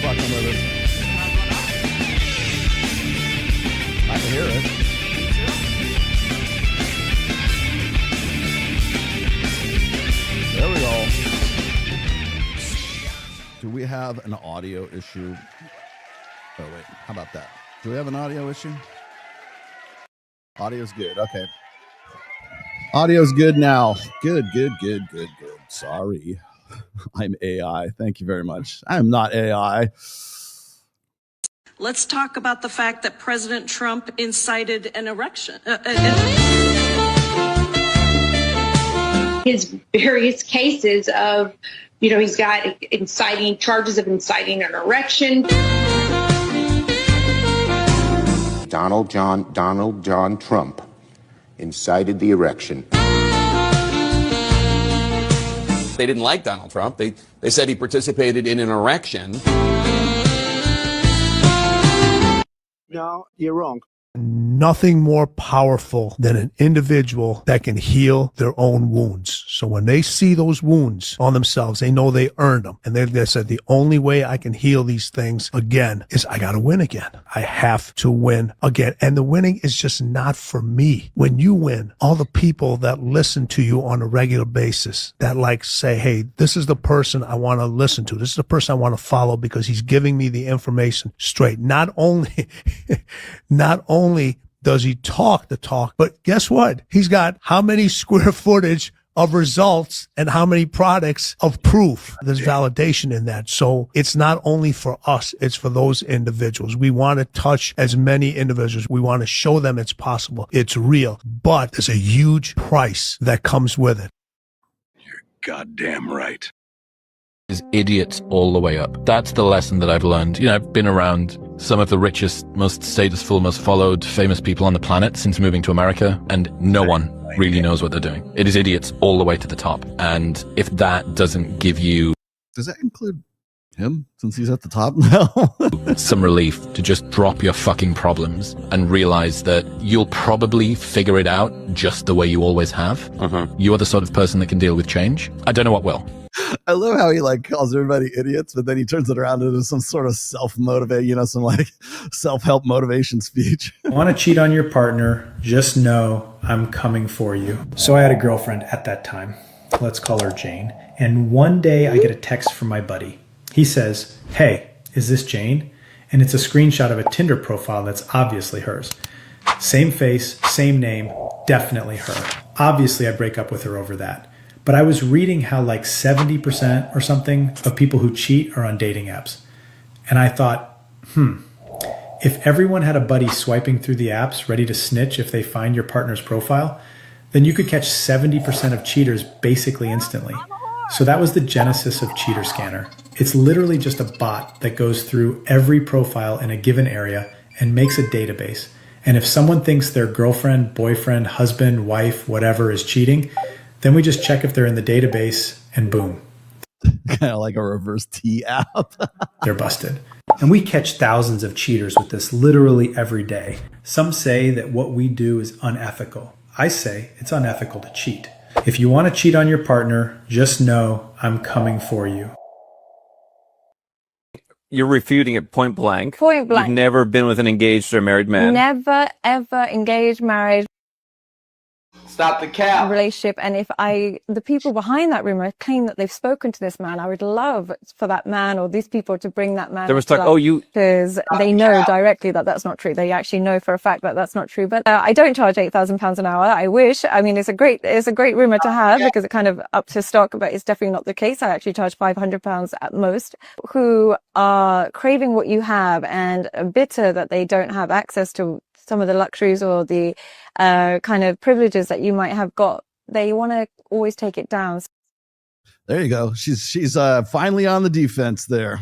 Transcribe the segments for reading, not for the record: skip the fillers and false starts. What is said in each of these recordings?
fucking with us. I can hear it. There we go. Do we have an audio issue? Oh, wait. How about that? Do we have an audio issue? Audio's good. Okay. Audio's good now. Good. Sorry. I'm AI. Thank you very much. I'm not AI. Let's talk about the fact that President Trump incited an erection. His various cases of, he's got charges of inciting an erection. Donald John Trump incited the erection. They didn't like Donald Trump. They said he participated in an erection. No, you're wrong. Nothing more powerful than an individual that can heal their own wounds. So when they see those wounds on themselves, they know they earned them. And they said, the only way I can heal these things again is I got to win again. I have to win again. And the winning is just not for me. When you win, all the people that listen to you on a regular basis that say, hey, this is the person I want to listen to. This is the person I want to follow because he's giving me the information straight. Not only does he talk the talk, but guess what? He's got how many square footage of results and how many products of proof. There's validation in that. So it's not only for us, it's for those individuals. We want to touch as many individuals. We want to show them it's possible. It's real, but there's a huge price that comes with it. You're goddamn right. Is idiots all the way up. That's the lesson that I've learned. I've been around some of the richest, most statusful, most followed, famous people on the planet since moving to America, and no one really knows what they're doing. It is idiots all the way to the top. And if that doesn't give you... Does that include him, since he's at the top now? some relief to just drop your fucking problems and realize that you'll probably figure it out just the way you always have. You are the sort of person that can deal with change. I don't know what will. I love how he calls everybody idiots, but then he turns it around into some sort of self-motivate, some self-help motivation speech. Want to cheat on your partner? Just know I'm coming for you. So I had a girlfriend at that time. Let's call her Jane. And one day I get a text from my buddy. He says, "Hey, is this Jane?" And it's a screenshot of a Tinder profile that's obviously hers. Same face, same name, definitely her. Obviously I break up with her over that. But I was reading how 70% or something of people who cheat are on dating apps. And I thought, if everyone had a buddy swiping through the apps ready to snitch if they find your partner's profile, then you could catch 70% of cheaters basically instantly. So that was the genesis of Cheater Scanner. It's literally just a bot that goes through every profile in a given area and makes a database. And if someone thinks their girlfriend, boyfriend, husband, wife, whatever is cheating, then we just check if they're in the database and boom. Kind of like a reverse T app. They're busted. And we catch thousands of cheaters with this literally every day. Some say that what we do is unethical. I say it's unethical to cheat. If you want to cheat on your partner, just know I'm coming for you. You're refuting it point blank. Point blank. You've never been with an engaged or married man. Never, ever engaged, married. Stop the cap. Relationship. And if the people behind that rumor claim that they've spoken to this man, I would love for that man or these people to bring that man. There was talk, because they know directly that that's not true. They actually know for a fact that that's not true. But I don't charge £8,000 an hour. I wish. I mean, it's a great rumor to have because it kind of up to stock, but it's definitely not the case. I actually charge £500 at most. Who are craving what you have and are bitter that they don't have access to some of the luxuries or the kind of privileges that you might have got. They want to always take it down. There you go. She's finally on the defense there.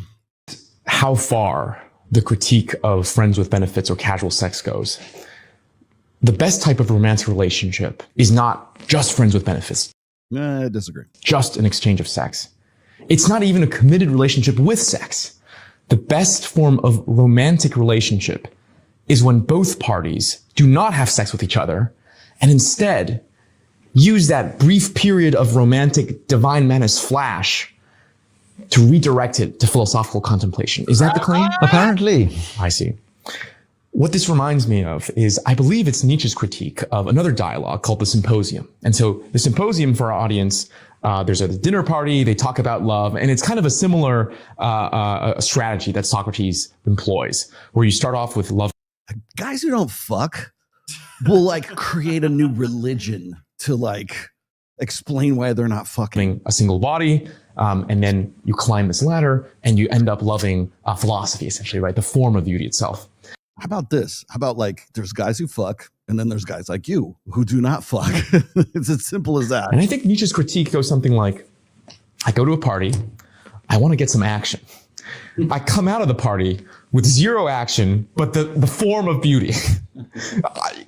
How far the critique of friends with benefits or casual sex goes. The best type of romantic relationship is not just friends with benefits. I disagree. Just an exchange of sex. It's not even a committed relationship with sex. The best form of romantic relationship is when both parties do not have sex with each other and instead use that brief period of romantic divine menace flash to redirect it to philosophical contemplation. Is that the claim? Apparently. I see. What this reminds me of is, I believe it's Nietzsche's critique of another dialogue called the Symposium. And so the Symposium, for our audience, there's a dinner party, they talk about love, and it's kind of a similar strategy that Socrates employs, where you start off with love. Guys who don't fuck will like create a new religion to like explain why they're not fucking a single body. And then you climb this ladder and you end up loving philosophy, essentially, right? The form of beauty itself. How about this? How about like there's guys who fuck and then there's guys like you who do not fuck. It's as simple as that. And I think Nietzsche's critique goes something like, I go to a party, I want to get some action. I come out of the party with zero action, but the form of beauty.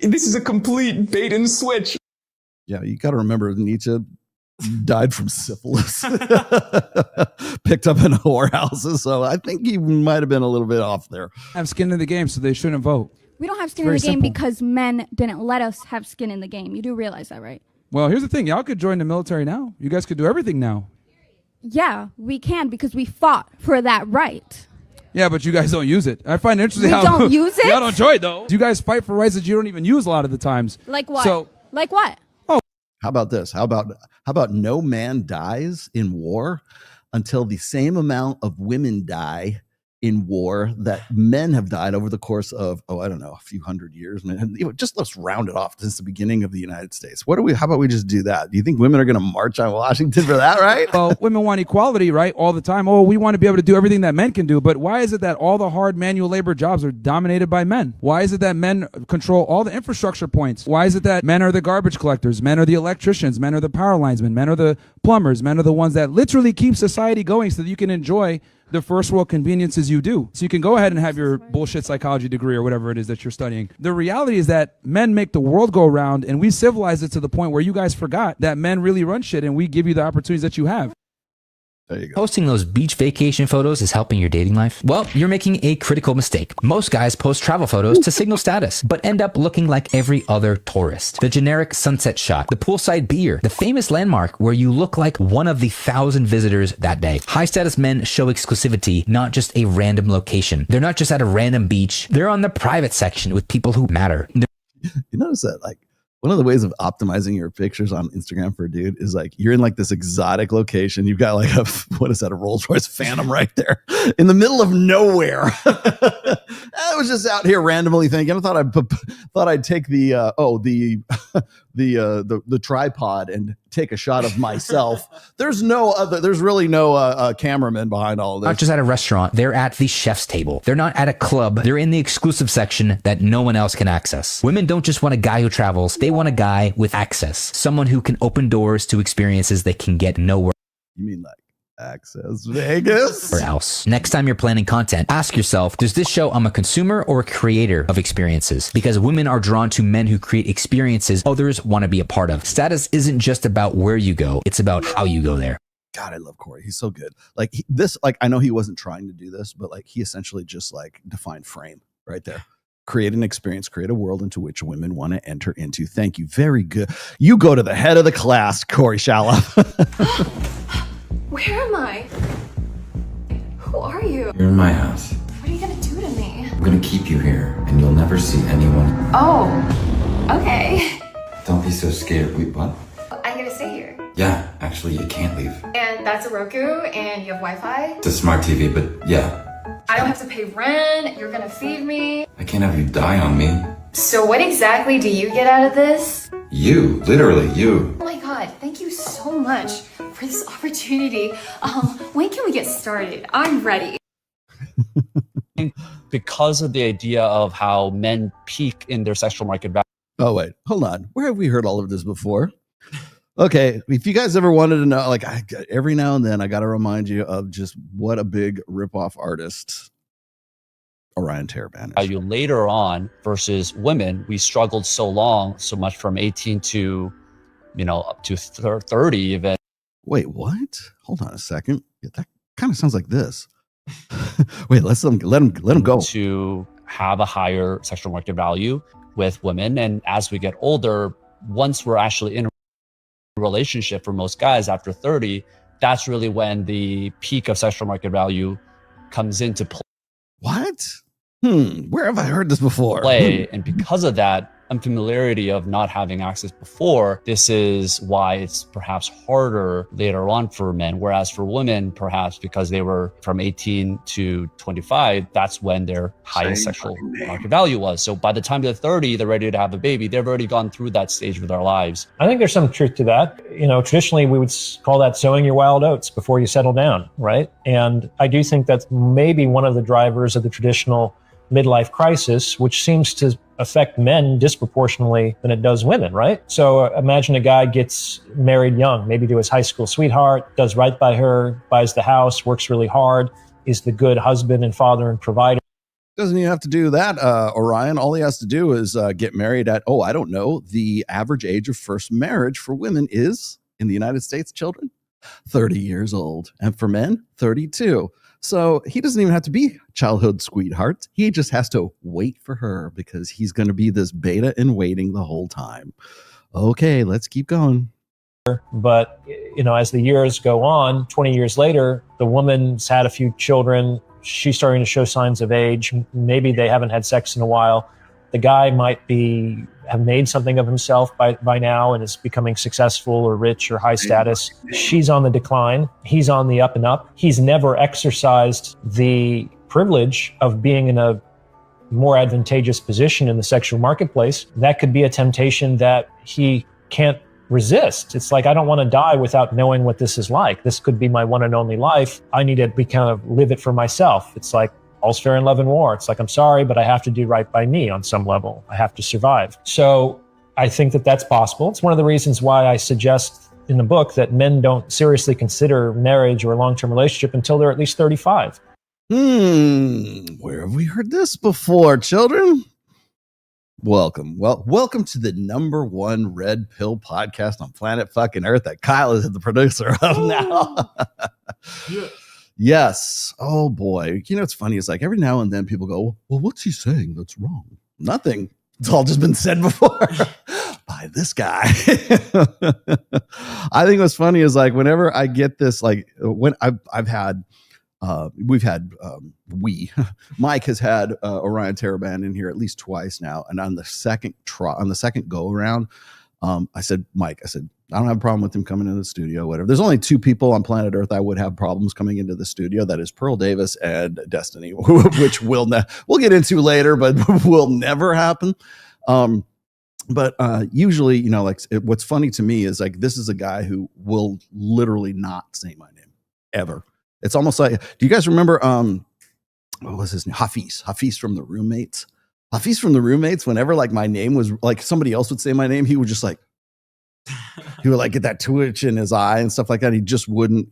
This is a complete bait and switch. Yeah, you got to remember Nietzsche died from syphilis, picked up in whorehouses. So I think he might have been a little bit off there. Have skin in the game, so they shouldn't vote. We don't have skin in the game because men didn't let us have skin in the game. You do realize that, right? Well, here's the thing. Y'all could join the military now. You guys could do everything now. Yeah, we can because we fought for that right. Yeah, but you guys don't use it. I find it interesting We how don't use it? Y'all don't enjoy it, though. You guys fight for rights that you don't even use a lot of the times. Like what? So, like what? How about this? How about no man dies in war until the same amount of women die in war that men have died over the course of, I don't know, a few hundred years. Man, just let's round it off since the beginning of the United States. How about we just do that? Do you think women are going to march on Washington for that, right? Well, women want equality, right? All the time. Oh, we want to be able to do everything that men can do. But why is it that all the hard manual labor jobs are dominated by men? Why is it that men control all the infrastructure points? Why is it that men are the garbage collectors? Men are the electricians. Men are the power linesmen. Men are the plumbers. Men are the ones that literally keep society going so that you can enjoy the first world conveniences you do. So you can go ahead and have your bullshit psychology degree or whatever it is that you're studying. The reality is that men make the world go round, and we civilize it to the point where you guys forgot that men really run shit and we give you the opportunities that you have. There you go. Posting those beach vacation photos is helping your dating life? Well, you're making a critical mistake. Most guys post travel photos to signal status, but end up looking like every other tourist. The generic sunset shot, the poolside beer, the famous landmark where you look like one of the 1,000 visitors that day. High status men show exclusivity, not just a random location. They're not just at a random beach. They're on the private section with people who matter. You notice that, like, one of the ways of optimizing your pictures on Instagram for a dude is like you're in like this exotic location. You've got like a Rolls Royce Phantom right there in the middle of nowhere. I was just out here randomly thinking. I thought I'd take the tripod and take a shot of myself. There's really no cameraman behind all of this. Not just at a restaurant, they're at the chef's table. They're not at a club. They're in the exclusive section that no one else can access. Women don't just want a guy who travels. They want a guy with access. Someone who can open doors to experiences they can get nowhere. You mean like Access Vegas? Or else. Next time you're planning content, ask yourself, does this show I'm a consumer or a creator of experiences? Because women are drawn to men who create experiences others want to be a part of. Status isn't just about where you go, it's about how you go there. God, I love Corey. He's so good. Like I know he wasn't trying to do this, but like he essentially just like defined frame right there. Create an experience, create a world into which women want to enter into. Thank you. Very good. You go to the head of the class, Corey Shallow. Where am I? Who are you? You're in my house. What are you gonna do to me? I'm gonna keep you here, and you'll never see anyone. Oh, okay. Don't be so scared. Wait, what? I'm gonna stay here. Yeah, actually, you can't leave. And that's a Roku, and you have Wi-Fi? It's a smart TV, but yeah. I don't have to pay rent, you're gonna feed me. I can't have you die on me. So what exactly do you get out of this? You, literally you. Oh my god, thank you so much for this opportunity. When can we get started? I'm ready. Because of the idea of how men peak in their sexual market value. Oh, wait, hold on. Where have we heard all of this before? Okay, if you guys ever wanted to know, like every now and then I got to remind you of just what a big ripoff artist Orion Taraban is. Later on versus women, we struggled so much from 18 to, up to 30 even. Wait, what? Hold on a second. Yeah, that kind of sounds like this. Wait, let him go. To have a higher sexual market value with women, and as we get older, once we're actually in a relationship, for most guys after 30, that's really when the peak of sexual market value comes into play. What? Where have I heard this before? And because of that unfamiliarity of not having access before, this is why it's perhaps harder later on for men. Whereas for women, perhaps because they were from 18 to 25, that's when their highest sexual market value was. So by the time they're 30, they're ready to have a baby. They've already gone through that stage of their lives. I think there's some truth to that. You know, traditionally we would call that sowing your wild oats before you settle down, right? And I do think that's maybe one of the drivers of the traditional midlife crisis, which seems to affect men disproportionately than it does women, right? So imagine a guy gets married young, maybe to his high school sweetheart, does right by her, buys the house, works really hard, is the good husband and father and provider. Doesn't even have to do that, Orion. All he has to do is get married at, I don't know, the average age of first marriage for women is, in the United States, children, 30 years old. And for men, 32. So he doesn't even have to be childhood sweetheart. He just has to wait for her because he's going to be this beta in waiting the whole time. Okay, let's keep going. But, you know, as the years go on, 20 years later, the woman's had a few children. She's starting to show signs of age. Maybe they haven't had sex in a while. The guy might have made something of himself by now and is becoming successful or rich or high status. She's on the decline. He's on the up and up. He's never exercised the privilege of being in a more advantageous position in the sexual marketplace. That could be a temptation that he can't resist. It's like, I don't want to die without knowing what this is like. This could be my one and only life. I need to kind of live it for myself. It's like, all's fair in love and war. It's like, I'm sorry, but I have to do right by me on some level. I have to survive. So I think that that's possible. It's one of the reasons why I suggest in the book that men don't seriously consider marriage or a long-term relationship until they're at least 35. Where have we heard this before, children? Welcome to the #1 Red Pill podcast on planet fucking Earth that Kyle is the producer of now. Yeah. Yes. Oh boy. You know, it's funny. It's like every now and then people go, well, what's he saying that's wrong? Nothing. It's all just been said before by this guy. I think what's funny is like whenever I get this, like when Mike has had Orion Teraband in here at least twice now. And on the second go around, I said, Mike, I don't have a problem with him coming into the studio, whatever. There's only 2 people on planet Earth I would have problems coming into the studio. That is Pearl Davis and Destiny, which we'll get into later, but will never happen. But usually, you know, like what's funny to me is like, this is a guy who will literally not say my name ever. It's almost like, do you guys remember, what was his name? Hafiz from The Roommates. Hafiz from The Roommates, whenever like my name was like somebody else would say my name, he would just like, he would like get that twitch in his eye and stuff like that. He just wouldn't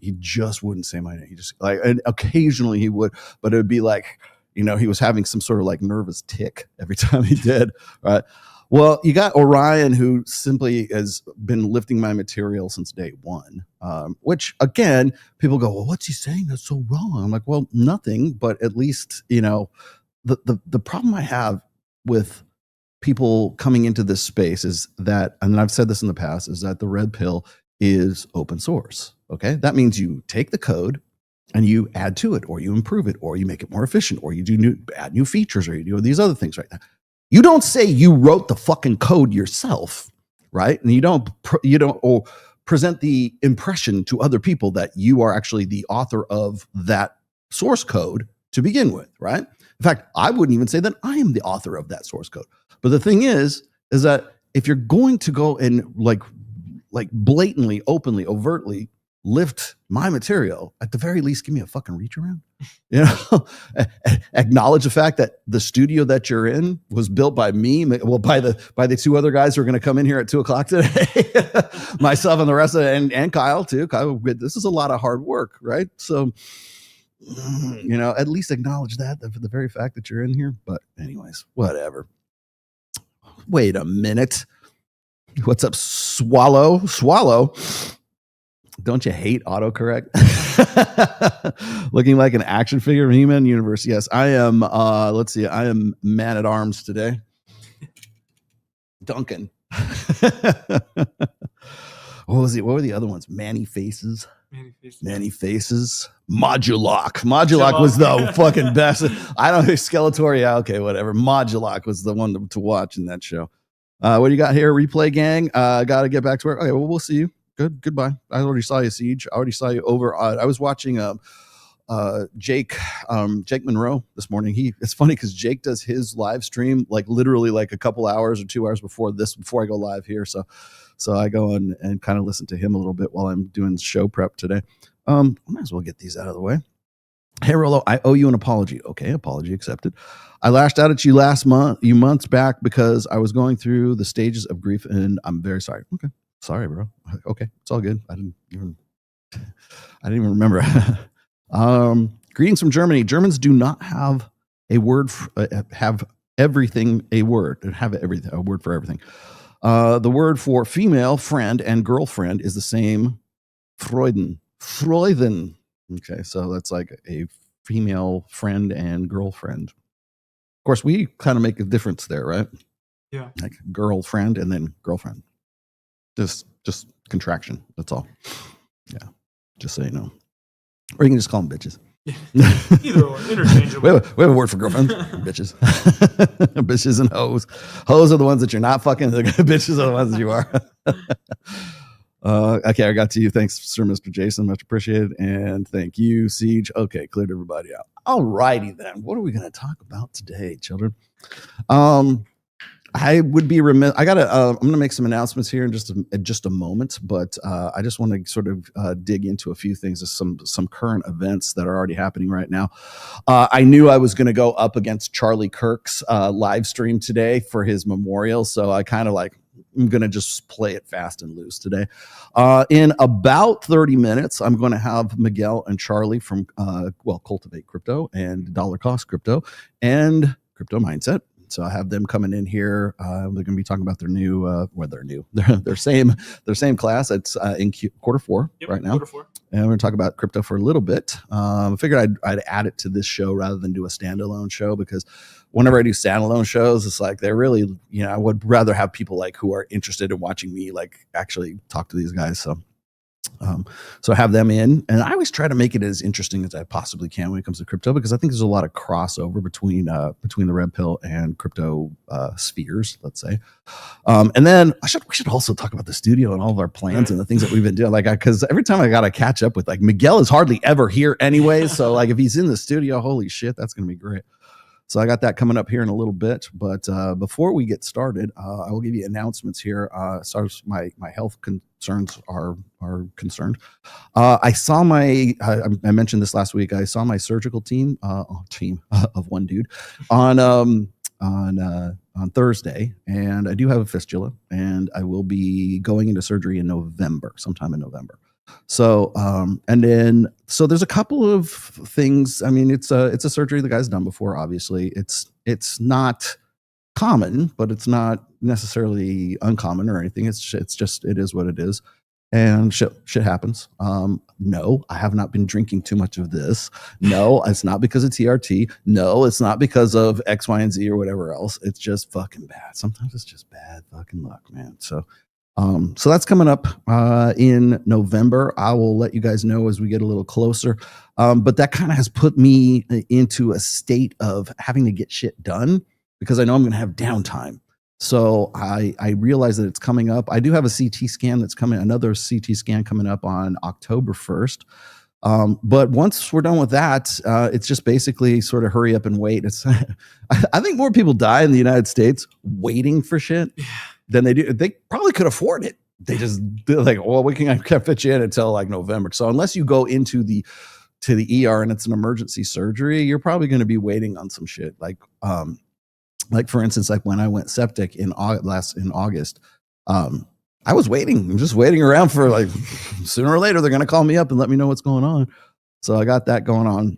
say my name. He just like, and occasionally he would, but it would be like, you know, he was having some sort of like nervous tick every time he did. Right. Well, you got Orion, who simply has been lifting my material since day one, which again, people go, well, what's he saying that's so wrong? I'm like, well, nothing, but at least, you know, the problem I have with people coming into this space is that, and I've said this in the past, is that the Red Pill is open source. Okay. That means you take the code and you add to it, or you improve it, or you make it more efficient, or you add new features, or you do these other things right now. You don't say you wrote the fucking code yourself, right? And you don't or present the impression to other people that you are actually the author of that source code to begin with, right? In fact, I wouldn't even say that I am the author of that source code. But the thing is that if you're going to go and like blatantly, openly, overtly lift my material, at the very least, give me a fucking reach around. You know, acknowledge the fact that the studio that you're in was built by me, well, by the 2 other guys who are going to come in here at 2:00 today, myself and the rest of it, and Kyle too. Kyle, this is a lot of hard work, right? So, you know, at least acknowledge that for the very fact that you're in here. But anyways, whatever. Wait a minute. What's up, Swallow? Don't you hate autocorrect? Looking like an action figure of He-Man universe. Yes, I am. Let's see. I am man at arms today. Duncan. What was it? What were the other ones? Manny Faces. Many Faces. Modulok was the fucking best. I don't know, Skeletor, yeah, okay, whatever. Modulok was the one to watch in that show. What do you got here? Replay gang. Gotta get back to work. Okay, well, we'll see you. Goodbye. I already saw you, Siege. I already saw you over. I was watching Jake Monroe this morning. It's funny because Jake does his live stream like literally like a couple hours or 2 hours before I go live here. So I go and kind of listen to him a little bit while I'm doing show prep today. I might as well get these out of the way. Hey Rolo, I owe you an apology. Okay, apology accepted. I lashed out at you months back because I was going through the stages of grief, and I'm very sorry. Okay, sorry, bro. Okay, it's all good. I didn't even remember. Greetings from Germany. Germans do not have a word have everything a word a word for everything. The word for female friend and girlfriend is the same. Freuden. Okay, so that's like a female friend and girlfriend. Of course, we kind of make a difference there, right? Yeah. Like girlfriend and then girlfriend. Just contraction. That's all. Yeah. Just so you know. Or you can just call them bitches. Either or, interchangeable. We have a word for girlfriend. Bitches. Bitches and hoes. Hoes are the ones that you're not fucking. The bitches are the ones that you are. Okay, I got to you. Thanks, Sir Mr. Jason. Much appreciated. And thank you, Siege. Okay, cleared everybody out. All righty then. What are we going to talk about today, children? I would be remiss. I'm going to make some announcements here in just a moment, but I just want to sort of dig into a few things, some current events that are already happening right now. I knew I was going to go up against Charlie Kirk's live stream today for his memorial, so I kind of I'm going to just play it fast and loose today. In about 30 minutes, I'm going to have Miguel and Charlie from Cultivate Crypto and Dollar Cost Crypto and Crypto Mindset. So I have them coming in here. They're going to be talking about their new, their same class. It's in quarter four right now. And we're going to talk about crypto for a little bit. I figured I'd add it to this show rather than do a standalone show, because whenever I do standalone shows, it's like they're really, I would rather have people like who are interested in watching me like actually talk to these guys. So I have them in, and I always try to make it as interesting as I possibly can when it comes to crypto, because I think there's a lot of crossover between the Red Pill and crypto spheres, let's say. And then we should also talk about the studio and all of our plans and the things that we've been doing. Because every time I got to catch up with Miguel is hardly ever here anyway. So if he's in the studio, holy shit, that's going to be great. So I got that coming up here in a little bit. But before we get started, I will give you announcements here as far as my health concerns are concerned. I saw I mentioned this last week. I saw my surgical team of one dude on Thursday, and I do have a fistula, and I will be going into surgery sometime in November. So there's a couple of things. I mean, it's a surgery the guy's done before. Obviously, it's not common, but it's not necessarily uncommon or anything. It's just it is what it is, and shit happens. No, I have not been drinking too much of this. No, it's not because of TRT. No, it's not because of X, Y, and Z or whatever else. It's just fucking bad. Sometimes it's just bad fucking luck, man. So that's coming up in November. I will let you guys know as we get a little closer. But that kind of has put me into a state of having to get shit done, because I know I'm going to have downtime. So I realize that it's coming up. I do have a CT scan that's coming, another CT scan coming up on October 1st. But once we're done with that, it's just basically sort of hurry up and wait. I think more people die in the United States waiting for shit than they do. They probably could afford it. They're like, well, we can't fit you in until November. So unless you go to the ER and it's an emergency surgery, you're probably going to be waiting on some shit. Like for instance, when I went septic in August, I was waiting. I'm just waiting around for sooner or later they're going to call me up and let me know what's going on. So I got that going on.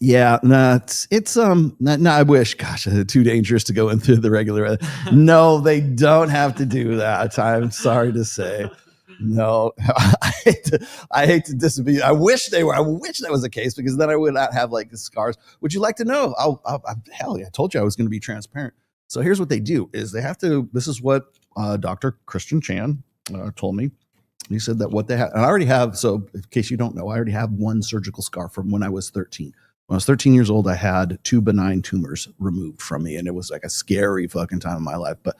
Yeah, I wish, gosh, too dangerous to go in through the regular. No, they don't have to do that. I'm sorry to say. No, I hate to disagree. I wish that was the case, because then I would not have the scars. Would you like to know? Hell yeah, I told you I was going to be transparent. So here's what they do is they have to, this is what Dr. Christian Chan told me. He said that what they have, and I already have, so in case you don't know, I already have one surgical scar from when I was 13. When I was 13 years old, I had 2 benign tumors removed from me, and it was like a scary fucking time in my life. But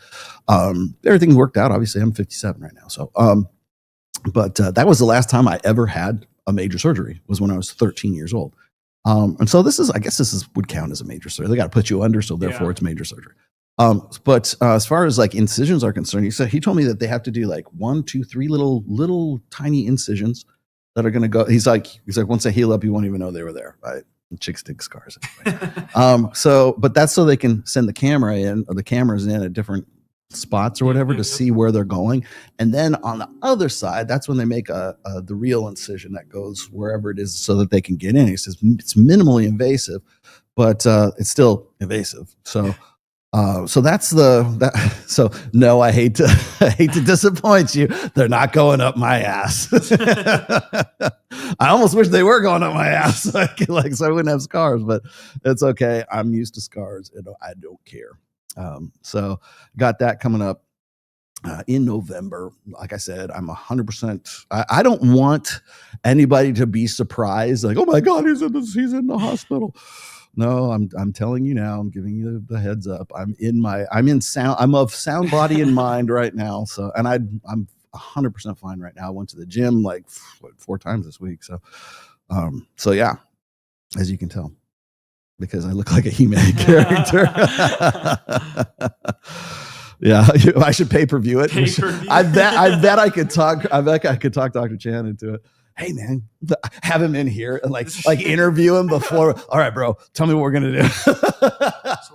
everything worked out. Obviously, I'm 57 right now. So, but that was the last time I ever had a major surgery, was when I was 13 years old. And so this is, I guess would count as a major surgery. They got to put you under, so therefore it's major surgery. But as far as like incisions are concerned, he told me that they have to do like 1, 2, 3 little tiny incisions that are going to go. He's like, once they heal up, you won't even know they were there. Right? And chicks dig scars. Anyway. But that's so they can send the camera in, or the cameras in at different spots or whatever to see where they're going. And then on the other side, that's when they make the real incision that goes wherever it is so that they can get in. He says it's minimally invasive, but it's still invasive. So that's so no, I hate to disappoint you. They're not going up my ass. I almost wish they were going up my ass, so I wouldn't have scars, but it's okay. I'm used to scars and I don't care. So got that coming up in November. Like I said, I'm 100%. I don't want anybody to be surprised, like, oh my God, he's in the hospital. No, I'm telling you now. I'm giving you the heads up. I'm of sound body and mind right now. So, and I'm 100% fine right now. I went to the gym like 4 times this week. So, so yeah, as you can tell, because I look like a He-Man character. Yeah, I should pay-per-view it. I bet I could talk. I bet I could talk Dr. Chan into it. Hey man, have him in here and like interview him before. All right, bro, tell me what we're gonna do. So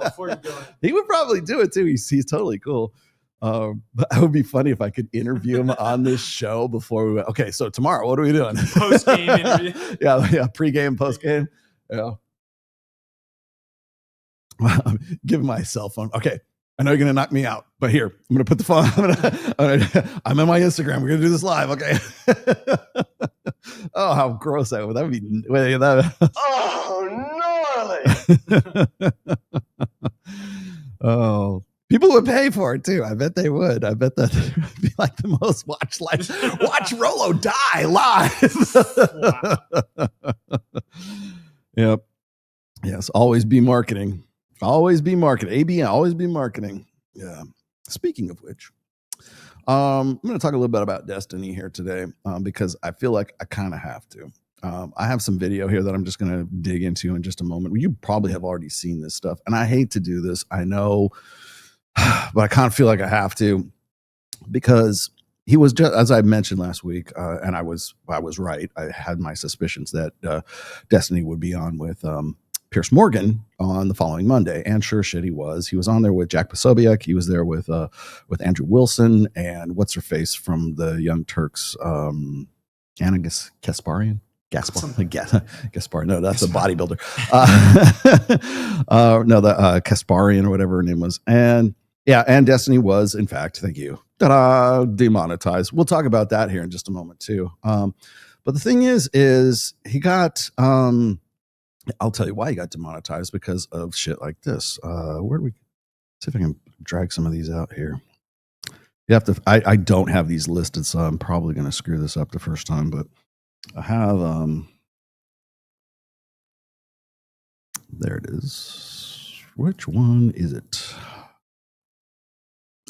before you go, he would probably do it too. He's totally cool. But it would be funny if I could interview him on this show before we went. Okay, so tomorrow, what are we doing? Post-game interview. Yeah, pre-game, post-game. Yeah. Give him my cell phone. Okay. I know you're going to knock me out, but here, I'm going to put the phone. I'm in my Instagram. We're going to do this live. Okay. Oh, how gross that would be. Oh, gnarly. Oh, people would pay for it too. I bet they would. I bet that would be like the most watched live. Watch Rolo die live. Yep. Yes. Always be marketing. Always be marketing. ABN, always be marketing. Yeah. Speaking of which, I'm going to talk a little bit about Destiny here today because I feel like I kind of have to. I have some video here that I'm just going to dig into in just a moment. You probably have already seen this stuff, and I hate to do this. I know, but I kind of feel like I have to because he was just, as I mentioned last week, and I was right. I had my suspicions that Destiny would be on with Piers Morgan on the following Monday, and sure shit, he was. He was on there with Jack Posobiec. He was there with Andrew Wilson and what's her face from the Young Turks, Anna Gasparian. Gaspar. No, that's a bodybuilder. No, the Kasparian or whatever her name was, and yeah, and Destiny was, in fact, thank you, demonetized. We'll talk about that here in just a moment too. But the thing is he got. I'll tell you why he got demonetized, because of shit like this. Where do we see if I can drag some of these out here? You have to. I don't have these listed, so I'm probably going to screw this up the first time. But I have. There it is. Which one is it?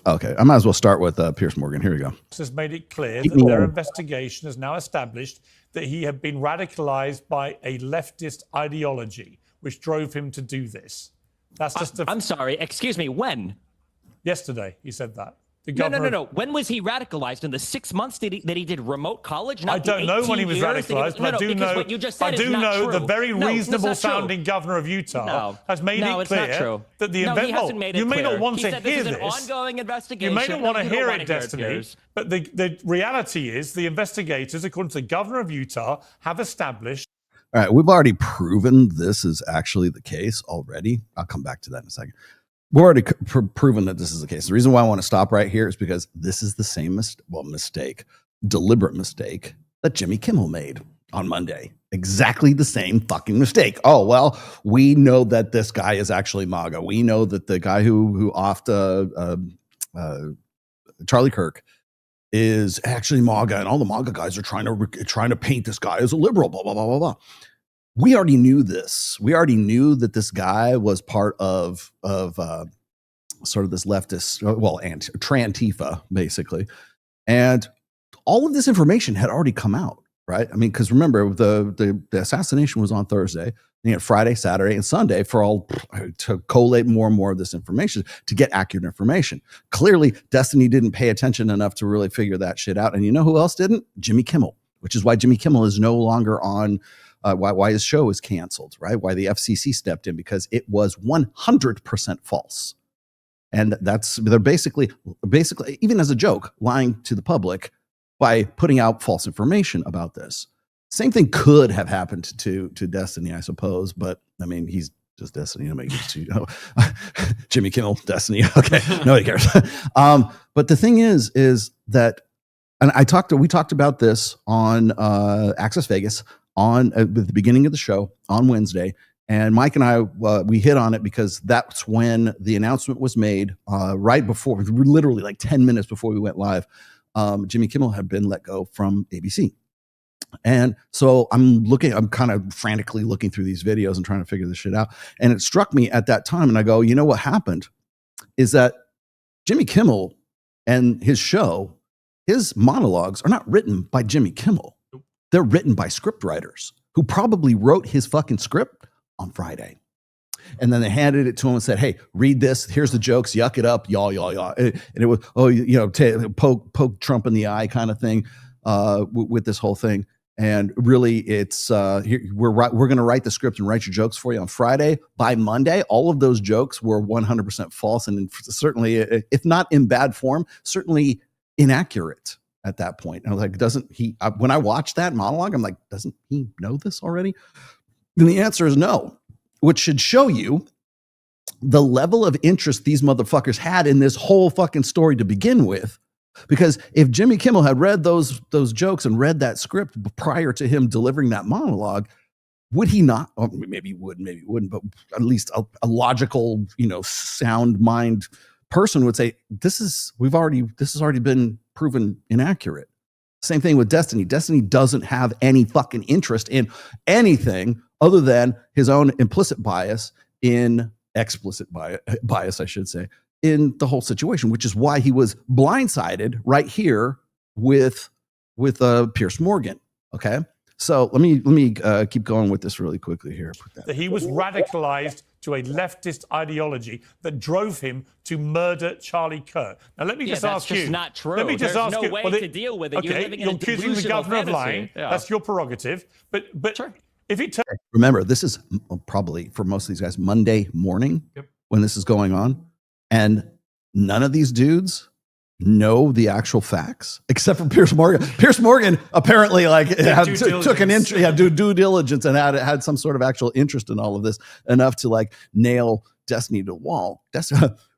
Okay, I might as well start with Piers Morgan. Here we go. Has made it clear that their investigation has now established that he had been radicalized by a leftist ideology, which drove him to do this. That's just I'm sorry, excuse me, when? Yesterday, he said that. No. When was he radicalized? In the 6 months that he did remote college? I don't know when he was radicalized, but I do know. What you just said is not true. The very reasonable sounding governor of Utah has made it clear that the you may not want to hear this. An ongoing investigation. You may not want to hear it, Destiny. But the reality is, the investigators, according to the governor of Utah, have established. All right, we've already proven this is actually the case already. I'll come back to that in a second. We've already proven that this is the case. The reason why I want to stop right here is because this is the same deliberate mistake that Jimmy Kimmel made on Monday. Exactly the same fucking mistake. Oh, well, we know that this guy is actually MAGA. We know that the guy who offed Charlie Kirk is actually MAGA, and all the MAGA guys are trying to paint this guy as a liberal, blah, blah, blah, blah, blah. We already knew this. We already knew that this guy was part of sort of this leftist, Trantifa, basically. And all of this information had already come out, right? I mean, because remember, the assassination was on Thursday. You had Friday, Saturday, and Sunday to collate more and more of this information to get accurate information. Clearly, Destiny didn't pay attention enough to really figure that shit out. And you know who else didn't? Jimmy Kimmel, which is why Jimmy Kimmel is no longer on, why his show is canceled, right? Why the FCC stepped in, because it was 100% false. And they're basically, even as a joke, lying to the public by putting out false information about this. Same thing could have happened to Destiny, I suppose, but I mean, he's just Destiny. Jimmy Kimmel, Destiny. Okay, nobody cares. But the thing is that, and we talked about this on Access Vegas at the beginning of the show on Wednesday, and Mike and I we hit on it because that's when the announcement was made, right before, literally like 10 minutes before we went live. Jimmy Kimmel had been let go from ABC. And so I'm kind of frantically looking through these videos and trying to figure this shit out. And it struck me at that time, and I go, you know what happened is that Jimmy Kimmel and his show, his monologues are not written by Jimmy Kimmel. They're written by script writers who probably wrote his fucking script on Friday. And then they handed it to him and said, hey, read this. Here's the jokes. Yuck it up. Y'all. And it was, poke Trump in the eye kind of thing with this whole thing. And really, it's we're going to write the script and write your jokes for you on Friday. By Monday, all of those jokes were 100% false, and certainly, if not in bad form, certainly inaccurate at that point. And I was like, doesn't he? When I watched that monologue, I'm like, doesn't he know this already? And the answer is no, which should show you the level of interest these motherfuckers had in this whole fucking story to begin with. Because if Jimmy Kimmel had read those jokes and read that script prior to him delivering that monologue, would he not? Well, maybe he would, maybe he wouldn't, but at least a logical, sound mind person would say, this has already been proven inaccurate. Same thing with Destiny. Destiny doesn't have any fucking interest in anything other than his own implicit bias explicit bias, I should say, in the whole situation, which is why he was blindsided right here with Piers Morgan. Okay, so let me keep going with this really quickly here. That he was radicalized to a leftist ideology that drove him to murder Charlie Kirk. Now let me just ask you. That's just not true. Let me just There's ask no you. way to deal with it. Okay, You're living in a accusing the delusional governor of fantasy. lying. Yeah. That's your prerogative. But sure. If it turns, remember, this is probably for most of these guys Monday morning when this is going on. And none of these dudes know the actual facts except for Piers Morgan. Piers Morgan apparently took an interest, due diligence, and had some sort of actual interest in all of this enough to nail Destiny to the wall.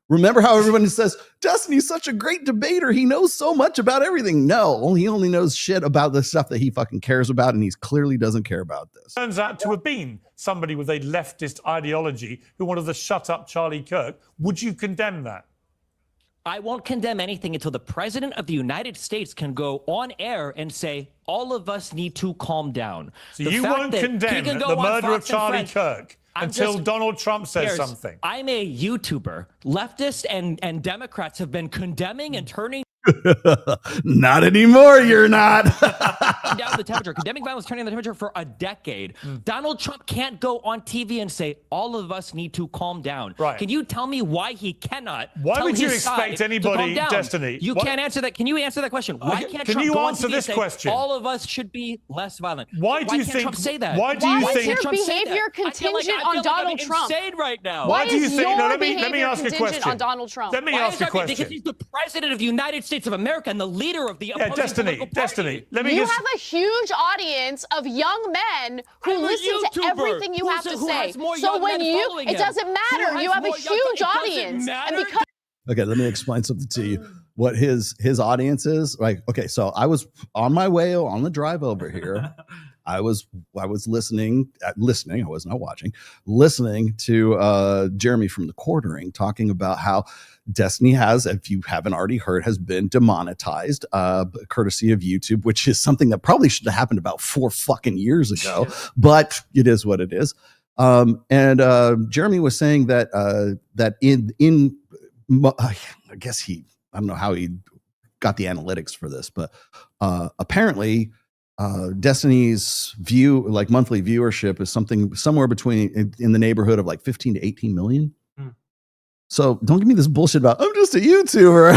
Remember how everyone says Destiny's such a great debater. He knows so much about everything. No, he only knows shit about the stuff that he fucking cares about, and he clearly doesn't care about this. turns out to have been somebody with a leftist ideology who wanted to shut up Charlie Kirk, would you condemn that? I won't condemn anything until the president of the United States can go on air and say, all of us need to calm down. So you won't condemn the murder of Charlie Kirk until Donald Trump says something. I'm a YouTuber. Leftists and Democrats have been condemning and turning Not anymore, you're not. down the temperature, condemning violence, turning the temperature for a decade. Donald Trump can't go on TV and say, all of us need to calm down. Right. Can you tell me why he cannot? Why tell would you his expect side anybody, to calm down? Destiny? You can't answer that. Can you answer that question? Why can't Can Trump you go answer on TV this and say, question? all of us should be less violent? Why do you can't think Trump say that? Why do you can't think Trump say behavior that? contingent on Donald Trump? Insane right now. Why do you is think? your No, let me behavior ask a contingent question. on Donald Trump? Let me Why ask is a that? question. Because he's the president of the United States of America and the leader of the opposing political party. Let me you have a huge audience of young men who listen to everything you have to say. So when it doesn't matter. You have a huge audience, and because. Okay, let me explain something to you. What his audience is like. Okay, so I was on my way on the drive over here, I was listening. I was not watching. Listening to Jeremy from The Quartering talking about how Destiny has, if you haven't already heard, has been demonetized, courtesy of YouTube, which is something that probably should have happened about 4 fucking years ago. But it is what it is. And Jeremy was saying that I guess I don't know how he got the analytics for this, but apparently Destiny's monthly viewership is somewhere between in the neighborhood of like 15 to 18 million. So don't give me this bullshit about I'm just a YouTuber.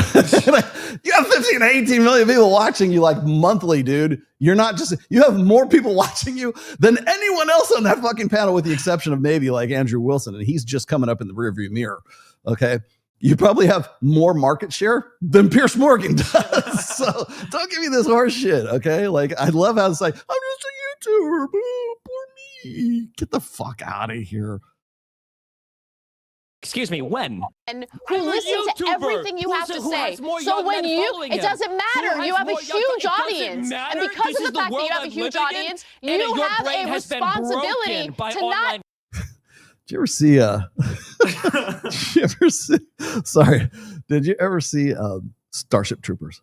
You have 15 to 18 million people watching you like monthly, dude. You have more people watching you than anyone else on that fucking panel, with the exception of maybe like Andrew Wilson, and he's just coming up in the rearview mirror. Okay. You probably have more market share than Pierce Morgan does. So don't give me this horse shit. Okay. Like, I love how it's like, I'm just a YouTuber. Boo, poor me. Get the fuck out of here. Excuse me, when? And who listen to everything you have to say. So when it doesn't matter. You have a huge audience. And because of the fact that you have a huge audience, you have a responsibility to not. Did you ever see Starship Troopers?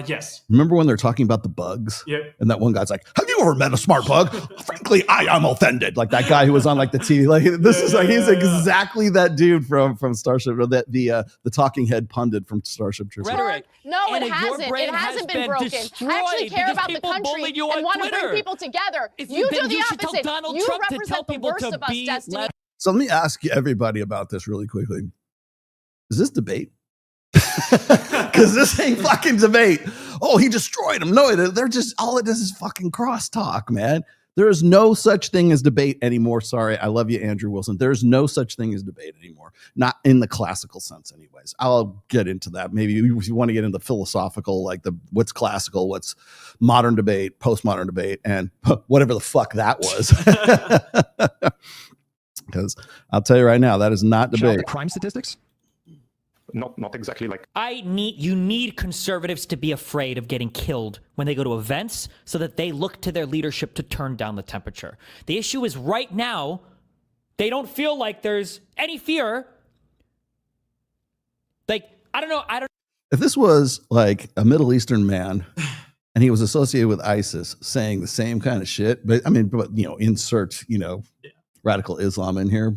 Yes. Remember when they're talking about the bugs? Yeah. And that one guy's like, have you ever met a smart bug? Frankly, I am offended. Like that guy who was on like the TV. Like he's exactly that dude from Starship, or the talking head pundit from Starship Troopers. Rhetoric. No, it hasn't. It hasn't been broken. I actually care about the country and want to bring people together. You do the opposite. You represent the worst of us, Destiny. So let me ask everybody about this really quickly. Is this debate? Because this ain't fucking debate. Oh, he destroyed him. No, they're just, all it is fucking crosstalk, man. There is no such thing as debate anymore. Sorry, I love you, Andrew Wilson. There's no such thing as debate anymore. Not in the classical sense anyways. I'll get into that. Maybe if you want to get into philosophical, like what's classical, what's modern debate, postmodern debate, and whatever the fuck that was. Because I'll tell you right now, that is not debate. The crime statistics? Not exactly like. You need conservatives to be afraid of getting killed when they go to events, so that they look to their leadership to turn down the temperature. The issue is right now, they don't feel like there's any fear. Like, I don't know. If this was like a Middle Eastern man and he was associated with ISIS saying the same kind of shit, but insert, radical Islam in here,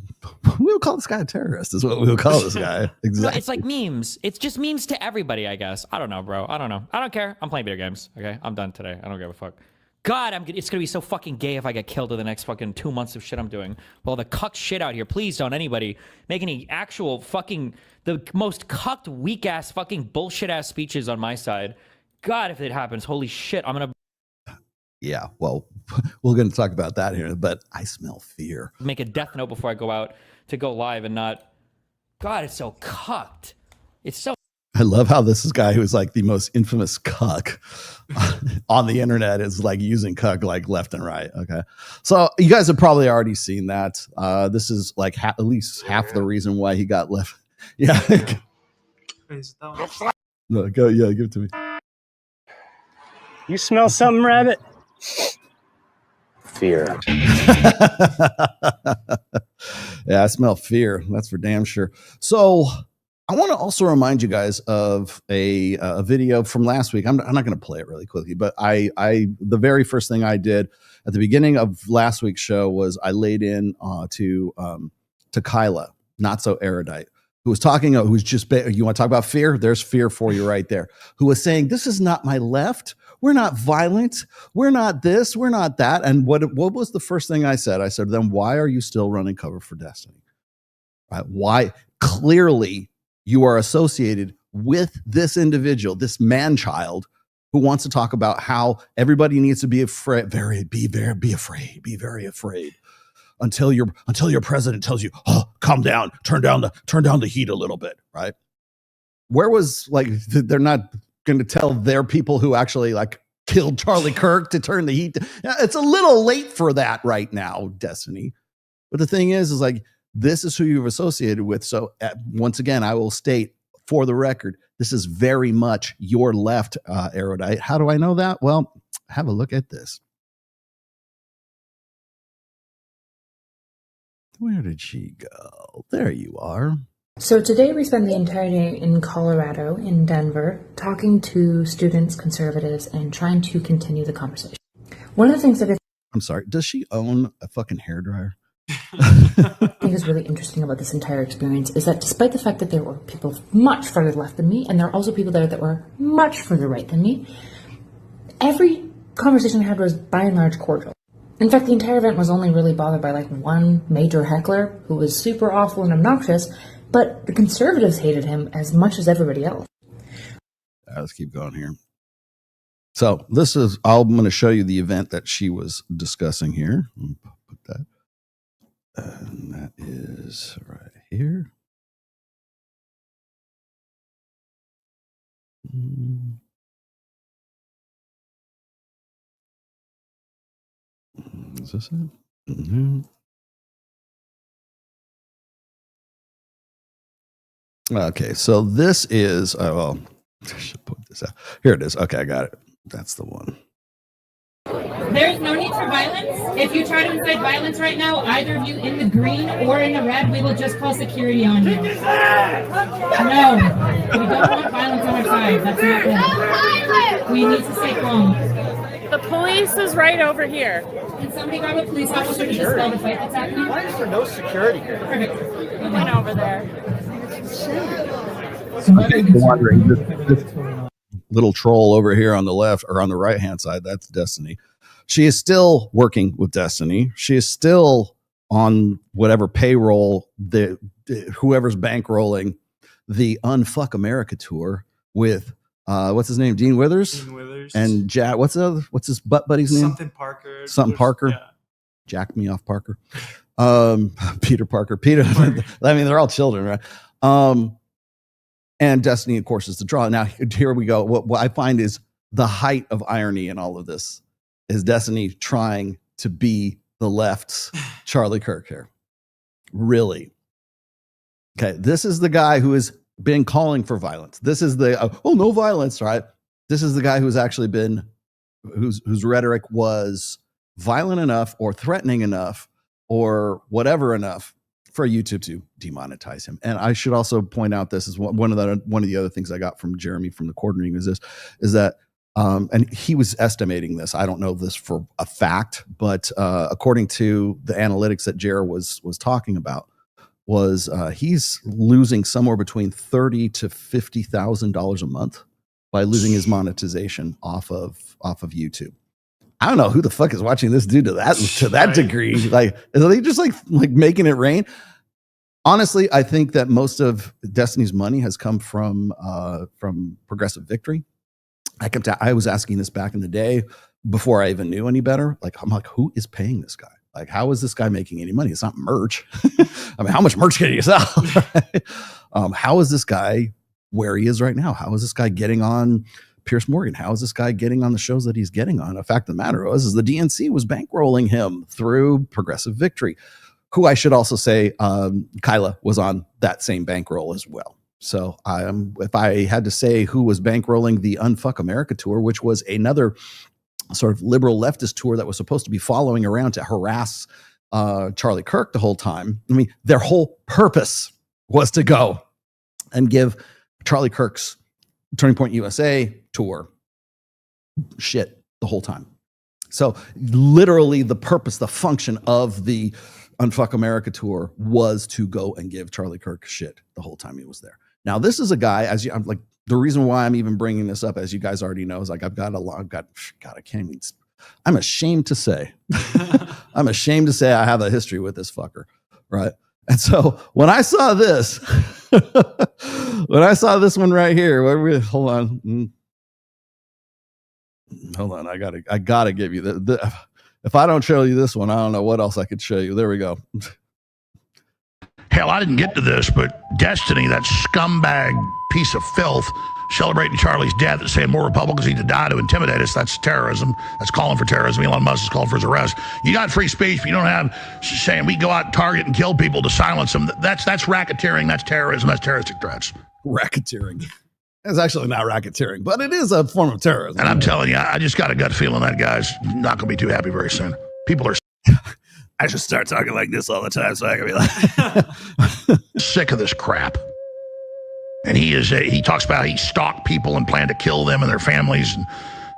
we would call this guy a terrorist, is what we would call this guy. Exactly. It's like memes. It's just memes to everybody, I guess. I don't know, bro. I don't know. I don't care. I'm playing video games. Okay, I'm done today. I don't give a fuck. God, it's gonna be so fucking gay if I get killed in the next fucking 2 months of shit I'm doing. Well, the cuck shit out here. Please don't anybody make any actual fucking, the most cucked, weak ass, fucking bullshit ass speeches on my side. God, if it happens, holy shit, I'm gonna. Yeah, well, we're going to talk about that here, but I smell fear. Make a death note before I go out to go live and not. God, it's so cucked. It's so. I love how this guy who is like the most infamous cuck on the internet is like using cuck like left and right. Okay. So you guys have probably already seen that. This is like at least half the reason why he got left. Yeah. No, go. Yeah, give it to me. You smell something, Rabbit? Fear. Yeah, I smell fear. That's for damn sure. So I want to also remind you guys of a video from last week. I'm not going to play it really quickly, but the very first thing I did at the beginning of last week's show was I laid in to Kyla, not so erudite, who was talking, who's just, you want to talk about fear? There's fear for you right there. Who was saying, this is not my left. We're not violent. We're not this. We're not that. And what was the first thing I said? I said, then why are you still running cover for Destiny? Right? Why? Clearly, you are associated with this individual, this man-child, who wants to talk about how everybody needs to be afraid, be very afraid. Until your president tells you, oh, calm down, turn down the heat a little bit, right? Where was, like, they're not going to tell their people who actually like killed Charlie Kirk to turn the heat. It's a little late for that right now, Destiny. But the thing is like, this is who you've associated with. So once again, I will state for the record, this is very much your left, erudite. How do I know that? Well, have a look at this. Where did she go? There you are. So today we spent the entire day in Colorado, in Denver, talking to students, conservatives, and trying to continue the conversation. One of the things that I'm sorry, does she own a fucking hairdryer? I think is really interesting about this entire experience is that despite the fact that there were people much further left than me, and there are also people there that were much further right than me, every conversation I had was by and large cordial. In fact, the entire event was only really bothered by like one major heckler who was super awful and obnoxious, but the conservatives hated him as much as everybody else. Let's keep going here. So I'm going to show you the event that she was discussing here. Put that. And that is right here. Is this it? Mm-hmm. Okay, so this is, I should put this out. Here it is. Okay, I got it. That's the one. There's no need for violence. If you try to incite violence right now, either of you in the green or in the red, we will just call security on you. No, we don't want violence on our side. That's not good. We need to stay calm. The police is right over here. Can somebody grab a police officer to dispel the fight that's happening? Why is there no security here? Perfect. We went over there. Wondering, this little troll over here on the left or on the right hand side, that's Destiny. She is still working with Destiny. She is still on whatever payroll whoever's bankrolling the Unfuck America tour with what's his name, Dean Withers and Jack. What's his butt buddy's name? Something Parker. Yeah. Jack me off Parker. Peter Parker. I mean, they're all children, right? And Destiny, of course, is the draw. Now, here we go. What I find is the height of irony in all of this is Destiny trying to be the left's Charlie Kirk here. Really? Okay, this is the guy who has been calling for violence. This is the, no violence, right? This is the guy who's actually been, whose rhetoric was violent enough or threatening enough or whatever enough for YouTube to demonetize him. And I should also point out, this is one of the other things I got from Jeremy from the coordinating is that and he was estimating this. I don't know this for a fact, but according to the analytics that Jared was talking about, was he's losing somewhere between $30,000 to $50,000 a month by losing his monetization off of YouTube. I don't know who the fuck is watching this dude to that degree. Like, are they just like making it rain? Honestly, I think that most of Destiny's money has come from Progressive Victory. I was asking this back in the day before I even knew any better. I'm like, who is paying this guy? Like, how is this guy making any money? It's not merch. I mean, how much merch can you sell? How is this guy where he is right now? How is this guy getting on Piers Morgan? How is this guy getting on the shows that he's getting on? The fact of the matter is the DNC was bankrolling him through Progressive Victory, who I should also say, Kyla was on that same bankroll as well. So if I had to say who was bankrolling the Unfuck America tour, which was another sort of liberal leftist tour that was supposed to be following around to harass Charlie Kirk the whole time. I mean, their whole purpose was to go and give Charlie Kirk's Turning Point USA tour shit the whole time. So literally the purpose, the function of the Unfuck America tour was to go and give Charlie Kirk shit the whole time he was there. Now, this is a guy, I'm like, the reason why I'm even bringing this up, as you guys already know, is like, I'm ashamed to say, I have a history with this fucker. Right. And so when I saw this, one right here, hold on. I gotta give you the if I don't show you this one, I don't know what else I could show you. There we go. Hell, I didn't get to this, but Destiny, that scumbag piece of filth, celebrating Charlie's death and saying more Republicans need to die to intimidate us. That's terrorism. That's calling for terrorism. Elon Musk is calling for his arrest. You got free speech, but you don't have saying we go out and target and kill people to silence them. That's racketeering. That's terrorism. That's terroristic threats. Racketeering. It's actually not racketeering, but it is a form of terrorism. And I'm telling you, I just got a gut feeling that guy's not going to be too happy very soon. People are... I should start talking like this all the time so I can be like sick of this crap. And he talks about he stalked people and planned to kill them and their families and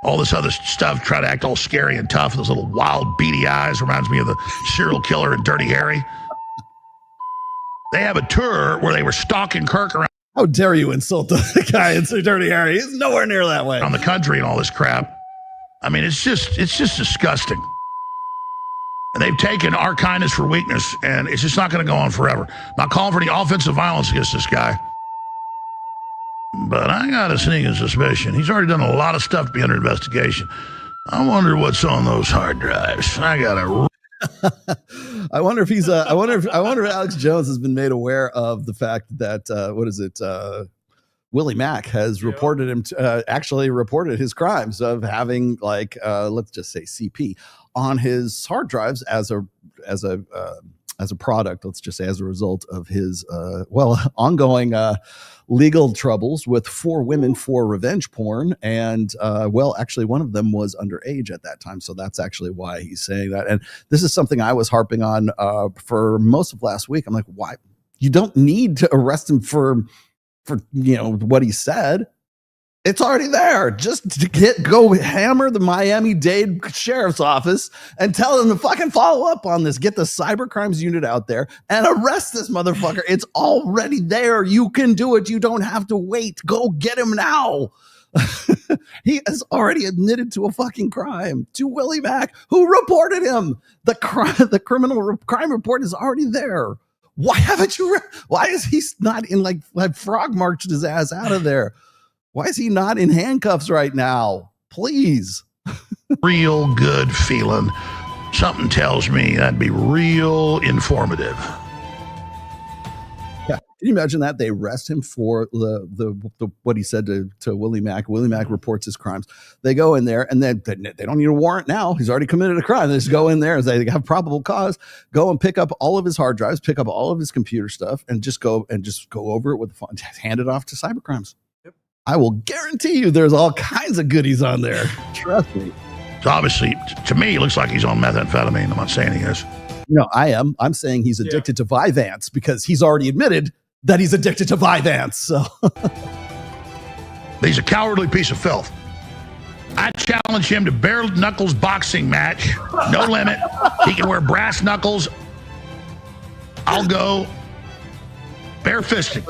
all this other stuff, try to act all scary and tough. Those little wild, beady eyes reminds me of the serial killer in Dirty Harry. They have a tour where they were stalking Kirk around. How dare you insult the guy in Dirty Harry? He's nowhere near that way. On the country and all this crap. I mean, it's just disgusting. And they've taken our kindness for weakness, and it's just not going to go on forever. I'm not calling for any offensive violence against this guy. But I got a sneaking suspicion. He's already done a lot of stuff to be under investigation. I wonder what's on those hard drives. I got a... I wonder if he's I wonder if Alex Jones has been made aware of the fact that Willie Mack has reported him actually reported his crimes of having let's just say CP on his hard drives as a product, let's just say as a result of his ongoing legal troubles with 4 women for revenge porn. And actually one of them was underage at that time. So that's actually why he's saying that. And this is something I was harping on for most of last week. I'm like, why? You don't need to arrest him for what he said. It's already there. Just go hammer the Miami-Dade sheriff's office and tell them to fucking follow up on this. Get the cyber crimes unit out there and arrest this motherfucker. It's already there. You can do it. You don't have to wait. Go get him now. He has already admitted to a fucking crime, to Willie Mack, who reported him. The criminal crime report is already there. Why haven't you? Why is he not in like frog marched his ass out of there? Why is he not in handcuffs right now? Please. Real good feeling. Something tells me that'd be real informative. Yeah. Can you imagine that? They arrest him for the what he said to Willie Mack. Willie Mack reports his crimes. They go in there and then they don't need a warrant now. He's already committed a crime. They just go in there as they have probable cause, go and pick up all of his hard drives, pick up all of his computer stuff, and just go over it with the phone, hand it off to cybercrimes. I will guarantee you there's all kinds of goodies on there. Trust me. So obviously, to me, it looks like he's on methamphetamine. I'm not saying he is. No, I am. I'm saying he's addicted to Vyvanse because he's already admitted that he's addicted to Vyvanse. So he's a cowardly piece of filth. I challenge him to bare knuckles boxing match. No limit. He can wear brass knuckles. I'll go barefisted.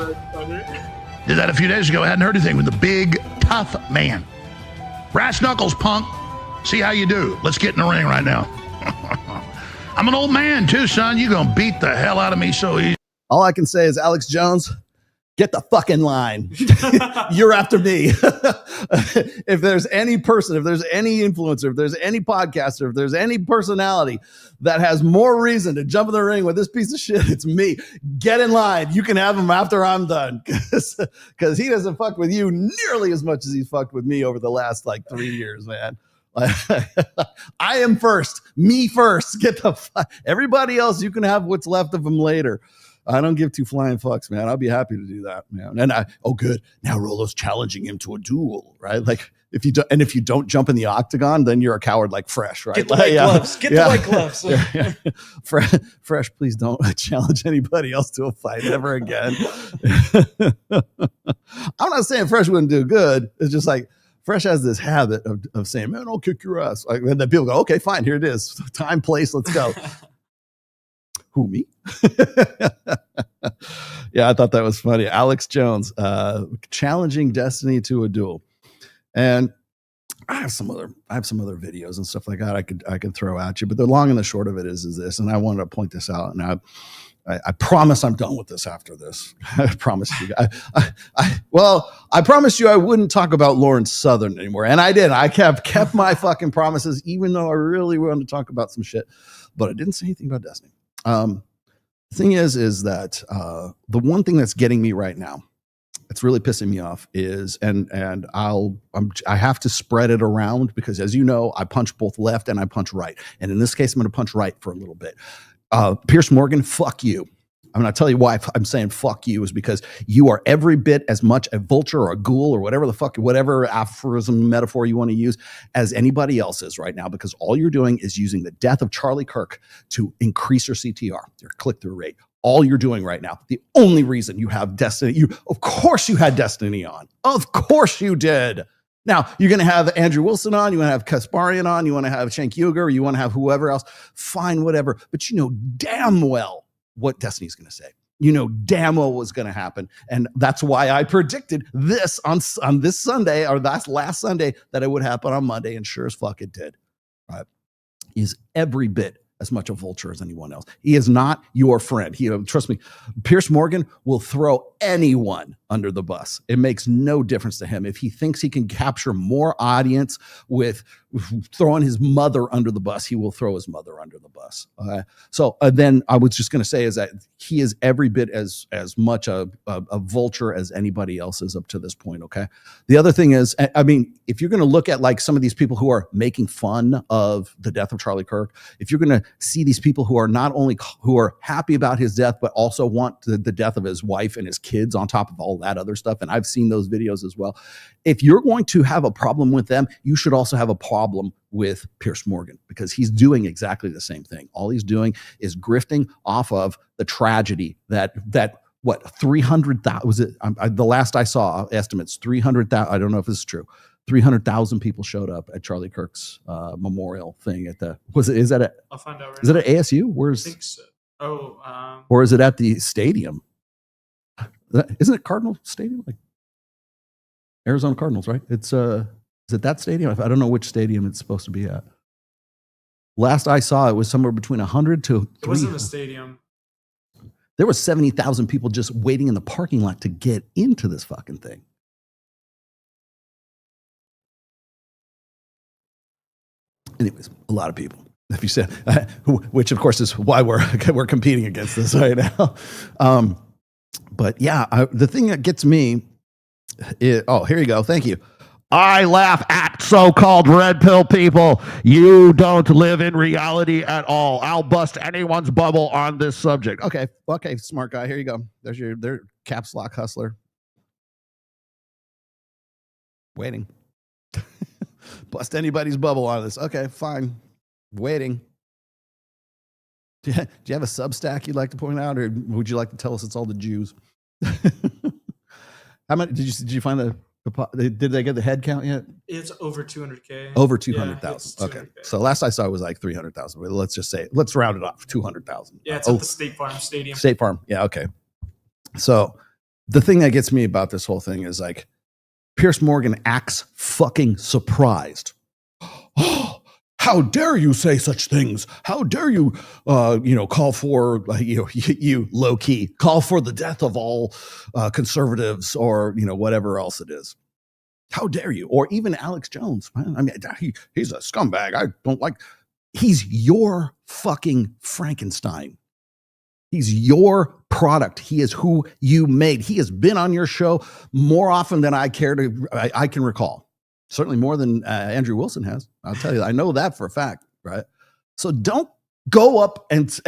Did that a few days ago. I hadn't heard anything with the big, tough man. Brass knuckles, punk. See how you do. Let's get in the ring right now. I'm an old man, too, son. You're going to beat the hell out of me so easy. All I can say is, Alex Jones, get the fucking line. You're after me. If there's any person, if there's any influencer, if there's any podcaster, if there's any personality that has more reason to jump in the ring with this piece of shit, it's me. Get in line. You can have him after I'm done. Because he doesn't fuck with you nearly as much as he's fucked with me over the last 3 years, man. I am first. Me first. Get the fuck. Everybody else, you can have what's left of them later. I don't give 2 flying fucks, man. I'll be happy to do that, man. And good. Now Rolo's challenging him to a duel, right? Like if you don't jump in the octagon, then you're a coward like Fresh, right? Get the white gloves. Get the white gloves. Fresh, please don't challenge anybody else to a fight ever again. I'm not saying Fresh wouldn't do good. It's just like Fresh has this habit of saying, man, I'll kick your ass. Like, and then people go, okay, fine, here it is. Time, place, let's go. Who, me? Yeah, I thought that was funny. Alex Jones challenging Destiny to a duel. And I have some other videos and stuff like that I could throw at you, but the long and the short of it is this, and I wanted to point this out, and I promise I'm done with this after this. I promise you. I promised you I wouldn't talk about Lawrence Southern anymore, and I did. I kept my fucking promises, even though I really wanted to talk about some shit, but I didn't say anything about Destiny. The thing is that the one thing that's getting me right now, it's really pissing me off, is and I have to spread it around because, as you know, I punch both left and I punch right, and in this case, I'm going to punch right for a little bit. Pierce Morgan, fuck you. I'm going to tell you why I'm saying fuck you is because you are every bit as much a vulture or a ghoul or whatever the fuck, whatever aphorism metaphor you want to use as anybody else is right now, because all you're doing is using the death of Charlie Kirk to increase your CTR, your click-through rate. All you're doing right now. The only reason you have Destiny, of course you had Destiny on. Of course you did. Now, you're going to have Andrew Wilson on, you want to have Kasparian on, you want to have Cenk Uygur, you want to have whoever else, fine, whatever. But you know damn well what Destiny's going to say. You know damn well what's going to happen. And that's why I predicted this on this Sunday, or last Sunday, that it would happen on Monday, and sure as fuck it did. Right? He's every bit as much a vulture as anyone else. He is not your friend. Trust me, Piers Morgan will throw anyone under the bus. It makes no difference to him. If he thinks he can capture more audience with throwing his mother under the bus, he will throw his mother under the bus. So then I was just going to say is that he is every bit as much a vulture as anybody else is up to this point. Okay. The other thing is, I mean, if you're going to look at like some of these people who are making fun of the death of Charlie Kirk, if you're going to see these people who are not only who are happy about his death, but also want the death of his wife and his kids on top of all that other stuff. And I've seen those videos as well. If you're going to have a problem with them, you should also have a problem with Piers Morgan, because he's doing exactly the same thing. All he's doing is grifting off of the tragedy that what 300,000 was it? The last I saw estimates 300,000. I don't know if this is true. 300,000 people showed up at Charlie Kirk's memorial thing at the is that I'll find out right is now. it at ASU? I think so. Or is it at the stadium? Isn't it Cardinal Stadium? Like Arizona Cardinals, right? It's is it that stadium? I don't know which stadium it's supposed to be at. Last I saw, it was somewhere between 100 to 300. It wasn't the stadium. There were 70,000 people just waiting in the parking lot to get into this fucking thing. Anyways, a lot of people. If you said, which of course is why we're competing against this right now. But yeah, the thing that gets me is, here you go. Thank you. I laugh at so-called red pill people. You don't live in reality at all. I'll bust anyone's bubble on this subject. Okay, smart guy. Here you go. There's your caps lock hustler. Waiting. Bust anybody's bubble on this. Okay, fine. Waiting. Do you have a Substack you'd like to point out, or would you like to tell us it's all the Jews? How many did you find did they get the head count yet? It's over 200K. Over 200,000. Yeah, okay. So last I saw it was like 300,000. Let's just say, let's round it off, 200,000. Yeah, it's at the State Farm Stadium. State Farm. Yeah, okay. So the thing that gets me about this whole thing is like Piers Morgan acts fucking surprised. Oh, how dare you say such things? How dare you, call for, you low key, call for the death of all conservatives or, whatever else it is. How dare you? Or even Alex Jones. Man, I mean, he's a scumbag. I don't like, he's your fucking Frankenstein. He's your product. He is who you made. He has been on your show more often than I can recall. Certainly more than Andrew Wilson has. I'll tell you, I know that for a fact, right? So don't go up and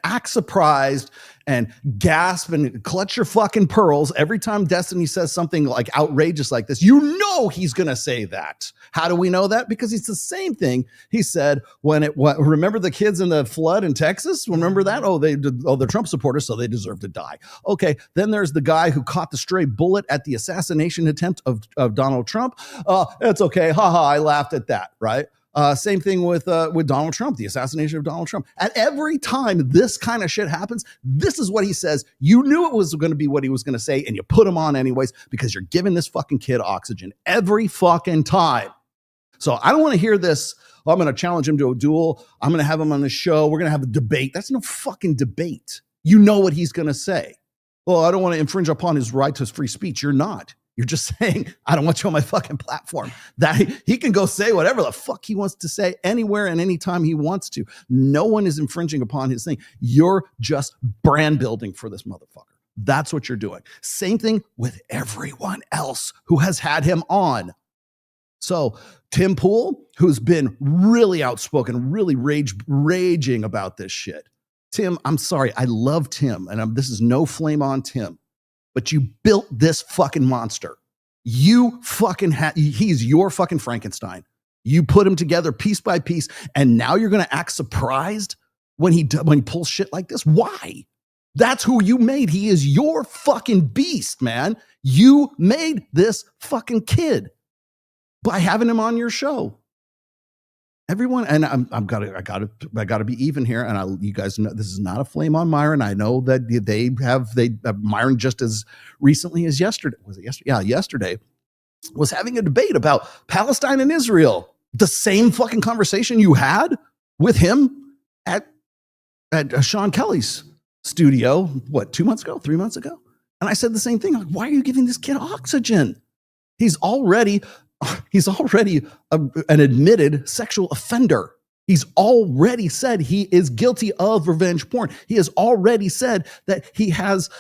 act surprised and gasp and clutch your fucking pearls every time Destiny says something like outrageous like this. You know he's going to say that. How do we know that? Because it's the same thing he said remember the kids in the flood in Texas? Remember that? They're Trump supporters, so they deserve to die. Okay, then there's the guy who caught the stray bullet at the assassination attempt of Donald Trump. It's okay. Haha, I laughed at that, right? Same thing with Donald Trump, the assassination of Donald Trump. At every time this kind of shit happens, this is what he says. You knew it was going to be what he was going to say, and you put him on anyways because you're giving this fucking kid oxygen every fucking time. So I don't want to hear this. I'm going to challenge him to a duel. I'm going to have him on the show. We're going to have a debate. That's no fucking debate. You know what he's going to say. Well, I don't want to infringe upon his right to free speech. You're not. You're just saying, I don't want you on my fucking platform. That he can go say whatever the fuck he wants to say anywhere and anytime he wants to. No one is infringing upon his thing. You're just brand building for this motherfucker. That's what you're doing. Same thing with everyone else who has had him on. So Tim Pool, who's been really outspoken, really raging about this shit. Tim, I'm sorry. I love Tim, and this is no flame on Tim, but you built this fucking monster. You fucking he's your fucking Frankenstein. You put him together piece by piece, and now you're going to act surprised when he pulls shit like this? Why? That's who you made. He is your fucking beast, man. You made this fucking kid by having him on your show. Everyone, and I gotta be even here. And you guys know this is not a flame on Myron. I know that they Myron just as recently as yesterday. Was it yesterday? Yeah, yesterday was having a debate about Palestine and Israel. The same fucking conversation you had with him at Sean Kelly's studio. What, 2 months ago, 3 months ago? And I said the same thing. Like, why are you giving this kid oxygen? He's already an admitted sexual offender. He's already said he is guilty of revenge porn. He has already said that he has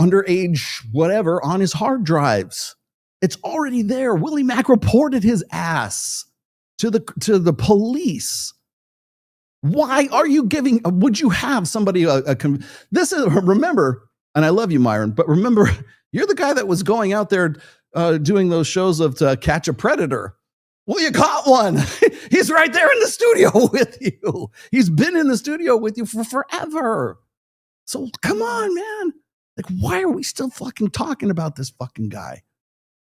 underage whatever on his hard drives. It's already there. Willie Mack reported his ass to the police. Why are you giving? Would you have somebody remember? And I love you, Myron, but remember, you're the guy that was going out there doing those shows of to catch a predator. Well, you caught one. He's right there in the studio with you. He's been in the studio with you for forever. So come on, man. Like, why are we still fucking talking about this fucking guy?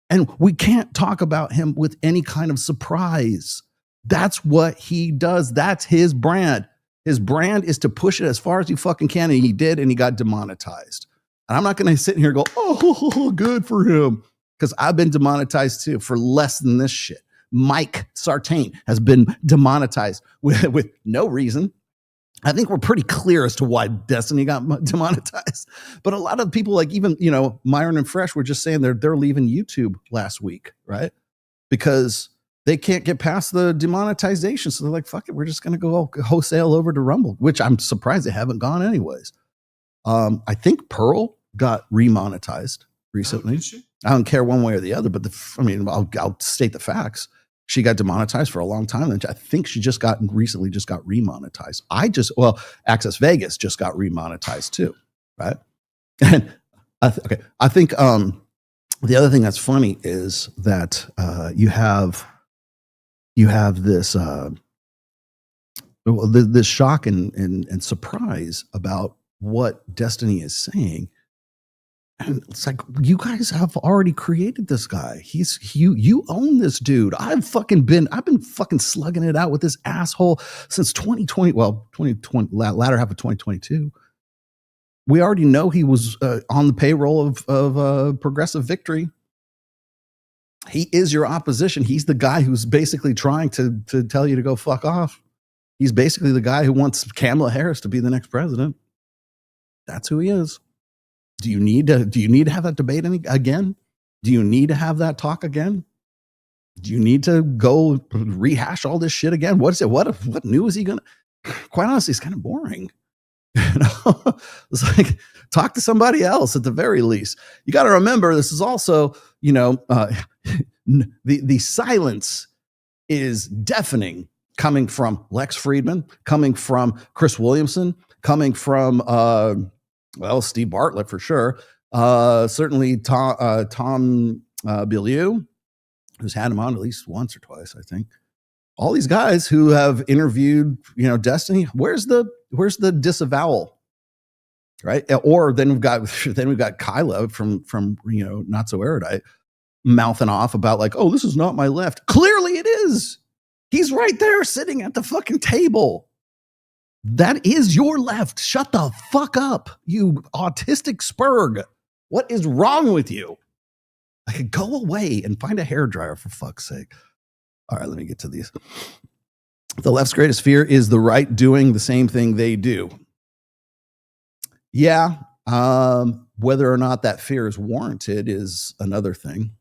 And we can't talk about him with any kind of surprise. That's what he does. That's his brand. His brand is to push it as far as you fucking can. And he did, and he got demonetized. And I'm not going to sit here and go, oh, good for him. Because I've been demonetized too for less than this shit. Mike Sartain has been demonetized with no reason. I think we're pretty clear as to why Destiny got demonetized. But a lot of people, like even, Myron and Fresh were just saying they're leaving YouTube last week, right? Because they can't get past the demonetization. So they're like, fuck it, we're just going to go wholesale over to Rumble, which I'm surprised they haven't gone anyways. I think Pearl got remonetized recently. I don't care one way or the other, but I'll state the facts. She got demonetized for a long time, and I think she recently just got remonetized. Access Vegas just got remonetized too, right? And I think the other thing that's funny is that you have this this shock and surprise about what Destiny is saying. And it's like, you guys have already created this guy. You own this dude. I've been fucking slugging it out with this asshole since 2020. Well, 2020, latter half of 2022. We already know he was on the payroll of Progressive Victory. He is your opposition. He's the guy who's basically trying to tell you to go fuck off. He's basically the guy who wants Kamala Harris to be the next president. That's who he is. Do you need to have that debate again? Do you need to have that talk again? Do you need to go rehash all this shit again? What is it? What new is he gonna? Quite honestly, it's kind of boring. It's like, talk to somebody else at the very least. You got to remember, this is also, the silence is deafening, coming from Lex Friedman, coming from Chris Williamson, coming from Steve Bartlett for sure. Certainly Tom Bilyeu, who's had him on at least once or twice, I think. All these guys who have interviewed, Destiny. Where's the disavowal, right? Or then we've got Kyla from Not So Erudite mouthing off about like, oh, this is not my left. Clearly it is. He's right there sitting at the fucking table. That is your left. Shut the fuck up, you autistic spurg. What is wrong with you? I could go away and find a hairdryer, for fuck's sake. All right, let me get to these. The left's greatest fear is the right doing the same thing they do. Yeah, whether or not that fear is warranted is another thing.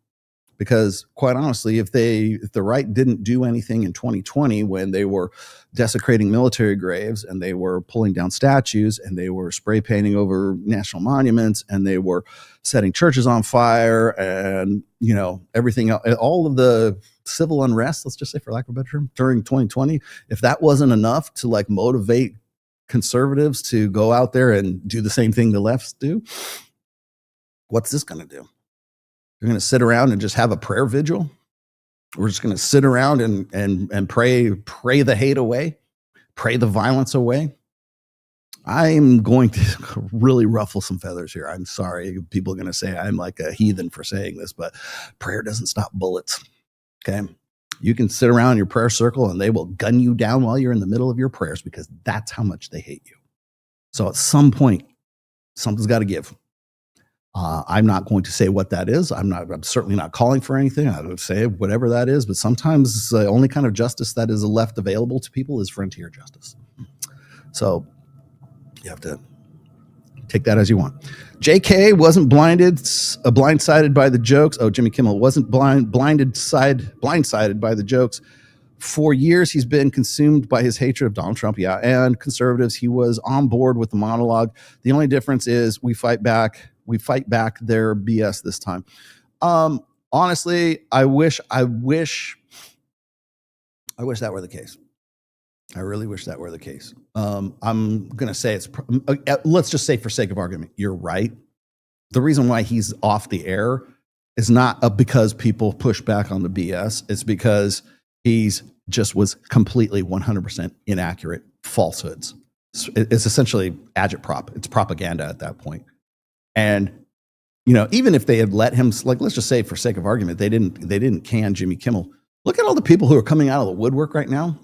Because quite honestly, if the right didn't do anything in 2020 when they were desecrating military graves and they were pulling down statues and they were spray painting over national monuments and they were setting churches on fire and, everything else, all of the civil unrest, let's just say for lack of a better term, during 2020, if that wasn't enough to like motivate conservatives to go out there and do the same thing the lefts do. What's this going to do? You're going to sit around and just have a prayer vigil? We're just going to sit around and pray the hate away, pray the violence away. I'm going to really ruffle some feathers here. I'm sorry. People are going to say I'm like a heathen for saying this, but prayer doesn't stop bullets. Okay. You can sit around in your prayer circle and they will gun you down while you're in the middle of your prayers because that's how much they hate you. So at some point, something's got to give. I'm not going to say what that is. I'm certainly not calling for anything. I would say whatever that is, but sometimes the only kind of justice that is left available to people is frontier justice. So you have to take that as you want. JK wasn't blindsided by the jokes. Oh, Jimmy Kimmel wasn't blindsided by the jokes. For years, he's been consumed by his hatred of Donald Trump, and conservatives. He was on board with the monologue. The only difference is we fight back. We fight back their BS this time. Honestly, I wish that were the case. I really wish that were the case. I'm going to say let's just say for sake of argument, you're right. The reason why he's off the air is not because people push back on the BS. It's because he's just was completely 100% inaccurate falsehoods. It's essentially agitprop. It's propaganda at that point. And, even if they had let him, like, let's just say for sake of argument, they didn't can Jimmy Kimmel. Look at all the people who are coming out of the woodwork right now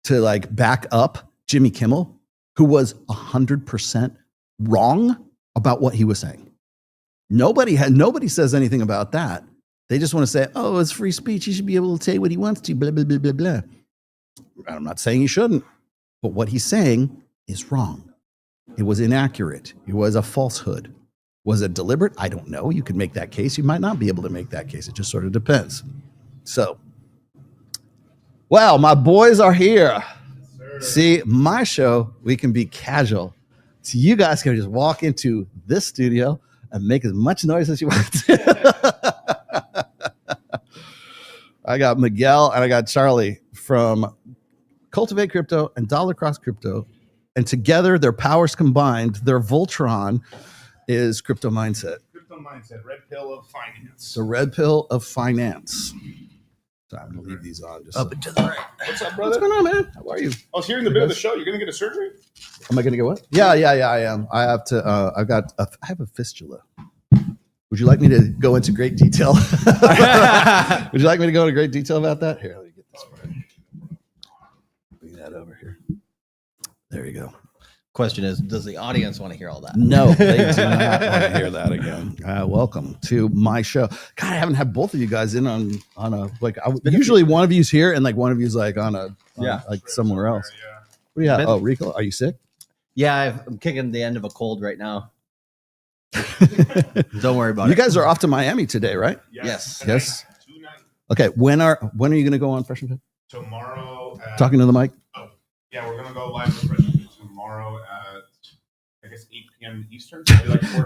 to like back up Jimmy Kimmel, who was 100% wrong about what he was saying. Nobody says anything about that. They just want to say, oh, it's free speech. He should be able to say what he wants to, blah, blah, blah, blah, blah. I'm not saying he shouldn't, but what he's saying is wrong. It was inaccurate. It was a falsehood. Was it deliberate? I don't know. You could make that case. You might not be able to make that case. It just sort of depends. So, wow, my boys are here. See, my show, we can be casual. So you guys can just walk into this studio and make as much noise as you want to. I got Miguel and I got Charlie from Cultivate Crypto and Dollar Cross Crypto. And together, their powers combined, their Voltron is Crypto Mindset. Crypto Mindset, Red Pill of Finance. The Red Pill of Finance. So I'm going to leave these on. Just up and to the right. What's up, brother? What's going on, man? How are you? I was hearing the bit of the show. You're going to get a surgery? Am I going to get what? Yeah, I am. I have to, I have a fistula. Would you like me to go into great detail? Would you like me to go into great detail about that? Here, let me get this part. Bring that over here. There you go. Question is, does the audience want to hear all that? No, they do not want to hear that again. Welcome to my show. God, I haven't had both of you guys in on a like. Usually one of you's here and like one of you's like on like somewhere else. What do you have? Oh, Rico, are you sick? Yeah, I'm kicking the end of a cold right now. Don't worry about it. You guys are off to Miami today, right? Yes. Yes. Okay. When are you going to go on Fresh and Fit? Tomorrow. Talking to the mic. Oh, yeah, we're going to go live with Fresh and Fit tomorrow at, I guess, 8 p.m. Eastern.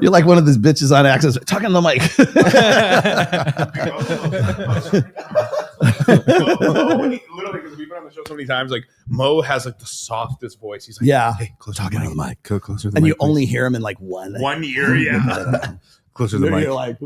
You're like one of those bitches on Access. Talking to the mic. Literally, because we've been on the show so many times, like Mo has like the softest voice. He's like, hey, talking to the mic. Go closer to the and mic. you only hear him in like one ear, yeah. Closer to the mic. You're like,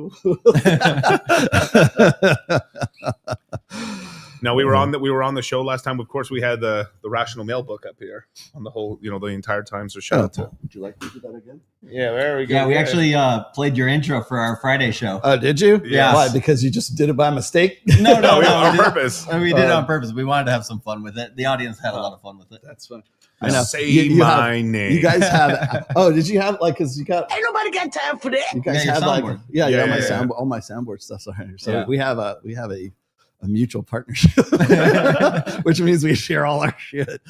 no, we were on the show last time. Of course, we had the Rational Mail book up here on the whole, the entire time. So shout out to. Would you like to do that again? Yeah, there we go. Yeah, we actually played your intro for our Friday show. Oh, did you? Yeah. Why? Because you just did it by mistake? No, on purpose. We did it on purpose. We wanted to have some fun with it. The audience had a lot of fun with it. That's fun. I know. Say my name. You guys have. Oh, did you have like? Because you got. Ain't nobody got time for that. You guys have like. All my soundboard stuff's on here. So we have a mutual partnership, which means we share all our shit.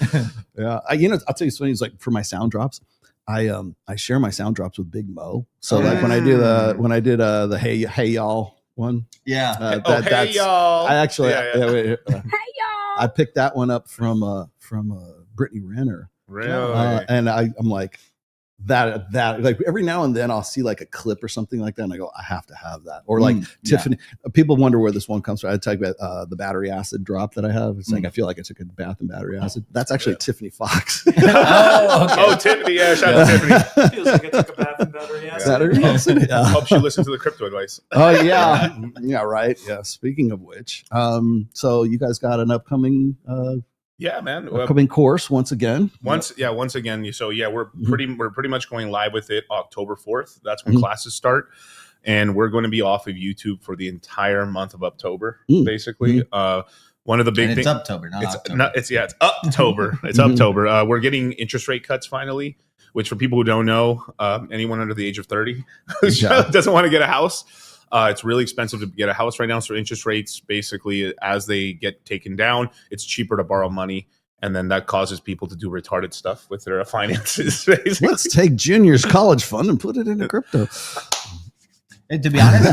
Yeah, I'll tell you something. It's like for my sound drops, I share my sound drops with Big Mo. So like when I did the hey y'all one, hey y'all. I actually hey y'all. I picked that one up from Brittany Renner. Really? And I'm like, that like every now and then I'll see like a clip or something like that and I go, I have to have that. Or like Tiffany, people wonder where this one comes from. I talk about the battery acid drop that I have. It's like I feel like I took a bath in battery acid. That's actually Tiffany Fox. Oh, Tiffany, yeah, shout out to Tiffany. Feels like I took a bath in battery acid. Battery acid. Helps you listen to the crypto advice. Oh yeah. Yeah, right. Yeah. Speaking of which, so you guys got an upcoming Yeah, man. upcoming course once again. Once again. So yeah, we're pretty much going live with it October 4th. That's when classes start, and we're going to be off of YouTube for the entire month of October. Basically, one of the big things. It's October, not October. It's October. It's October. We're getting interest rate cuts finally, which for people who don't know, anyone under the age of 30 who doesn't want to get a house. It's really expensive to get a house right now. So interest rates, basically, as they get taken down, it's cheaper to borrow money. And then that causes people to do retarded stuff with their finances. Basically. Let's take Junior's college fund and put it into crypto. And to be honest,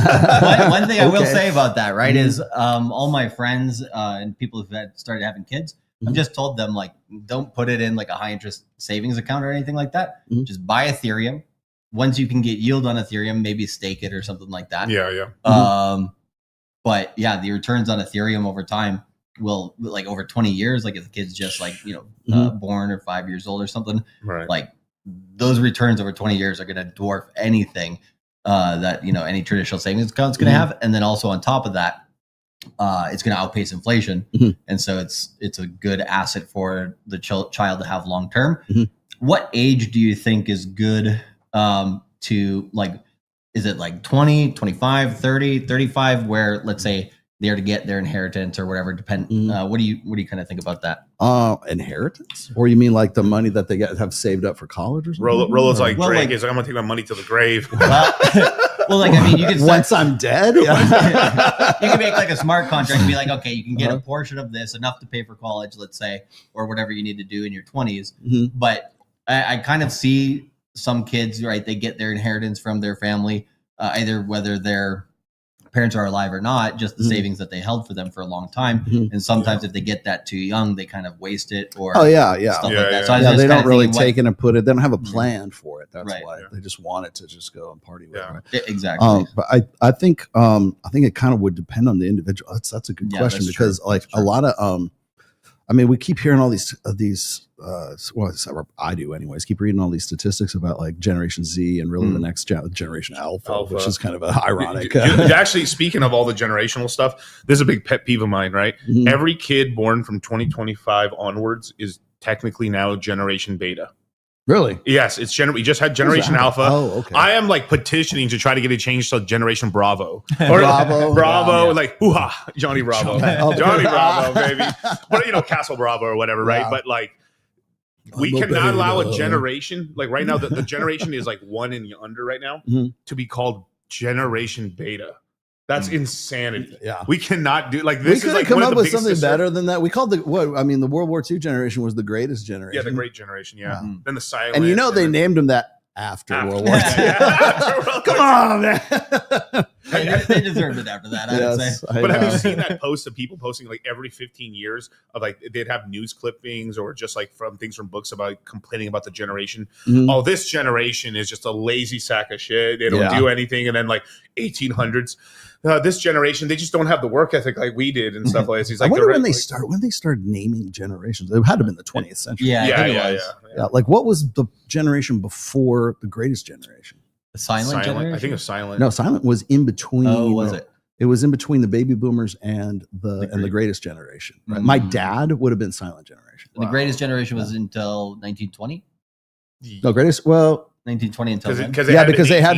one thing I will say about that, right, is all my friends and people who've started having kids, I've just told them, like, don't put it in like a high interest savings account or anything like that. Just buy Ethereum. Once you can get yield on Ethereum, maybe stake it or something like that. Yeah. But yeah, the returns on Ethereum over time will, like, over 20 years, like if the kid's just like, born or 5 years old or something, right? Like those returns over 20 years are going to dwarf anything that, any traditional savings account's going to have. And then also on top of that, it's going to outpace inflation. And so it's a good asset for the child to have long term. What age do you think is good to, like, is it like 20, 25, 30, 35, where let's say they're to get their inheritance or whatever, what do you kind of think about that? Inheritance? Or you mean like the money that they have saved up for college or something? Rolo's like, Drake is like, I'm gonna take my money to the grave. Well, like, I mean, you can once I'm dead, you can make like a smart contract and be like, okay, you can get a portion of this, enough to pay for college, let's say, or whatever you need to do in your 20s. But I kind of see some kids, right, they get their inheritance from their family, either whether their parents are alive or not, just the savings that they held for them for a long time. And sometimes if they get that too young, they kind of waste it or stuff like that. So they don't really take it and put it. They don't have a plan for it. That's why they just want it to just go and party with it. Right? Exactly. But I think it kind of would depend on the individual. That's a good question because a lot of I mean, we keep hearing all these I do anyways, keep reading all these statistics about like Generation Z and really the next Generation Alpha, which is kind of ironic. Actually, speaking of all the generational stuff, this is a big pet peeve of mine, right? Every kid born from 2025 onwards is technically now Generation Beta. Really? Yes, it's we just had Generation Alpha. Oh, okay. I am like petitioning to try to get it changed to Generation Bravo. Or Bravo, like hoo-ha, Johnny Bravo. Johnny Bravo, baby. But Castle Bravo or whatever, right? But like we cannot allow a generation, like right now, the generation is like 1 and under right now, to be called Generation Beta. That's insanity. Yeah, we cannot do like this. We could have come up with something better than that. We called the World War II generation was the greatest generation. Yeah, the great generation. Yeah, then the silent. And they named them that after World War II. Come on, man. They deserved it after that. I would say. But have you seen that post of people posting like every 15 years of like they'd have news clippings or just like from things from books about complaining about the generation. Oh, this generation is just a lazy sack of shit. They don't do anything. And then like 1800s. This generation, they just don't have the work ethic like we did and stuff like this. He's like, I wonder when they started naming generations. It had to have been the 20th century. Yeah. Like, what was the generation before the greatest generation? The silent generation? I think it was silent. No, silent was in between. Oh, was it? It was in between the baby boomers and the greatest generation. Right? My dad would have been silent generation. The greatest generation was until 1920. No, greatest. Well. 1920 until then. Because they had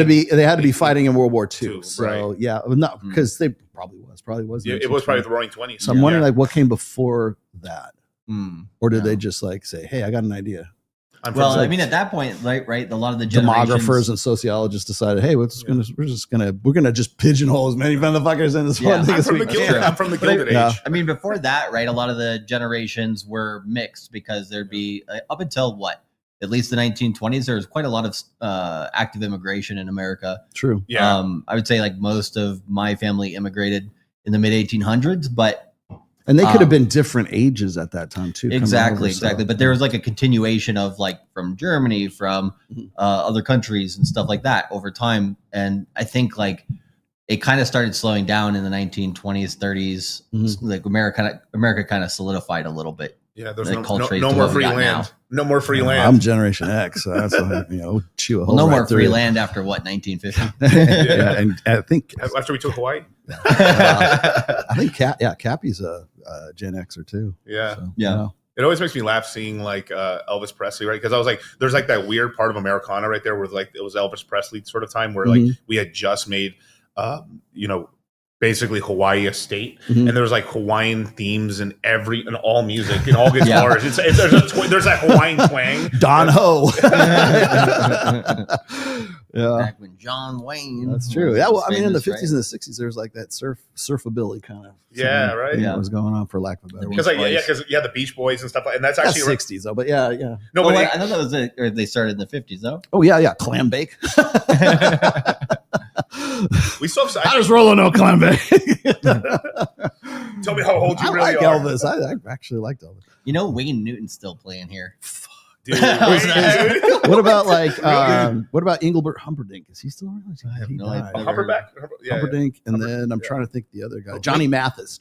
to be fighting in World War II. So no, because they probably was. Yeah, it was probably the Roaring 20s. So I'm wondering like what came before that, or did they just like say, "Hey, I got an idea"? Well, I mean, at that point, right, a lot of the demographers and sociologists decided, "Hey, we're gonna just pigeonhole as many motherfuckers in this one thing as we can." I'm from the Gilded Age. I mean, before that, right, a lot of the generations were mixed because there'd be up until at least the 1920s, there was quite a lot of active immigration in America. True. Yeah. I would say like most of my family immigrated in the mid 1800s, but And they could have been different ages at that time too. Exactly. But there was like a continuation of like from Germany, from other countries and stuff like that over time. And I think like it kind of started slowing down in the 1920s, 30s. Like America kind of solidified a little bit. Yeah, there's no more free land. No more free land. I'm Generation X, so that's chew a hole. No more free land after what, 1950? Yeah, and I think after we took Hawaii. I think Cappy's a Gen Xer too. Yeah, so, yeah. It always makes me laugh seeing like Elvis Presley, right? Because I was like, there's like that weird part of Americana right there, where like it was Elvis Presley sort of time, where like we had just made, basically Hawaii a state, and there's like Hawaiian themes in all music, in all guitars. There's that Hawaiian twang. Don Ho. Yeah, back when John Wayne. That's true. Yeah, well, I mean, in the 50s and the 60s, there's like that surfabilly kind of. Yeah, right. Yeah, was going on for lack of a better word. Because the Beach Boys and stuff like, and that's actually 60s though. But yeah. No, but I thought that was or they started in the 50s though. Oh yeah, clam bake. We still have. How does Rolo know clam bake? Tell me how old you really are. Elvis. I actually liked Elvis. You know, Wayne Newton's still playing here. Dude, what about like what about Engelbert Humperdinck? Is he still around? I have no idea. Humperdinck, and then I'm trying to think the other guy, Johnny Mathis,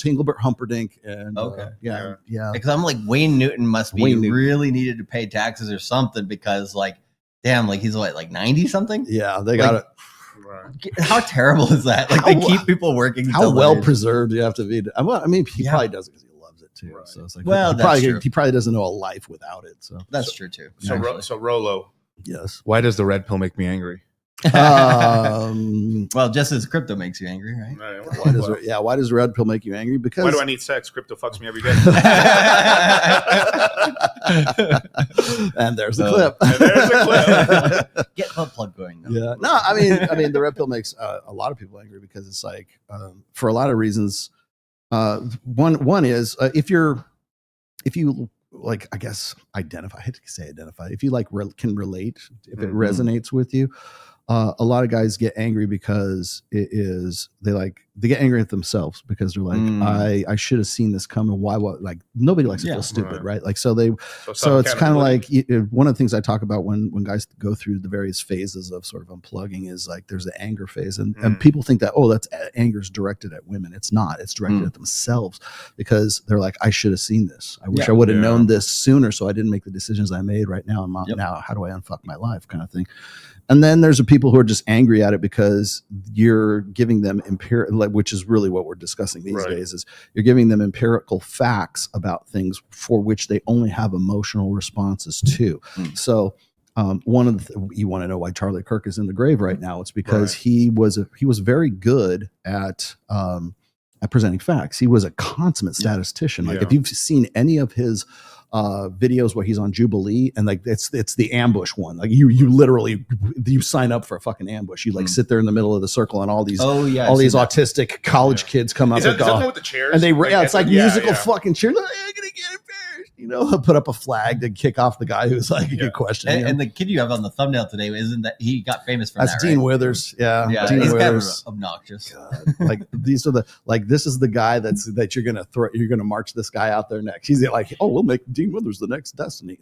Engelbert Humperdinck, and because I'm like Wayne Newton must be really needed to pay taxes or something, because like damn, like he's what, like 90 something? Yeah, they got it. How terrible is that? Like they keep people working. How well preserved do you have to be? I mean, he probably does it because he loves it too. Right. So it's like, well, he probably doesn't know a life without it. So that's true too. So Rolo, yes. Why does the red pill make me angry? Well, just as crypto makes you angry, right? Why does red pill make you angry? Because why do I need sex? Crypto fucks me every day. And there's the clip. Get the plug going. Though. Yeah. No, I mean, the red pill makes a lot of people angry because it's like for a lot of reasons. One is if you like, I guess identify. I hate to say identify. If you like can relate, if it resonates with you. A lot of guys get angry because they get angry at themselves because they're like, I should have seen this coming. Why? What? Like nobody likes to feel stupid, right? Like so it's kind of like one of the things I talk about when guys go through the various phases of sort of unplugging is like there's the anger phase, and people think that that's anger is directed at women. It's not. It's directed at themselves because they're like, I should have seen this. I wish I would have known this sooner, so I didn't make the decisions I made right now. And now, how do I unfuck my life, kind of thing. And then there's the people who are just angry at it because you're giving them which is really what we're discussing these days, is you're giving them empirical facts about things for which they only have emotional responses to. So one of you want to know why Charlie Kirk is in the grave right now? It's because he was very good at presenting facts. He was a consummate statistician. Like if you've seen any of his videos where he's on Jubilee, and like it's the ambush one, like you literally you sign up for a fucking ambush. You like sit there in the middle of the circle, and all these autistic college kids come up and go, with the chairs? And it's like musical fucking cheer. I'm gonna get embarrassed, put up a flag to kick off the guy who's like a good question. And the kid you have on the thumbnail today, isn't that he got famous for? That's Dean Withers. Yeah, Dean he's Withers. Kind of obnoxious. Like these are this is the guy that you're gonna march this guy out there next. He's like, we'll make Dean Withers the next Destiny.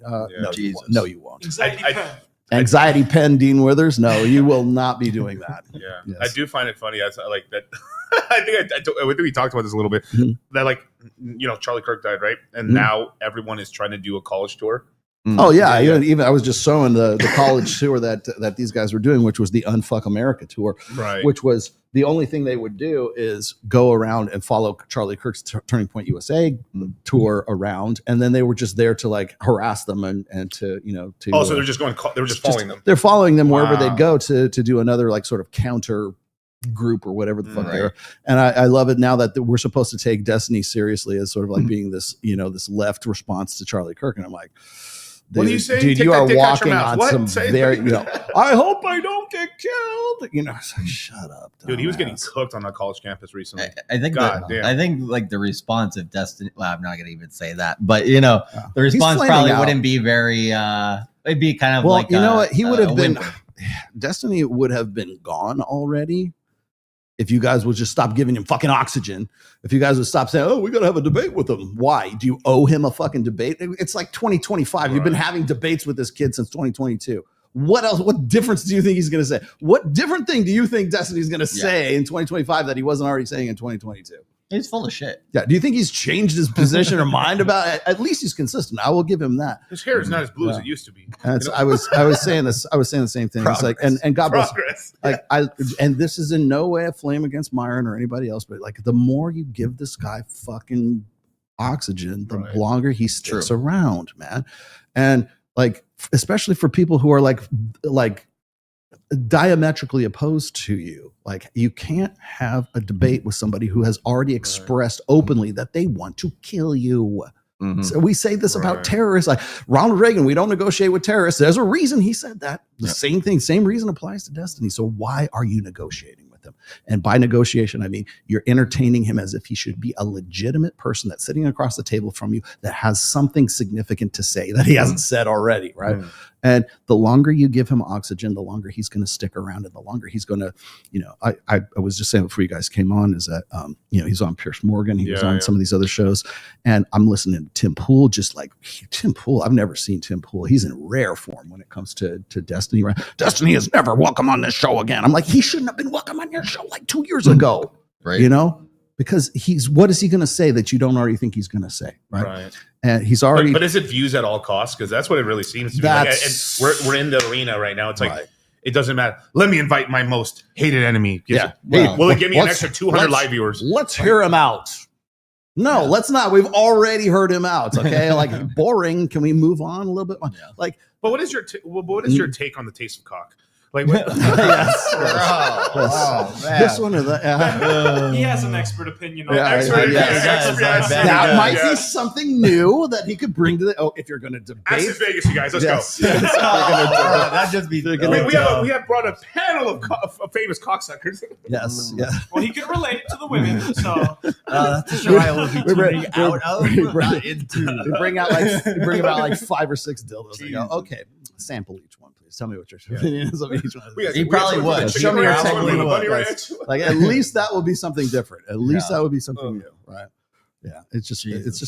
No, you won't. Anxiety pen Dean Withers. No, you will not be doing that. Yeah, yes. I do find it funny. I like that. I think we talked about this a little bit. That Charlie Kirk died, right? And now everyone is trying to do a college tour. Oh yeah, even I was just showing the college tour that these guys were doing, which was the Unfuck America tour, right? Which was the only thing they would do is go around and follow Charlie Kirk's Turning Point USA tour around, and then they were just there to like harass them and to so they're just going. They were just following them. They're following them wherever they'd go to do another like sort of counter group or whatever the fuck they're. And I love it now that we're supposed to take Destiny seriously as sort of like being this this left response to Charlie Kirk, and I'm like. Dude, what do you say? Dude, you are walking on some very, I hope I don't get killed. It's like, shut up. Dude, he was getting cooked on a college campus recently. I think like the response of Destiny, well, I'm not going to even say that, but the response probably wouldn't be very, it'd be kind of like, what? He would have been, Destiny would have been gone already if you guys would just stop giving him fucking oxygen, if you guys would stop saying, oh, we got to have a debate with him. Why? Do you owe him a fucking debate? It's like 2025. You've been having debates with this kid since 2022. What else? What difference do you think he's going to say? What different thing do you think Destiny's going to say in 2025 that he wasn't already saying in 2022? He's full of shit. Yeah. Do you think he's changed his position or mind about it? At least he's consistent. I will give him that. His hair is not as blue as it used to be. And I was saying this. I was saying the same thing. It's like, and God bless. Like and this is in no way a flame against Myron or anybody else, but like the more you give this guy fucking oxygen, the longer he sticks around, man. And like, especially for people who are like diametrically opposed to you. Like, you can't have a debate with somebody who has already expressed openly that they want to kill you. So we say this about terrorists, like Ronald Reagan, we don't negotiate with terrorists. There's a reason he said that. The same thing, same reason applies to Destiny. So why are you negotiating with him? And by negotiation, I mean, you're entertaining him as if he should be a legitimate person that's sitting across the table from you that has something significant to say that he hasn't said already, right? And the longer you give him oxygen, the longer he's going to stick around, and the longer he's going to, you know, I was just saying before you guys came on is that, you know, he's on Piers Morgan. He was on some of these other shows, and I'm listening to Tim Pool, just like Tim Pool. I've never seen Tim Pool. He's in rare form when it comes to Destiny, right? Destiny is never welcome on this show again. I'm like, he shouldn't have been welcome on your show like 2 years ago, right? You know? Because what is he going to say that you don't already think he's going to say, right? And he's already. But is it views at all costs? Because that's what it really seems to be. Like, and we're in the arena right now. It's like it doesn't matter. Let me invite my most hated enemy. Will it give me an extra 200 live viewers? Let's hear him out. No, let's not. We've already heard him out. Okay, like boring. Can we move on a little bit? Like, but what is your your take on the taste of cock? Like, man. This one or that. He has an expert opinion on that. Might be something new that he could bring to the. Oh, if you're going to debate, Access Vegas, you guys, let's go. That just be. We have brought a panel of famous cocksuckers. Yes, Well, he could relate to the women, so that's a show I will be tuning out of. We bring out like 5 or 6 dildos. And go, okay, sample each one, please. Tell me what your opinion is of each one. He probably would. Show me your technique. Like, at least that will be something different. At least that would be something new, right? Yeah, it's just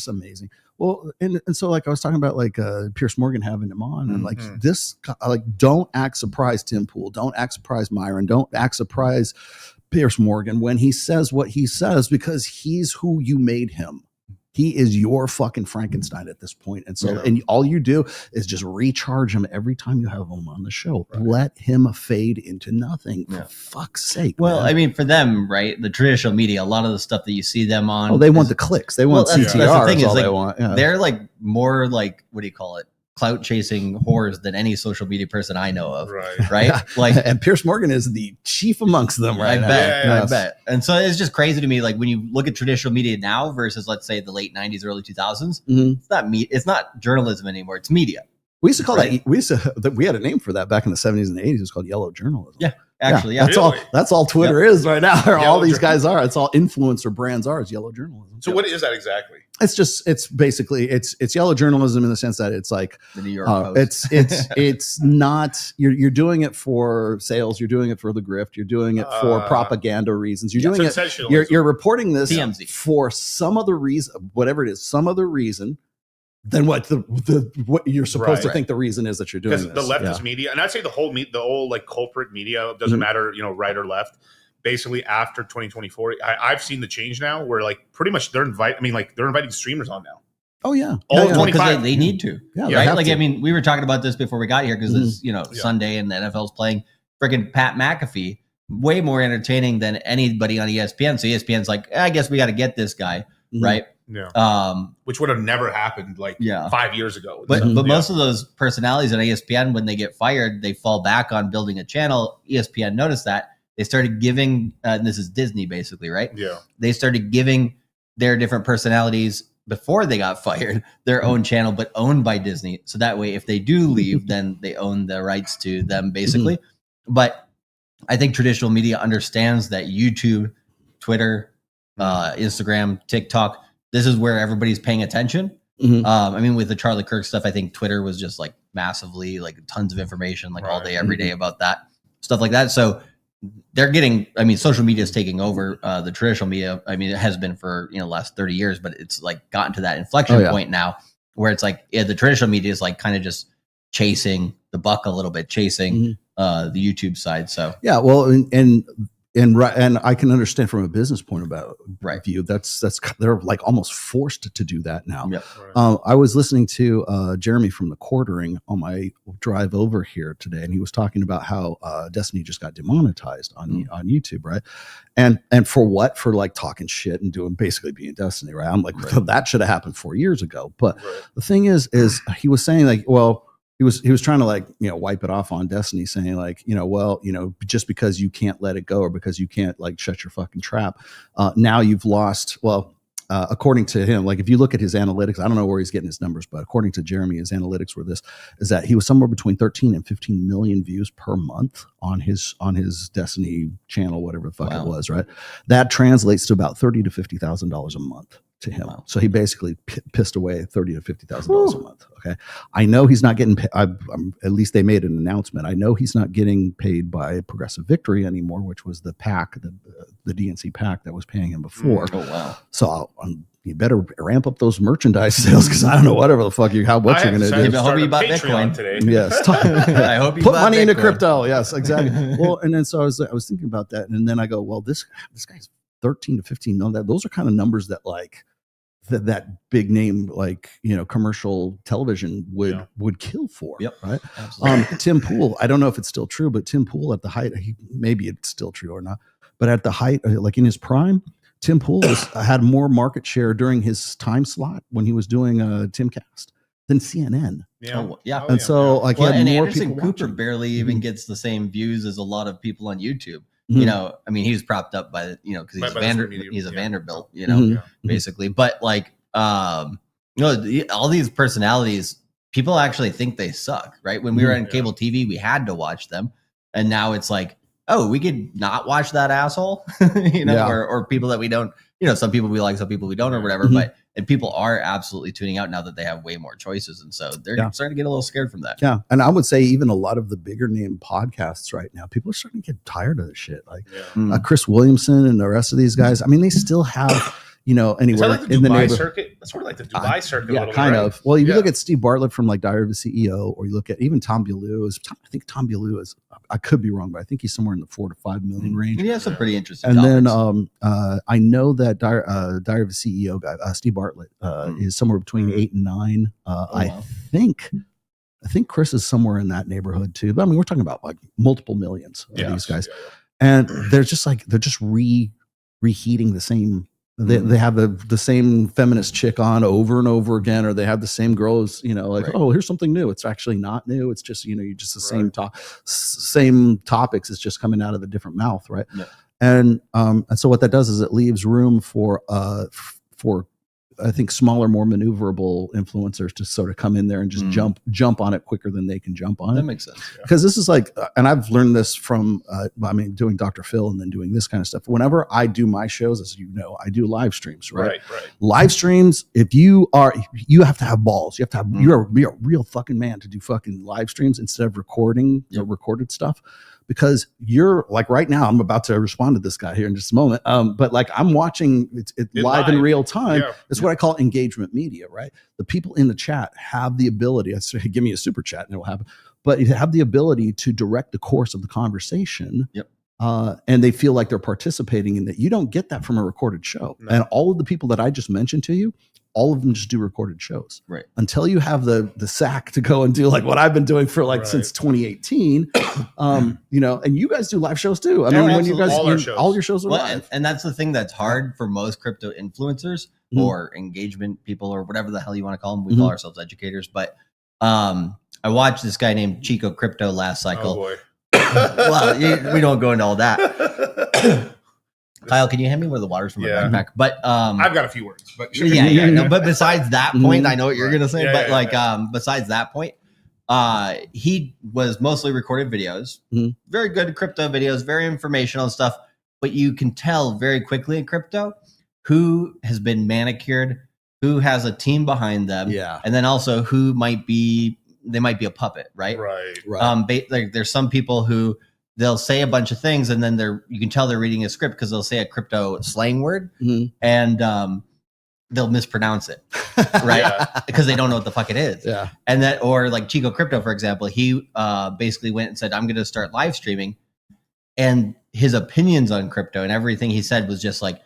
amazing. Well, and so like I was talking about like Piers Morgan having him on, and like this, like, don't act surprised, Tim Pool. Don't act surprised, Myron. Don't act surprised, Piers Morgan, when he says what he says, because he's who you made him. He is your fucking Frankenstein at this point. And so, and all you do is just recharge him every time you have him on the show. Let him fade into nothing, for fuck's sake. Well, I mean, for them, right, the traditional media, a lot of the stuff that you see them on. Oh, they want the clicks. They want CTR. That's the thing, is, like, they want. They're like more like, what do you call it? Clout chasing whores than any social media person I know of, right? Like, and Piers Morgan is the chief amongst them, right? I bet. And so it's just crazy to me, like, when you look at traditional media now versus, let's say, the late 90s, early 2000s, it's not journalism anymore; it's media. We used to call that. We had a name for that back in the 70s and the 80s. It was called yellow journalism. Yeah. Actually, that's all Twitter is right now. Or all these guys are. It's all influencer brands are. It's yellow journalism. So what is that exactly? It's basically yellow journalism in the sense that it's like the New York Post. It's not you're doing it for sales. You're doing it for the grift. You're doing it for propaganda reasons. You're doing it. You're reporting this TMZ. For some other reason, whatever it is, some other reason. Then what what you're supposed to think the reason is that you're doing this. Because the leftist media, and I'd say the whole like culprit media, doesn't matter, right or left. Basically, after 2024, I've seen the change now, where like pretty much they're inviting streamers on now. Oh yeah, all 25. They need to, right? Like, to. I mean, we were talking about this before we got here because this, Sunday and the NFL's playing freaking Pat McAfee, way more entertaining than anybody on ESPN. So ESPN's like, I guess we got to get this guy, right? Yeah. Which would have never happened 5 years ago. But most of those personalities on ESPN, when they get fired, they fall back on building a channel. ESPN noticed that. They started giving, and this is Disney basically, right? Yeah. They started giving their different personalities before they got fired their own channel, but owned by Disney. So that way, if they do leave, then they own the rights to them basically. But I think traditional media understands that YouTube, Twitter, Instagram, TikTok, this is where everybody's paying attention. I mean, with the Charlie Kirk stuff, I think Twitter was just like massively, like, tons of information, like all day, every day about that stuff like that. So they're getting, I mean, social media is taking over the traditional media. I mean, it has been for, you know, last 30 years, but it's like gotten to that inflection point now where it's like, the traditional media is like kind of just chasing the buck a little bit, chasing the YouTube side. So, yeah, well, and I can understand from a business point of view, that's they're like almost forced to do that now. Yep. I was listening to Jeremy from The Quartering on my drive over here today, and he was talking about how Destiny just got demonetized on YouTube, right? And for what? For like talking shit and basically being Destiny, right? I'm like, that should have happened 4 years ago. But the thing is he was saying like, well, he was trying to like, you know, wipe it off on Destiny, saying like, you know, well, you know, just because you can't let it go or because you can't like shut your fucking trap, now you've lost. Well, according to him, like if you look at his analytics, I don't know where he's getting his numbers, but according to Jeremy, his analytics were is that he was somewhere between 13 and 15 million views per month on his Destiny channel, whatever the fuck it was, right? That translates to about $30,000 to $50,000 a month to him. Wow. So he basically pissed away $30,000 to $50,000 a month. Okay. I know he's not getting paid. At least they made an announcement. I know he's not getting paid by Progressive Victory anymore, which was the PAC, the DNC PAC that was paying him before. Oh, wow. So you better ramp up those merchandise sales, because I don't know whatever the fuck you're going to do. I hope you bought Bitcoin today. Yes. I hope you put bought money Bitcoin. into crypto. Yes, exactly. Well, and then so I was thinking about that, and then I go, well, this guy's 13 to 15 million. Those are kind of numbers that like that big name, like, you know, commercial television would kill for. Yep. Right. Absolutely. Tim Pool, I don't know if it's still true, but Tim Pool at the height, maybe it's still true or not, but at the height, like in his prime, Tim Pool had more market share during his time slot when he was doing Timcast than CNN. Yeah. And so like, well, he had and more Anderson people Cooper watching. barely even gets the same views as a lot of people on YouTube. You know, I mean, he was propped up by the, you know, because he's a Vanderbilt, you know, basically. But like, you know, all these personalities, people actually think they suck, right? When we were on cable TV, we had to watch them, and now it's like, oh, we could not watch that asshole, you know, or people that we don't, you know, some people we like, some people we don't, or whatever. But and people are absolutely tuning out now that they have way more choices, and so they're starting to get a little scared from that. Yeah, and I would say even a lot of the bigger name podcasts right now, people are starting to get tired of this shit. Like Chris Williamson and the rest of these guys. I mean, they still have, you know, anywhere like the in the Dubai neighborhood. circuit. That's sort of like the Dubai circuit. Yeah, a little kind bit, right? of. Well, if you look at Steve Bartlett from like Diary of a CEO, or you look at even Tom Bilyeu. I think Tom Bilyeu is, I could be wrong, but I think he's somewhere in the 4 to 5 million range. He has some pretty interesting And topics. then I know that Diary of a CEO guy, Steve Bartlett, is somewhere between 8 and 9. I think Chris is somewhere in that neighborhood too. But I mean, we're talking about like multiple millions of these guys, and they're just reheating the same. They have the same feminist chick on over and over again, or they have the same girls, you know, like, oh, here's something new. It's actually not new. It's just, you know, you just the same topics. It's just coming out of a different mouth, right? Yeah. And so what that does is it leaves room for I think smaller, more maneuverable influencers to sort of come in there and just jump on it quicker than they can jump on it. That makes sense. Because this is like, and I've learned this from, doing Dr. Phil and then doing this kind of stuff. Whenever I do my shows, as you know, I do live streams, right? Live streams, you have to have balls. You have to have, you're a real fucking man to do fucking live streams instead of recording the recorded stuff. Because you're like right now, I'm about to respond to this guy here in just a moment. But like I'm watching it live in real time. It's what I call engagement media, right? The people in the chat have the ability, I say, give me a super chat and it will happen. But you have the ability to direct the course of the conversation. And they feel like they're participating in that. You don't get that from a recorded show. And all of the people that I just mentioned to you, all of them just do recorded shows. Right. Until you have the sack to go and do like what I've been doing for like since 2018. You know, and you guys do live shows too. I mean, when you guys all your shows are live. And that's the thing that's hard for most crypto influencers or engagement people or whatever the hell you want to call them. We call ourselves educators. But I watched this guy named Chico Crypto last cycle. Oh boy. Well, we don't go into all that. Kyle, can you hand me one of the waters from my backpack? But I've got a few words. But sure. No, but besides that point, I know what you're gonna say. Besides that point, he was mostly recorded videos, very good crypto videos, very informational and stuff. But you can tell very quickly in crypto who has been manicured, who has a team behind them, and then also who might be a puppet, right? Right. There's some people who they'll say a bunch of things, and then you can tell they're reading a script because they'll say a crypto slang word, and they'll mispronounce it, right? Because they don't know what the fuck it is. Yeah. And that, or like Chico Crypto, for example, he basically went and said, I'm going to start live streaming. And his opinions on crypto and everything he said was just like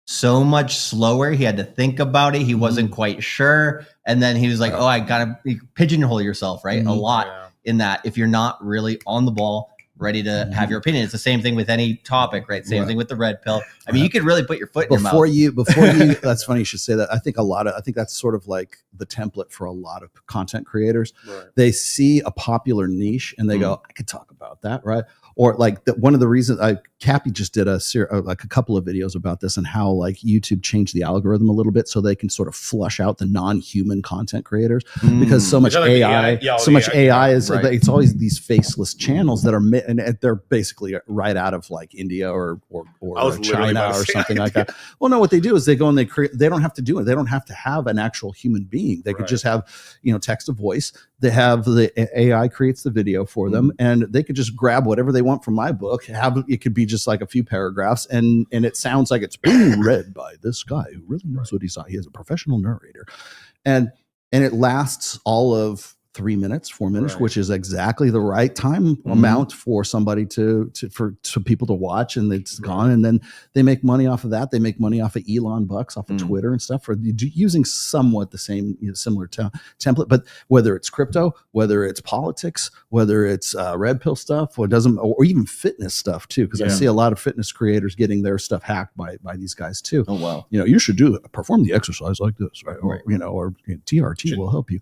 so much slower. He had to think about it. He wasn't quite sure. And then he was like, I got to pigeonhole yourself, right? A lot in that. If you're not really on the ball, ready to have your opinion. It's the same thing with any topic, right? Same thing with the red pill. I mean, you could really put your foot in your mouth. Before you, that's funny you should say that. I think that's sort of like the template for a lot of content creators. Right. They see a popular niche and they go, I could talk about that, right? Or like one of the reasons Cappy just did a couple of videos about this and how like YouTube changed the algorithm a little bit so they can sort of flush out the non-human content creators because so much AI is it's always these faceless channels that are and they're basically right out of like India or China or something like that. Well, no, what they do is they go and they create. They don't have to do it. They don't have to have an actual human being. They could just have text to voice. They have the AI creates the video for them, and they could just grab whatever they want from my book. It could be just like a few paragraphs, and it sounds like it's being read by this guy who really knows what he's on. He is a professional narrator, and it lasts all of 3 minutes, 4 minutes, which is exactly the right time amount for somebody for people to watch, and it's gone. And then they make money off of that. They make money off of Elon bucks off of Twitter and stuff for using somewhat the same similar template. But whether it's crypto, whether it's politics, whether it's red pill stuff, or even fitness stuff too, because I see a lot of fitness creators getting their stuff hacked by these guys too. Oh wow! You should perform the exercise like this, right? Or TRT will help you.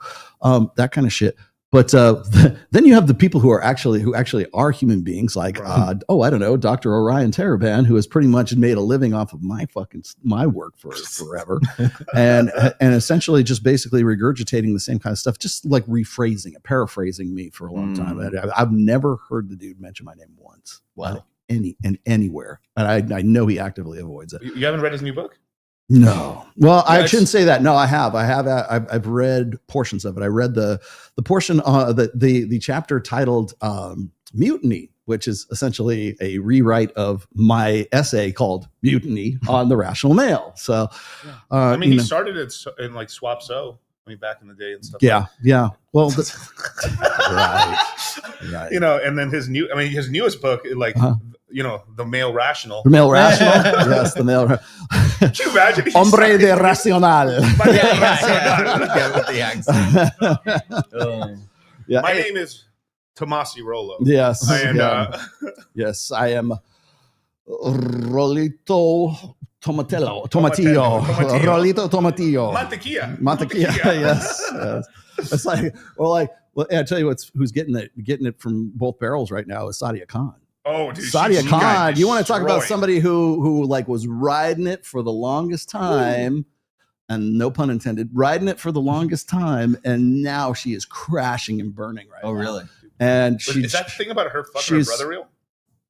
That kind of shit. But then you have the people who actually are human beings, like I don't know, Dr. Orion Taraban, who has pretty much made a living off of my work for forever, and essentially just basically regurgitating the same kind of stuff, just like rephrasing it, paraphrasing me for a long time. I've never heard the dude mention my name once. Wow. Anywhere, and I know he actively avoids it. You haven't read his new book? No. Well, I shouldn't say that. No, I have. I've read portions of it. I read the portion, the chapter titled Mutiny, which is essentially a rewrite of my essay called Mutiny on the Rational Male. So, he started it in like Swap So. Back in the day and stuff. Yeah. Well, right. And then his newest book, like. The male rational. The male rational? Yes, the male. Can you imagine? Hombre de racional. My name is Tomasi Rollo. Yes. And, yes, I am Rolito Tomatillo. Rolito Tomatillo. Mantequilla. Yes. It's like, I tell you who's getting it from both barrels right now is Sadia Khan. Oh, dude, Sadia Khan. You want to talk about somebody who like was riding it for the longest time, and no pun intended, riding it for the longest time, and now she is crashing and burning right now. Oh, really? And is that the thing about her fucking her brother real?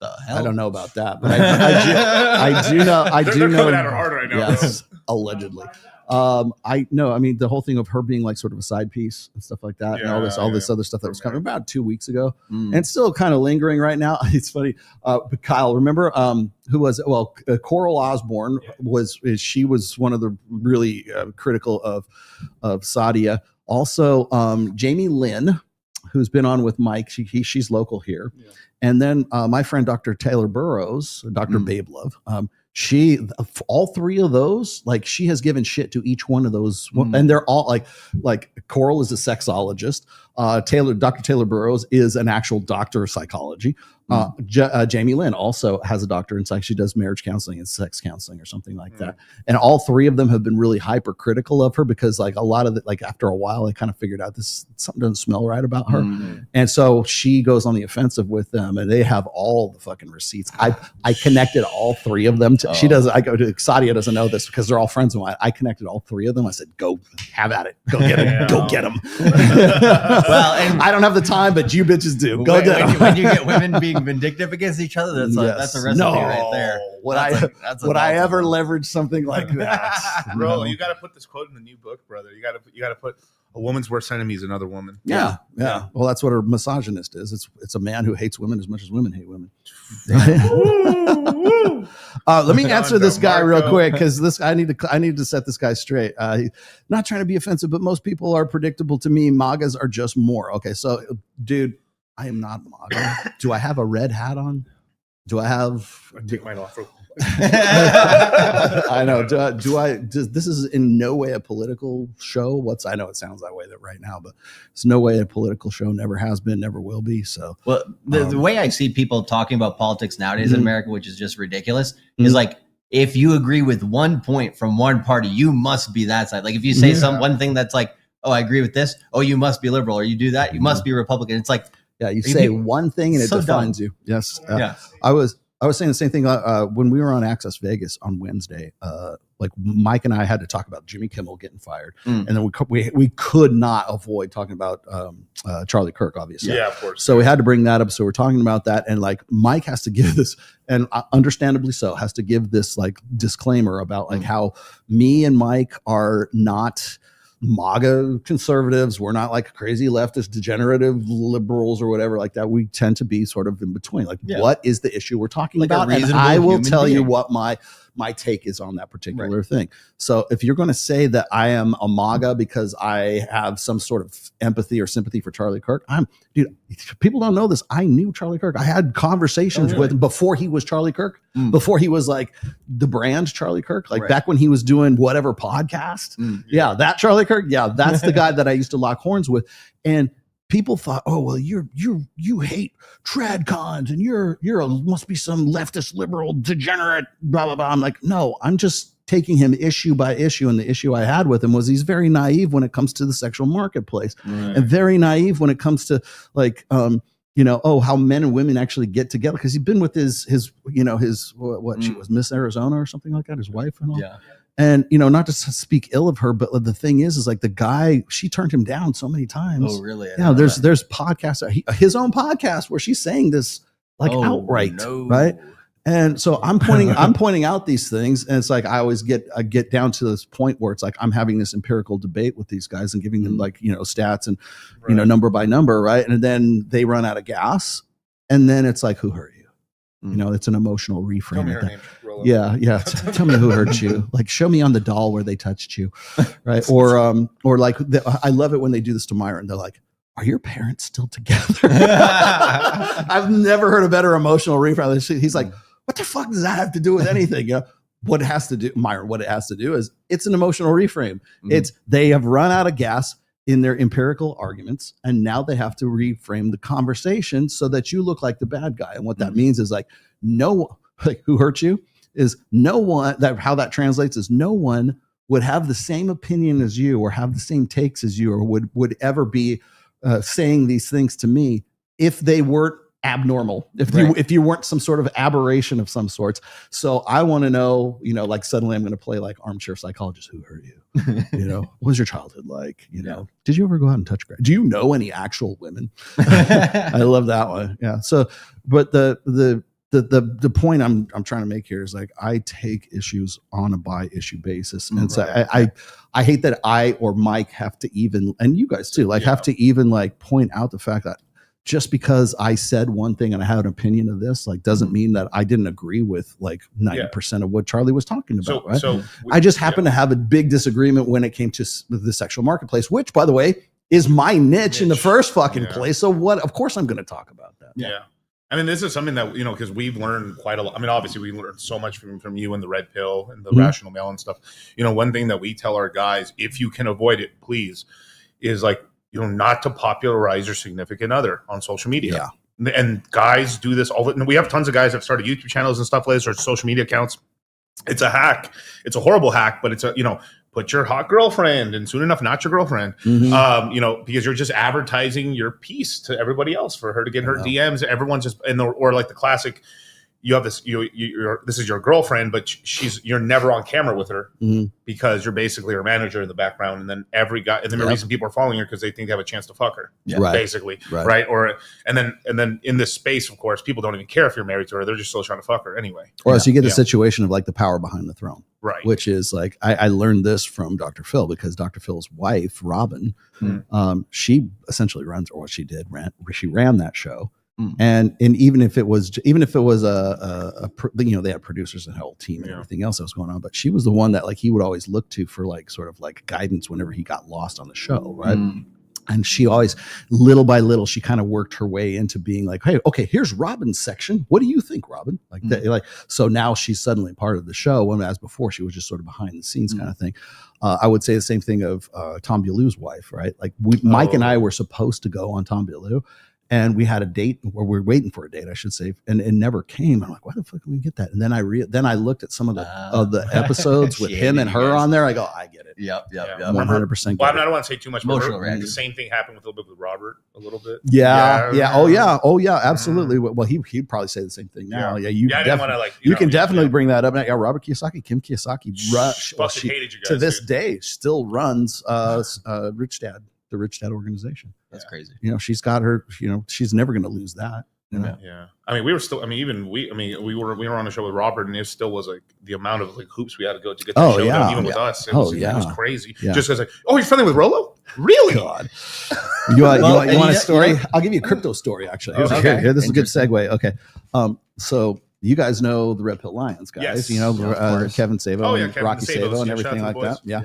The hell? I don't know about that, but I do know. They're coming at her hard right now. Yes, allegedly. I know. I mean, the whole thing of her being like sort of a side piece and stuff like that, and all this other stuff that was coming about 2 weeks ago, and still kind of lingering right now. It's funny. But Kyle, remember who was it? Well, Coral Osborne she was one of the really critical of Sadia. Also, Jamie Lynn, who's been on with Mike. She's local here, and then my friend Dr. Taylor Burrows, Dr. Babe Love. All three of those, like she has given shit to each one of those, and they're all like Coral is a sexologist. Dr. Taylor Burrows is an actual doctor of psychology. Jamie Lynn also has a doctor in psych. She does marriage counseling and sex counseling or something like that. And all three of them have been really hypercritical of her because like a lot of it, like after a while, they kind of figured out something doesn't smell right about her. And so she goes on the offensive with them, and they have all the fucking receipts. I connected all three of them to, Sadia doesn't know this because they're all friends of mine. I connected all three of them. I said, go have at it. Go get them. Go get them. Well, and I don't have the time, but you bitches do. Go get them. When you get women being vindictive against each other, that's a recipe right there. Would I ever leverage something like that? Bro, you got to put this quote in the new book, brother. You got to put a woman's worst enemy is another woman. Yeah. Well, that's what a misogynist is. It's a man who hates women as much as women hate women. Let me answer this guy real quick, because I need to set this guy straight. Not trying to be offensive, but most people are predictable to me. MAGAs are just more. Okay, so dude, I am not MAGA. Do I have a red hat on? Do I have? I take mine off. I know. This is in no way a political show. I know it sounds that way right now, but it's no way a political show. Never has been, never will be. So, well, the way I see people talking about politics nowadays in America, which is just ridiculous, is like, if you agree with one point from one party, you must be that side. Like if you say one thing that's like, oh, I agree with this. Oh, you must be liberal, or you do that, you must be Republican. It's like, yeah, you say one thing and it defines you. Yes. I was saying the same thing when we were on Access Vegas on Wednesday. Like Mike and I had to talk about Jimmy Kimmel getting fired, and then we could not avoid talking about Charlie Kirk, obviously. Yeah, of course. So we had to bring that up. So we're talking about that, and like Mike has to give this, and understandably so, has to give this like disclaimer about like how me and Mike are not MAGA conservatives. We're not like crazy leftist degenerative liberals or whatever like that. We tend to be sort of in between. Like, what is the issue we're talking about? And I will tell you what my take is on that particular thing. So if you're going to say that I am a MAGA because I have some sort of empathy or sympathy for Charlie Kirk, dude, people don't know this. I knew Charlie Kirk. I had conversations with him before he was Charlie Kirk, before he was like the brand Charlie Kirk, like back when he was doing whatever podcast. Yeah, that Charlie Kirk. Yeah, that's the guy that I used to lock horns with. And people thought, oh, well, you hate trad cons and you're must be some leftist liberal degenerate, blah, blah, blah. I'm like, no, I'm just taking him issue by issue. And the issue I had with him was he's very naive when it comes to the sexual marketplace, and very naive when it comes to like, how men and women actually get together. Cause he's been with his she was Miss Arizona or something like that, his wife and all. Yeah. And, not to speak ill of her, but the thing is like the guy, she turned him down so many times. Oh, really? Yeah. There's podcasts, his own podcast where she's saying this like outright. No. Right. And so I'm pointing out these things. And it's like, I always get down to this point where it's like, I'm having this empirical debate with these guys and giving them like, stats and, number by number. Right. And then they run out of gas. And then it's like, who hurt you? It's an emotional reframe. Yeah. Tell me who hurt you. Like, show me on the doll where they touched you, right? Or like, I love it when they do this to Myron. They're like, "Are your parents still together?" I've never heard a better emotional reframe. He's like, "What the fuck does that have to do with anything?" What it has to do, Myron. What it has to do is it's an emotional reframe. It's they have run out of gas in their empirical arguments, and now they have to reframe the conversation so that you look like the bad guy. And what that means is like, who hurt you is no one. How that translates is no one would have the same opinion as you or have the same takes as you or would ever be saying these things to me if they weren't abnormal, if you weren't some sort of aberration of some sorts. So I want to know, like suddenly I'm going to play like armchair psychologist. Who hurt you? What was your childhood like? Did you ever go out and touch grass? Do you know any actual women? I love that one. Yeah. So, but the point I'm trying to make here is like, I take issues on a by issue basis. And so I hate that I or Mike have to even, and you guys too, have to even like point out the fact that just because I said one thing and I have an opinion of this, like, doesn't mean that I didn't agree with like 90% of what Charlie was talking about. I just happen to have a big disagreement when it came to the sexual marketplace, which, by the way, is my niche in the first fucking place. So of course I'm going to talk about that. Yeah. I mean, this is something that, because we've learned quite a lot. I mean, obviously we learned so much from you and the Red Pill and the Rational Male and stuff. One thing that we tell our guys, if you can avoid it, please, is like, not to popularize your significant other on social media. Yeah. And guys do this all the time. We have tons of guys that have started YouTube channels and stuff like this or social media accounts. It's a hack. It's a horrible hack, but it's put your hot girlfriend and soon enough, not your girlfriend, because you're just advertising your piece to everybody else for her to get her DMs. Everyone's just, or like the classic, you have this, this is your girlfriend, but you're never on camera with her because you're basically her manager in the background. And then the reason people are following her because they think they have a chance to fuck her, basically. Right. And then in this space, of course, people don't even care if you're married to her. They're just still trying to fuck her anyway. Or else you get the situation of like the power behind the throne. Right. Which is like, I learned this from Dr. Phil because Dr. Phil's wife, Robin, she essentially runs, or what she did, she ran that show. And even if it was they had producers and a whole team and everything else that was going on, but she was the one that like he would always look to for like sort of like guidance whenever he got lost on the show. Right. And she always, little by little, she kind of worked her way into being like, hey, okay, here's Robin's section. What do you think, Robin? Like that, like, so now she's suddenly part of the show. Whereas before she was just sort of behind the scenes kind of thing. I would say the same thing of Tom Bialew's wife, right? Like Mike and I were supposed to go on Tom Bialew. And we had a date, or we were waiting for a date, I should say, and it never came. I'm like, why the fuck can we get that? And then I looked at some of the episodes with him and her on there. I go, I get it. Yep. 100%. Well, I don't want to say too much. Emotional the same thing happened with a little bit with Robert, a little bit. Yeah. Oh yeah, absolutely. Well, he'd probably say the same thing now. Yeah, you can definitely bring that up. Yeah, Robert Kiyosaki, Kim Kiyosaki, she hated you guys, to this day still runs Rich Dad. The Rich Dad organization. That's crazy. She's got her, she's never going to lose that. Yeah. I mean, we were on a show with Robert, and it still was like the amount of like hoops we had to go to get the show done, even with us. It was crazy. Yeah. Just because like, oh, you're friendly with Rolo? Really? God. You want a story? I'll give you a crypto story, actually. This is a good segue. Okay. So you guys know the Red Pill Lions guys, Kevin Savo and Rocky Savo and everything like that. Yeah.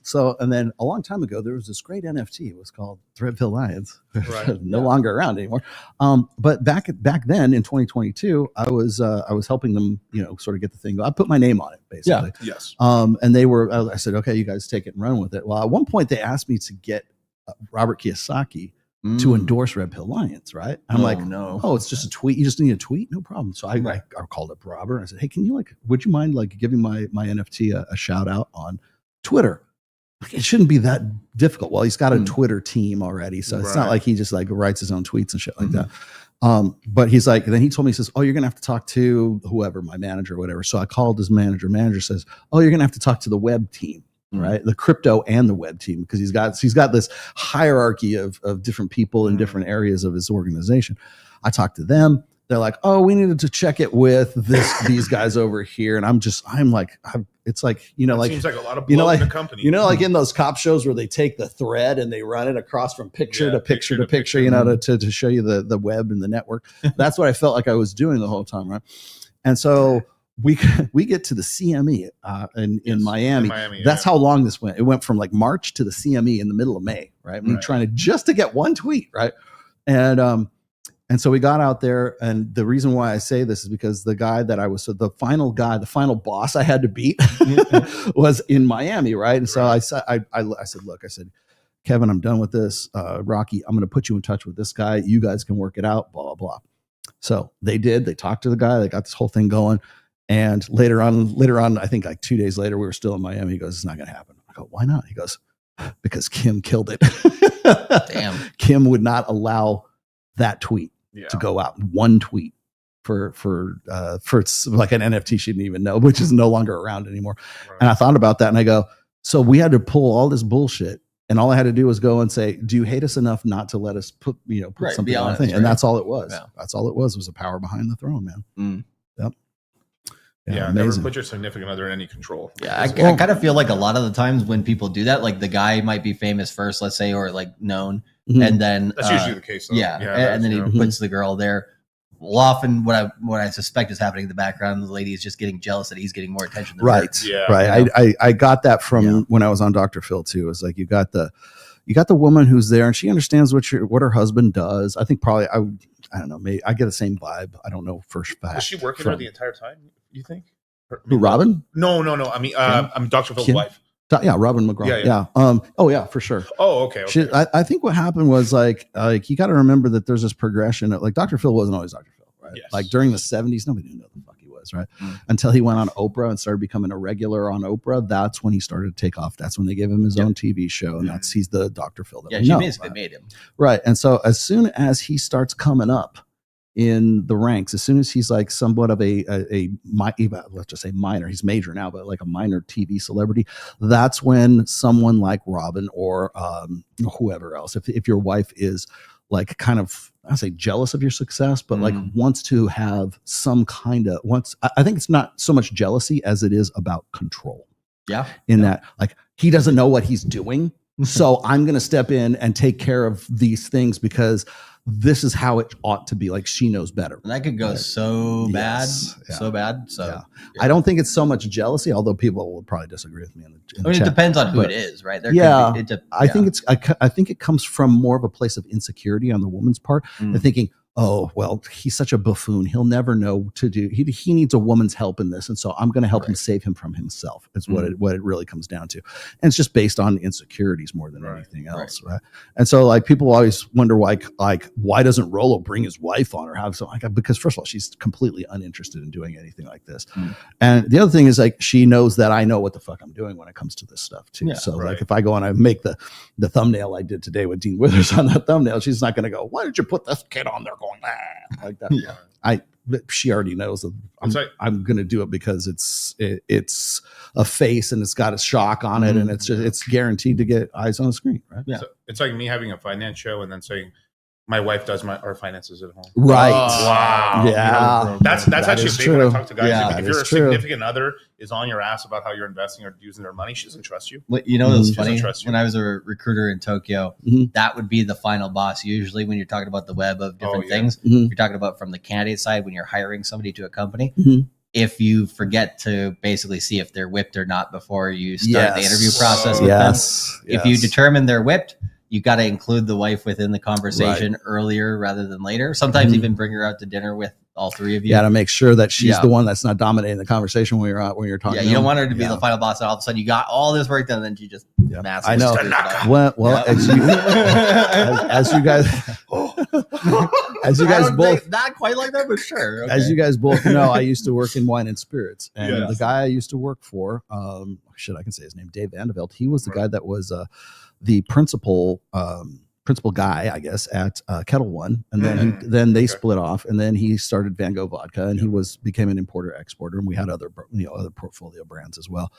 So, and then a long time ago, there was this great NFT. It was called Red Pill Lions. No longer around anymore. But back then in 2022, I was helping them, sort of get the thing. I put my name on it, basically. Yeah. Yes. And I said, okay, you guys take it and run with it. Well, at one point they asked me to get Robert Kiyosaki to endorse Red Pill Lions, right? I'm like, no. Oh, it's just a tweet. You just need a tweet? No problem. So I called up Robert. I said, hey, would you mind giving my NFT a shout out on Twitter? It shouldn't be that difficult. Well, he's got a Twitter team already, so it's not like he just like writes his own tweets and shit like that. But he's like, then he told me, he says, oh, you're gonna have to talk to whoever, my manager or whatever. So I called his manager. Manager says, oh, you're gonna have to talk to the web team, right? The crypto and the web team, because he's got this hierarchy of different people in different areas of his organization. I talked to them. They're like, oh, we needed to check it with these guys over here. And it's like, seems like a lot of bloat in the company. Like in those cop shows where they take the thread and they run it across from picture to picture to picture, to show you the web and the network. That's what I felt like I was doing the whole time. Right. And so we get to the CME in Miami. That's how long this went. It went from like March to the CME in the middle of May. Right. Me trying to get one tweet. Right. And so we got out there, and the reason why I say this is because the guy that the final boss I had to beat was in Miami, right? And so I said, look, Kevin, I'm done with this. Rocky, I'm going to put you in touch with this guy. You guys can work it out, blah, blah, blah. So they did. They talked to the guy. They got this whole thing going. And later on, I think like 2 days later, we were still in Miami. He goes, it's not going to happen. I go, why not? He goes, because Kim killed it. Damn. Kim would not allow that tweet to go out, one tweet for like an NFT she didn't even know, which is no longer around anymore. Right. And I thought about that and I go, so we had to pull all this bullshit, and all I had to do was go and say, do you hate us enough not to let us put something on the thing? And that's all it was. Yeah. That's all it was a power behind the throne, man. Yep. Yeah, never put your significant other in any control. Yeah, I kind of feel like a lot of the times when people do that, like the guy might be famous first, let's say, or like known, and then that's usually the case. Though. Yeah, and then he puts the girl there. Well, often what I suspect is happening in the background, the lady is just getting jealous that he's getting more attention than her. Yeah, right. I got that from when I was on Dr. Phil too. It's like you got the woman who's there and she understands what her husband does. I think probably I don't know. Maybe I get the same vibe. I don't know for fact. Was she working there the entire time? You think? Who, Robin? No. I mean, I'm Dr. Phil's wife. Yeah, Robin McGraw. Yeah. Oh, yeah, for sure. Oh, okay. I think what happened was like you got to remember that there's this progression. Like Dr. Phil wasn't always Dr. Phil, right? Yes. Like during the 70s, nobody knew who the fuck he was, right? Until he went on Oprah and started becoming a regular on Oprah. That's when he started to take off. That's when they gave him his own TV show, and he's the Dr. Phil that we know. She basically made him. Right. And so as soon as he starts coming up, in the ranks. As soon as he's like somewhat of a let's just say minor, he's major now, but like a minor TV celebrity, that's when someone like Robin or whoever else, if your wife is like kind of, I say jealous of your success, but like wants to have some kind of I think it's not so much jealousy as it is about control. Yeah. That like he doesn't know what he's doing. So I'm going to step in and take care of these things because this is how it ought to be. Like she knows better. And that could go so bad. So I don't think it's so much jealousy, although people will probably disagree with me. It depends on who it is, right? I think it comes from more of a place of insecurity on the woman's part and thinking, oh, well, he's such a buffoon. He'll never know what to do. He needs a woman's help in this. And so I'm going to help him save him from himself. Is what it really comes down to. And it's just based on insecurities more than anything else. Right. And so like people always wonder why doesn't Rolo bring his wife on or have something like that? Because first of all, she's completely uninterested in doing anything like this. And the other thing is like, she knows that I know what the fuck I'm doing when it comes to this stuff too. Like if I go and I make the thumbnail I did today with Dean Withers on that thumbnail, she's not going to go, why did you put this kid on there going like that? She already knows that I'm going to do it because it's a face and it's got a shock on it and it's guaranteed to get eyes on the screen, right? So it's like me having a finance show and then saying my wife does our finances at home. Right. Wow. Yeah. That's actually big when I talk to guys. Yeah, if your significant other is on your ass about how you're investing or using their money, she doesn't trust you. You know what's funny? When I was a recruiter in Tokyo, that would be the final boss. Usually when you're talking about the web of different things, you're talking about from the candidate side when you're hiring somebody to a company. If you forget to basically see if they're whipped or not before you start the interview process with them, if you determine they're whipped, you got to include the wife within the conversation earlier rather than later. Sometimes even bring her out to dinner with all three of you. You got to make sure that she's the one that's not dominating the conversation when you're talking. Yeah, you don't want her to be the final boss, and all of a sudden you got all this work done, and then she just I know. Well, as you guys both not quite like that, but sure. Okay. As you guys both know, I used to work in wine and spirits, and the guy I used to work for, I can say his name, Dave Vandeveld. He was the guy that was the principal guy, I guess, at Kettle One, and then they split off, and then he started Van Gogh Vodka, and he became an importer exporter, and we had other portfolio brands as well.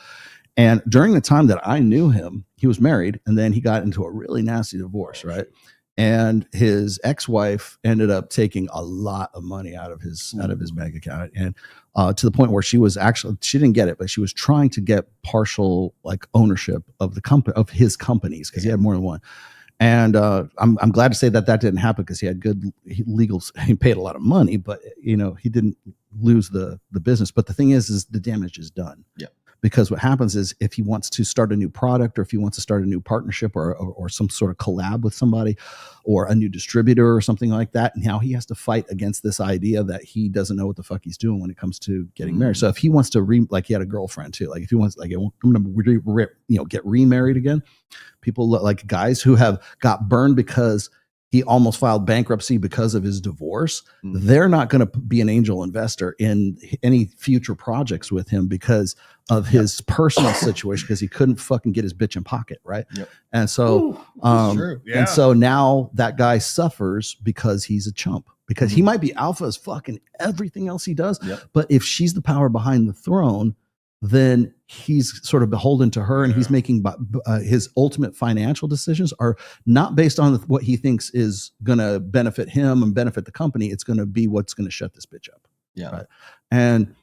And during the time that I knew him, he was married, and then he got into a really nasty divorce, right? And his ex-wife ended up taking a lot of money out of his bank account, and to the point where she didn't get it, but she was trying to get partial like ownership of his companies because he had more than one. And I'm glad to say that didn't happen because he had good legals. He paid a lot of money, but he didn't lose the business. But the thing is the damage is done. Yeah. Because what happens is if he wants to start a new product or if he wants to start a new partnership or some sort of collab with somebody or a new distributor or something like that, now he has to fight against this idea that he doesn't know what the fuck he's doing when it comes to getting married. So if he wants to he had a girlfriend too, like if he wants I'm going to get remarried again, people like guys who have got burned because he almost filed bankruptcy because of his divorce. They're not going to be an angel investor in any future projects with him because of his personal situation, because he couldn't fucking get his bitch in pocket, right? Yep. And so, and so now that guy suffers because he's a chump, because he might be alpha as fucking everything else he does, but if she's the power behind the throne, then he's sort of beholden to her, and he's making his ultimate financial decisions are not based on what he thinks is going to benefit him and benefit the company. It's going to be what's going to shut this bitch up. Yeah. Right? And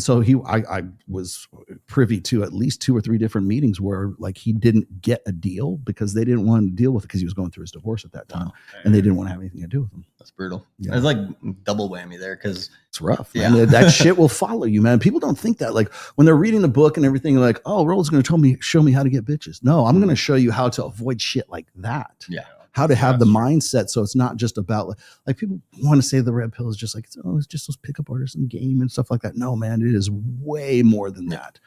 so I was privy to at least 2 or 3 different meetings where like he didn't get a deal because they didn't want to deal with it because he was going through his divorce at that time, and they didn't want to have anything to do with him. That's brutal. Yeah. It's like double whammy there because it's rough. Yeah. Man. That shit will follow you, man. People don't think that. Like when they're reading the book and everything, like, oh, Rolo's going to show me how to get bitches. No, I'm going to show you how to avoid shit like that. Yeah. How to have the mindset so it's not just about like people want to say the red pill is just like it's just those pickup artists and game and stuff like that. No, man, it is way more than that.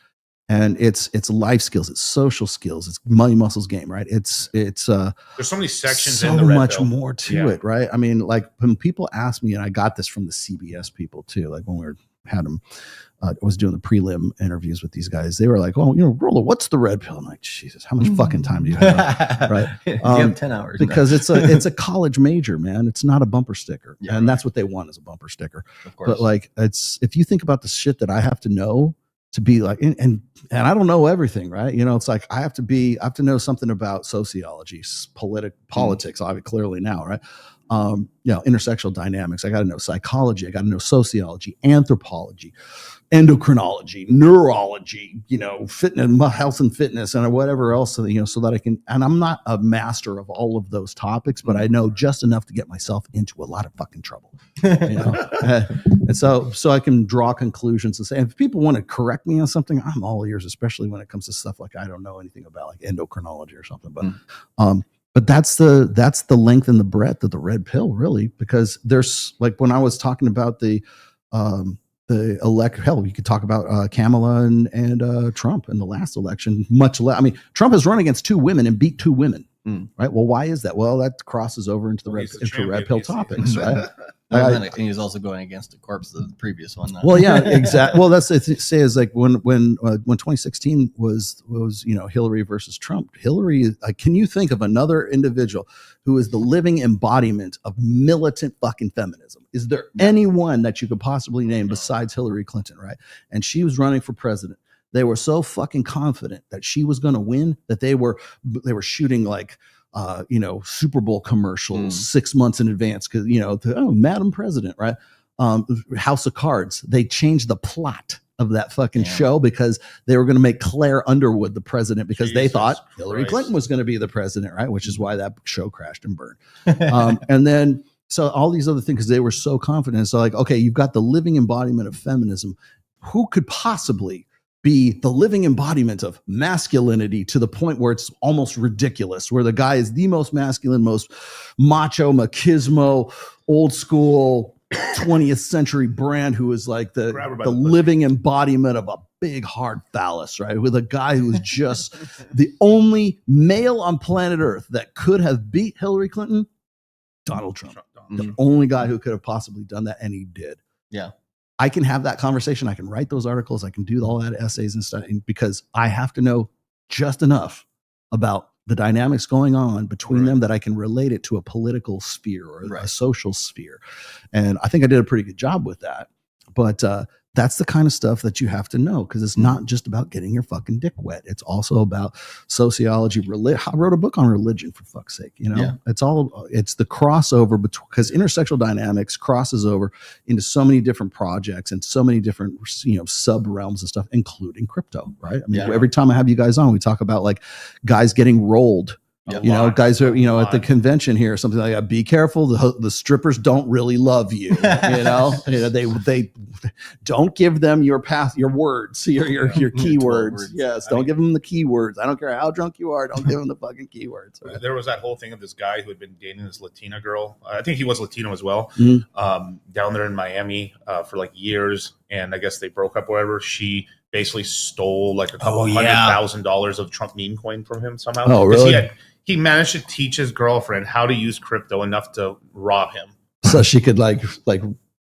And it's life skills, it's social skills, it's money muscles game, right? It's there's so many sections so in the red much pill. More to it, right? I mean, like when people ask me, and I got this from the CBS people too, like when we were had them. Was doing the prelim interviews with these guys. They were like, "Oh, Rolo, what's the red pill?" I'm like, Jesus, how much fucking time do you have? Right? You have 10 hours. Because it's a college major, man. It's not a bumper sticker, and that's what they want is a bumper sticker. Of course. But like, it's if you think about the shit that I have to know to be like, and I don't know everything, right? It's like I have to know something about sociology, politics, obviously, clearly now, right? Intersectional dynamics. I got to know psychology. I got to know sociology, anthropology, endocrinology, neurology, fitness, health and fitness, and whatever else, so that I can, and I'm not a master of all of those topics, but I know just enough to get myself into a lot of fucking trouble. And so I can draw conclusions and say, if people want to correct me on something, I'm all ears, especially when it comes to stuff like I don't know anything about, like endocrinology or something. But that's the length and the breadth of the red pill, really, because there's like when I was talking about the hell, you could talk about Kamala and Trump in the last election. Much less. I mean, Trump has run against 2 women and beat 2 women, right? Well, why is that? Well, that crosses over into the red pill topics, right? And he was also going against the corpse of the previous one. Well, yeah, exactly. Well, that's it. Say is like when 2016 was Hillary versus Trump. Hillary, can you think of another individual who is the living embodiment of militant fucking feminism? Is there anyone that you could possibly name besides Hillary Clinton, right? And she was running for president. They were so fucking confident that she was going to win that they were shooting like Super Bowl commercials 6 months in advance because Madam President, right? House of Cards. They changed the plot of that fucking show because they were going to make Claire Underwood the president because they thought Hillary Clinton was going to be the president, right? Which is why that show crashed and burned. And then so all these other things because they were so confident. So like, okay, you've got the living embodiment of feminism. Who could possibly be the living embodiment of masculinity to the point where it's almost ridiculous, where the guy is the most masculine, most macho, machismo, old school 20th century brand who is like the living embodiment of a big hard phallus, right? With a guy who is just the only male on planet Earth that could have beat Hillary Clinton, Donald Trump. The only guy who could have possibly done that, and he did. Yeah. I can have that conversation. I can write those articles. I can do all that essays and stuff because I have to know just enough about the dynamics going on between them that I can relate it to a political sphere or a social sphere. And I think I did a pretty good job with that. But that's the kind of stuff that you have to know because it's not just about getting your fucking dick wet. It's also about sociology. I wrote a book on religion, for fuck's sake. It's the crossover because intersectional dynamics crosses over into so many different projects and so many different sub realms and stuff, including crypto. Right? I mean, every time I have you guys on, we talk about like guys getting rolled. Guys are, at the convention here or something like that. Be careful. The strippers don't really love you. They don't give them your words, your keywords. Yes. Don't give them the keywords. I don't care how drunk you are. Don't give them the fucking keywords. Right? There was that whole thing of this guy who had been dating this Latina girl. I think he was Latino as well. Down there in Miami for like years. And I guess they broke up or whatever. She basically stole like a couple $100,000 of Trump meme coin from him somehow. Oh, really? He managed to teach his girlfriend how to use crypto enough to rob him. So she could like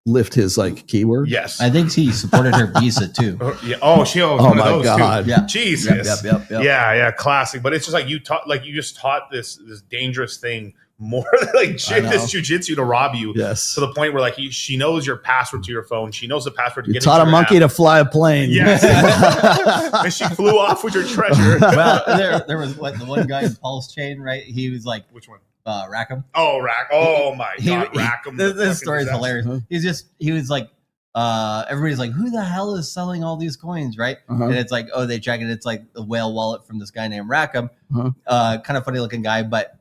lift his like keyword. Yes. I think he supported her visa too. She owes one of those God. too. Yeah. Jesus. Yep. Yeah. Classic. But it's just like you just taught this dangerous thing more like this jujitsu to rob you. Yes. To the point where like she knows your password to your phone. She knows the password to you get taught a monkey to fly a plane. Yes. And she flew off with your treasure. Well, there was the one guy in Paul's chain, right? He was like, which one? Rackham. Oh, my God, Rackham. This story is hilarious. He was like, everybody's like, who the hell is selling all these coins, right? And it's like, oh, they check it. It's like the whale wallet from this guy named Rackham. Kind of funny looking guy, but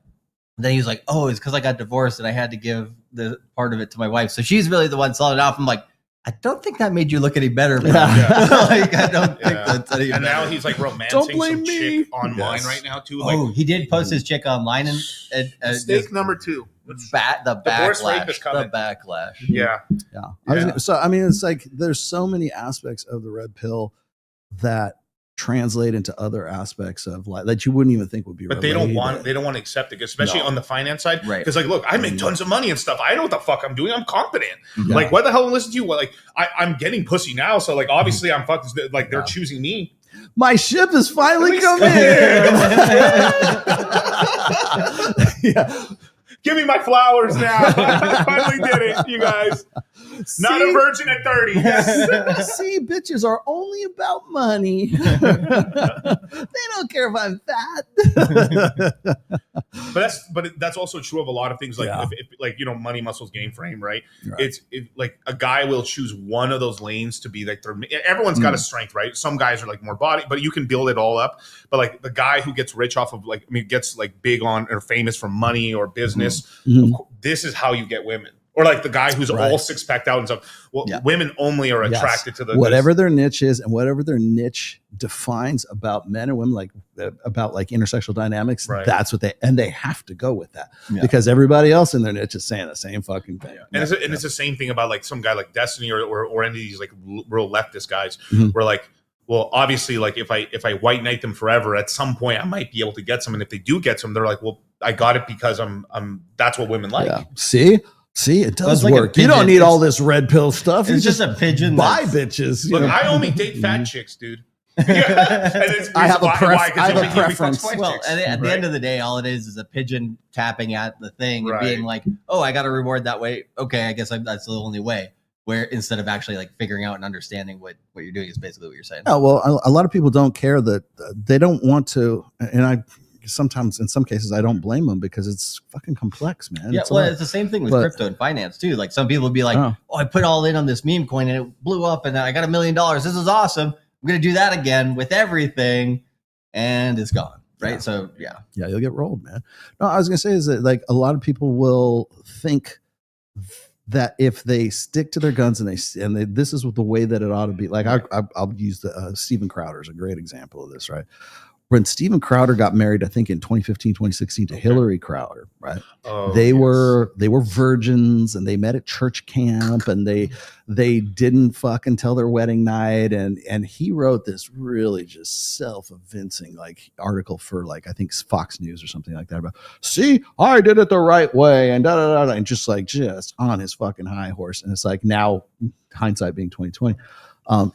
then he was like, oh, it's because I got divorced and I had to give the part of it to my wife. So she's really the one selling it off. I'm like, I don't think that made you look any better. Bro. I don't think that's any better. And now he's like romancing some chick online right now too. Like, he did post his chick online and mistake number 2. The backlash. Yeah. So I mean, it's like there's so many aspects of the red pill that translate into other aspects of life that you wouldn't even think would be. But they don't want to accept it, especially on the finance side. Right. Because like, look, I make tons of money and stuff. I know what the fuck I'm doing. I'm confident. Yeah. Like, what the hell listen to you? Well, like, I'm getting pussy now, so like, obviously, I'm fucking like they're choosing me. My ship is finally coming. Yeah. Give me my flowers now. I finally did it, you guys. Not a virgin at 30. See, bitches are only about money. They don't care if I'm fat. But that's also true of a lot of things. Like, if like, you know, money, muscles, game frame, right? It's like a guy will choose one of those lanes to be like everyone's got a strength, right? Some guys are like more body, but you can build it all up. But like the guy who gets rich off of gets like big on or famous from money or business. This is how you get women. Or like the guy who's all six-packed out and stuff. Well, women only are attracted to the whatever their niche is, and whatever their niche defines about men and women, like about like intersexual dynamics. Right. That's what they have to go with that because everybody else in their niche is saying the same fucking thing. And it's the same thing about like some guy like Destiny or any of these like real leftist guys where like, well, obviously, like if I white knight them forever, at some point I might be able to get some, and if they do get some, they're like, well, I got it because I'm that's what women like. Yeah. See, it does like work. You don't need all this red pill stuff. It's just a pigeon. Buy bitches. Look, I only date fat chicks, dude. I have a preference. Well, at the end of the day, all it is a pigeon tapping at the thing and being like, "Oh, I got a reward that way. Okay, I guess that's the only way." Where instead of actually like figuring out and understanding what you're doing is basically what you're saying. Oh, well, a lot of people don't care that they don't want to, and sometimes in some cases I don't blame them because it's fucking complex, man. Yeah, it's the same thing with crypto and finance too. Like some people would be like, oh, I put all in on this meme coin and it blew up and I got $1 million. This is awesome. I'm going to do that again with everything. And it's gone. Right. Yeah. So, yeah, you'll get rolled, man. No, I was going to say is that like a lot of people will think that if they stick to their guns and this is the way that it ought to be. Like I'll use the Steven Crowder is a great example of this, right? When Steven Crowder got married, I think in 2015, 2016 to Hillary Crowder, right? Oh, they were virgins and they met at church camp and they didn't fuck until their wedding night. And he wrote this really just self-evincing like article for like, I think Fox News or something like that about, see, I did it the right way and and just on his fucking high horse. And it's like now hindsight being 2020.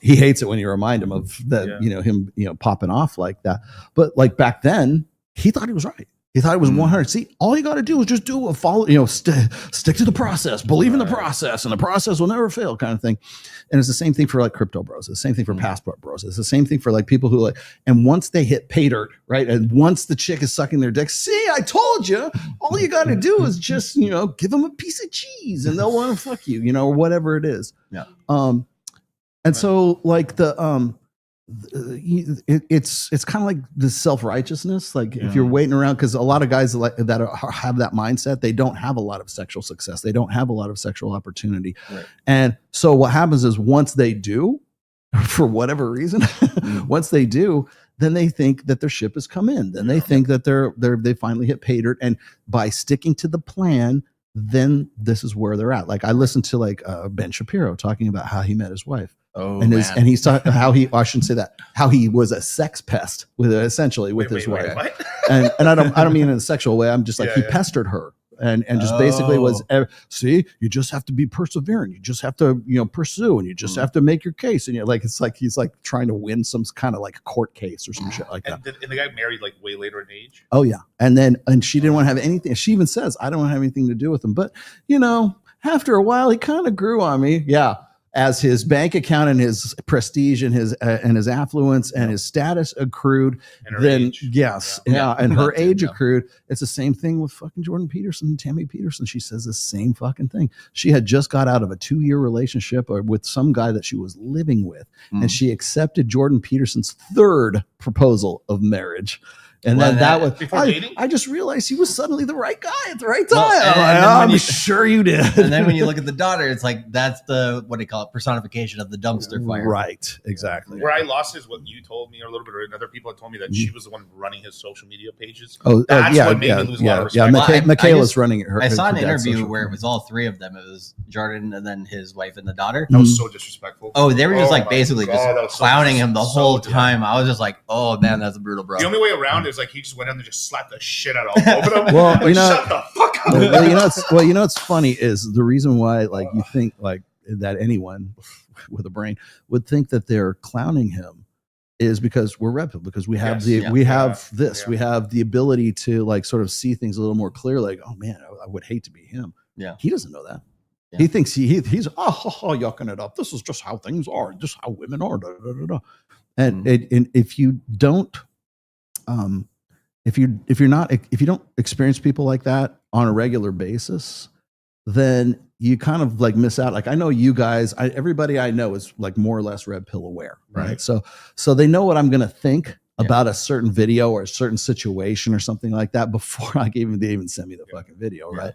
He hates it when you remind him of that, him, popping off like that. But like back then, he thought he was right. He thought it was 100. See, all you got to do is just stick to the process, believe in the process, and the process will never fail, kind of thing. And it's the same thing for like crypto bros. It's the same thing for passport bros. It's the same thing for like people who like, and once they hit pay dirt, right? And once the chick is sucking their dick, see, I told you, all you got to do is just, give them a piece of cheese and they'll want to fuck you, or whatever it is. Yeah. And so like it's kind of like the self-righteousness. Like if you're waiting around, because a lot of guys have that mindset, they don't have a lot of sexual success. They don't have a lot of sexual opportunity. Right. And so what happens is once they do, for whatever reason, once they do, then they think that their ship has come in. Then they think that they finally hit pay dirt. And by sticking to the plan, then this is where they're at. Like I listened to like Ben Shapiro talking about how he met his wife. And he's talking how I shouldn't say that, how he was a sex pest with his wife. And I don't mean in a sexual way. I'm just like he pestered her and just basically was, see, you just have to be perseverant. You just have to pursue, and you just have to make your case. And it's like he's like trying to win some kind of like court case or some shit like that. And the guy married like way later in age. Oh yeah, and she didn't want to have anything. She even says, I don't want to have anything to do with him. But after a while, he kind of grew on me. Yeah. As his bank account and his prestige and his affluence and his status accrued, then and her age accrued. It's the same thing with fucking Jordan Peterson and Tammy Peterson. She says the same fucking thing. She had just got out of a 2-year relationship with some guy that she was living with, and she accepted Jordan Peterson's 3rd proposal of marriage. And then that was before dating? I just realized he was suddenly the right guy at the right time. Well, I'm sure you did. And then when you look at the daughter, it's like that's the what do you call it, personification of the dumpster fire. Right, exactly. Where I lost is what you told me, or a little bit, or other people had told me that she was the one running his social media pages. Oh, that's yeah, what made me lose a lot of respect. Michaela's running it. I saw an interview where it was all three of them. It was Jordan and then his wife and the daughter. That was so disrespectful. Oh, they were just like basically God, just clowning him the whole time. I was just like, oh man, that's brutal, bro. The only way around is like he just went in there and just slapped the shit out of both of them. Well, like, shut the fuck up. What's funny is the reason why like you think like that anyone with a brain would think that they're clowning him is because we're Red Pill, because we have we have the ability to like sort of see things a little more clear. Like, oh man, I would hate to be him. Yeah, he doesn't know that. Yeah. He thinks he's yucking it up. This is just how things are, just how women are. Da, da, da, da. And if you don't, if you don't experience people like that on a regular basis, then you kind of like miss out. Like I know you guys, everybody I know is like more or less Red Pill aware, right? So they know what I'm going to think about a certain video or a certain situation or something like that before they even send me the fucking video, right?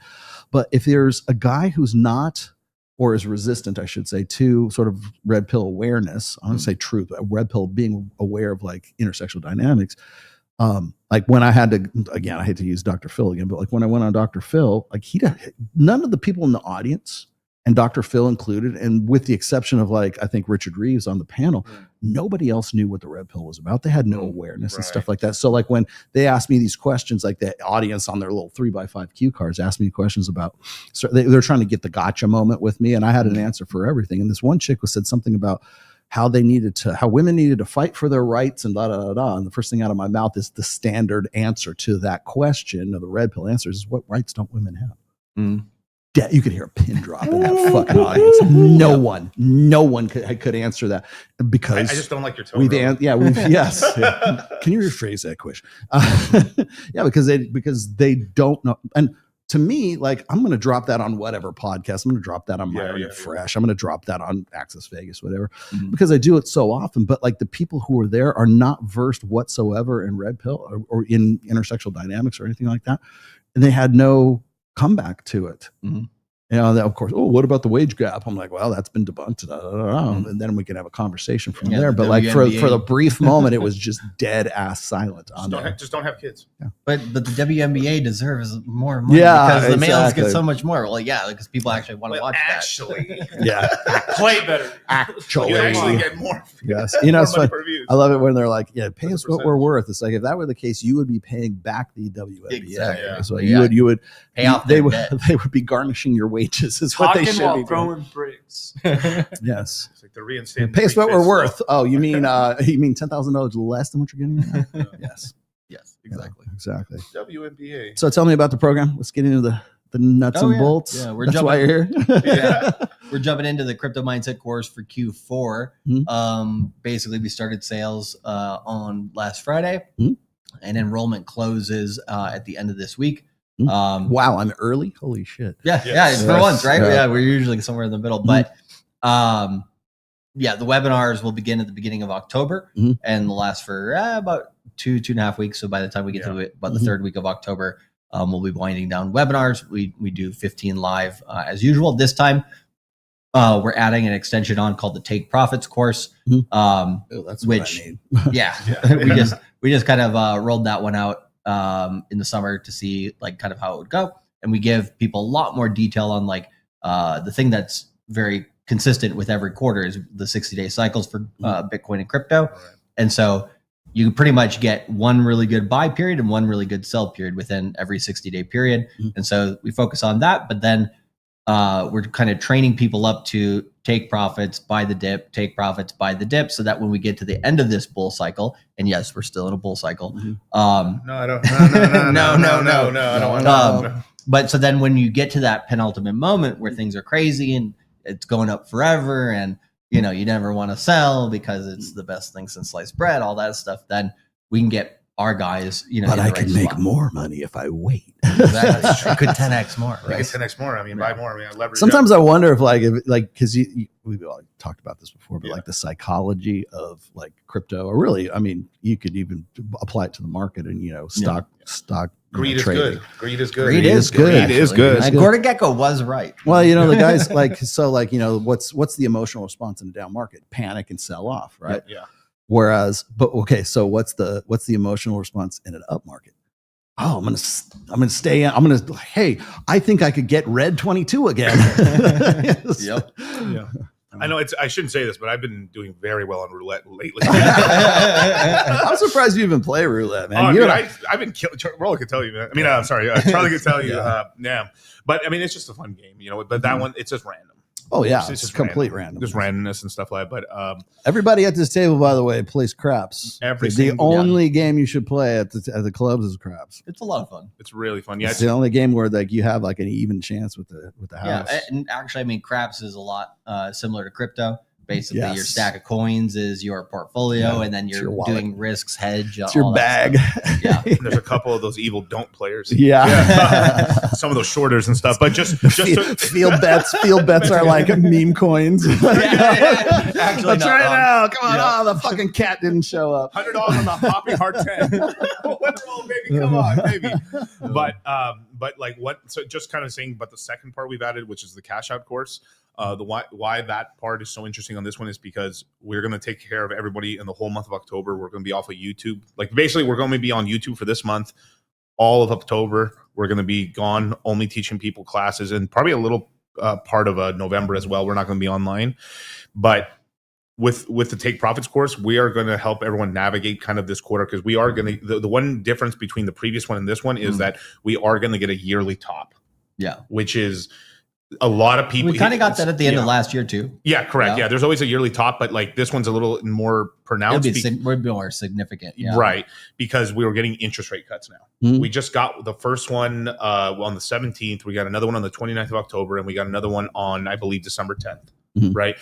But if there's a guy who's not, or is resistant, I should say, to sort of Red Pill awareness, I don't say truth, but Red Pill being aware of like intersexual dynamics. Like when I had to, again, I hate to use Dr. Phil again, but like when I went on Dr. Phil, like none of the people in the audience, and Dr. Phil included, and with the exception of like, I think Richard Reeves on the panel, nobody else knew what the Red Pill was about. They had no awareness and stuff like that. So like when they asked me these questions, like the audience on their little 3x5 cue cards asked me questions about, so they're trying to get the gotcha moment with me. And I had an answer for everything. And this one chick said something about how women needed to fight for their rights and da, da, da, da. And the first thing out of my mouth is the standard answer to that question, or the Red Pill answer is, what rights don't women have? You could hear a pin drop in that fucking audience. No one could answer that because I just don't like your tone. Yes. Yeah. Can you rephrase that question? Because they don't know. And to me, like, I'm going to drop that on whatever podcast. I'm going to drop that on Myron Fresh. I'm going to drop that on Access Vegas, whatever, because I do it so often. But like the people who are there are not versed whatsoever in Red Pill or in intersexual dynamics or anything like that. And they had no comeback to it. You know, of course, what about the wage gap? I'm like, well, that's been debunked. And then we can have a conversation from there. But like for the brief moment, it was just dead ass silent on just don't have kids. Yeah. But the WNBA deserves more money because the males get so much more. Well, because people actually want to watch that. Play better. Actually, you actually get more. Yes, you know, I love it when they're like, pay us what we're worth. It's like, if that were the case, you would be paying back the WNBA. Exactly. So you would pay off. They would be garnishing your wages. Is what they should be doing. Throwing bricks. Yes. It's like the reinstatement. Pay us what we're worth. Oh, you mean $10,000 less than what you're getting right now? Yes. Yes. Exactly. Yeah, exactly. WNBA. So tell me about the program. Let's get into the nuts and bolts. Yeah, that's why you're here. We're jumping into the crypto mindset course for Q4. Basically, we started sales on last Friday, and enrollment closes at the end of this week. Wow, I'm early. Holy shit. Yeah, for once, right? Yeah, we're usually somewhere in the middle, but the webinars will begin at the beginning of October and they'll last for about 2.5 weeks. So by the time we get to about the third week of October, we'll be winding down webinars. We do 15 live as usual. This time, we're adding an extension on called the Take Profits course, that's which what I need. we just kind of rolled that one out in the summer to see like kind of how it would go. And we give people a lot more detail on like the thing that's very consistent with every quarter is the 60-day cycles for Bitcoin and crypto. And so you pretty much get one really good buy period and one really good sell period within every 60-day period. And so we focus on that, but then we're kind of training people up to take profits, buy the dip, take profits, buy the dip, so that when we get to the end of this bull cycle, and yes, we're still in a bull cycle. No, I don't. No, I don't want to. But so then when you get to that penultimate moment where things are crazy and it's going up forever, and you never want to sell because it's the best thing since sliced bread, all that stuff, then we can get our guys, but I can make more money if I wait. That's true. Could 10x more, right? 10x more. I mean, buy more. I mean, leverage. Sometimes I wonder if because we've all talked about this before, but like the psychology of like crypto, or really, I mean, you could even apply it to the market and stock. Greed is good. Greed is good. Greed is good. Greed is good. And Gordon Gekko was right. Well, the guys what's the emotional response in a down market? Panic and sell off, right? Yeah. Whereas, so what's the emotional response in an up market? Oh, I'm gonna stay in. Hey, I think I could get red 22 again. Yep. Yeah. I know I shouldn't say this, but I've been doing very well on roulette lately. I'm surprised you even play roulette, man. I've been killing. Roller could tell you, man. I mean, sorry, Charlie could tell you. Yeah. But I mean, it's just a fun game, But that one, it's just random. Oh yeah, it's just complete random. Just randomness and stuff like that. But everybody at this table, by the way, plays craps. The only game you should play at the clubs is craps. It's a lot of fun. It's really fun. Yeah, it's the only game where you have like an even chance with the house. Yeah, and actually, I mean, craps is a lot similar to crypto. Basically, your stack of coins is your portfolio, and then you're doing risks, hedge. It's your bag. Yeah, there's a couple of those evil don't players. Yeah. Some of those shorters and stuff. But just field bets. Field bets are like meme coins. Actually, let's try it out. Come on! Oh, the fucking cat didn't show up. $100 on the Hopping Heart 10. Let's roll, baby. Come on, baby. But like what? So just kind of saying, but the second part we've added, which is the cash out course. Why that part is so interesting on this one is because we're going to take care of everybody in the whole month of October. We're going to be off of YouTube. Like basically we're going to be on YouTube for this month, all of October. We're going to be gone, only teaching people classes, and probably a little part of November as well. We're not going to be online, but with the Take Profits course, we are going to help everyone navigate kind of this quarter, because we are going to, the one difference between the previous one and this one is that we are going to get a yearly top. Yeah. Which is, a lot of people. We kind of got that at the end of last year too. Yeah, correct. Yeah, there's always a yearly top, but like this one's a little more pronounced. It'll be more significant. Yeah. Right, because we were getting interest rate cuts now. Mm-hmm. We just got the first one on the 17th. We got another one on the 29th of October, and we got another one on, I believe, December 10th. Mm-hmm. Right.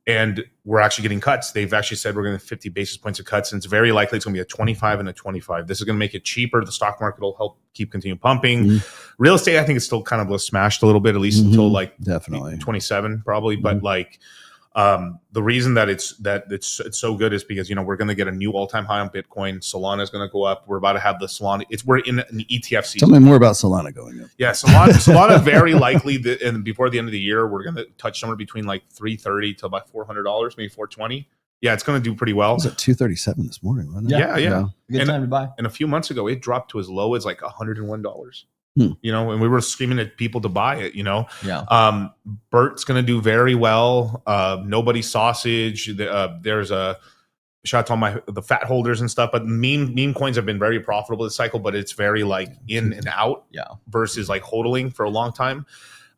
And we're actually getting cuts. They've actually said we're going to have 50 basis points of cuts, and it's very likely it's going to be a 25 and a 25. This is going to make it cheaper. The stock market will help continue pumping. Mm-hmm. Real estate, I think it's still kind of smashed a little bit, at least until like definitely 27 probably. Mm-hmm. But like the reason that it's so good is because we're going to get a new all-time high on Bitcoin. Solana is going to go up. We're about to have the Solana. We're in an ETF season. Tell me more about Solana going up. Yeah, Solana very likely, and before the end of the year, we're going to touch somewhere between like $330 to about $400, maybe $420. Yeah, it's going to do pretty well. It was at 237 this morning, wasn't it? Yeah. Good time to buy. And a few months ago, it dropped to as low as like $101. And we were screaming at people to buy it, Yeah. Bert's going to do very well. Nobody sausage. There's a shout out to the fat holders and stuff, but meme coins have been very profitable this cycle, but it's very like in and out versus like hodling for a long time.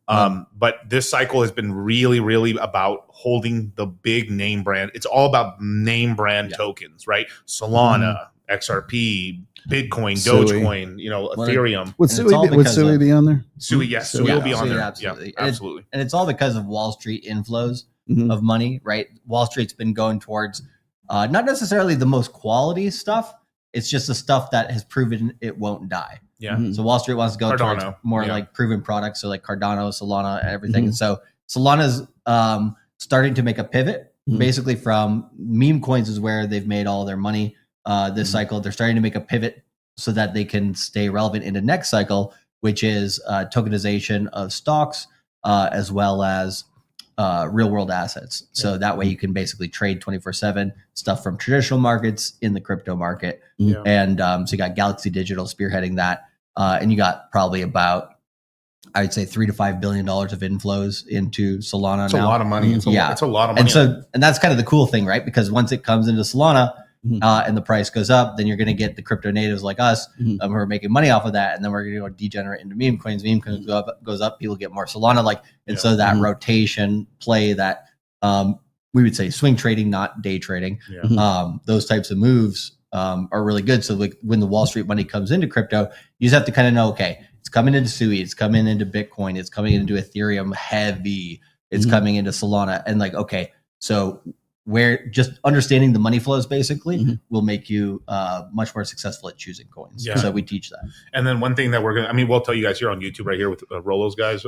But this cycle has been really, really about holding the big name brand. It's all about name brand tokens, right? Solana, XRP, Bitcoin, Dogecoin, Ethereum. Would Sui be on there? Sui, yes. Sui will be on there. Absolutely. Yeah, absolutely. And it's all because of Wall Street inflows of money, right? Wall Street's been going towards not necessarily the most quality stuff. It's just the stuff that has proven it won't die. Yeah. So Wall Street wants to go towards more like proven products. So like Cardano, Solana, and everything. And so Solana's starting to make a pivot basically from meme coins is where they've made all their money. This cycle, they're starting to make a pivot so that they can stay relevant in the next cycle, which is tokenization of stocks as well as real world assets. So that way you can basically trade 24/7 stuff from traditional markets in the crypto market. Yeah. And so you got Galaxy Digital spearheading that. And you got probably about, I'd say $3 to $5 billion of inflows into Solana. It's a lot of money. It's a lot of money. And that's kind of the cool thing, right? Because once it comes into Solana, and the price goes up, then you're going to get the crypto natives like us who are making money off of that, and then we're going to go degenerate into meme coins. Meme coins goes up, people get more Solana, so that rotation play that we would say swing trading, not day trading. Those types of moves are really good. So like when the Wall Street money comes into crypto, you just have to kind of know, okay, it's coming into Sui, it's coming into Bitcoin, it's coming into Ethereum heavy, it's coming into Solana, and like, okay, so where just understanding the money flows basically will make you much more successful at choosing coins. Yeah. So we teach that. And then one thing that we'll tell you guys here on YouTube right here with Rolo's guys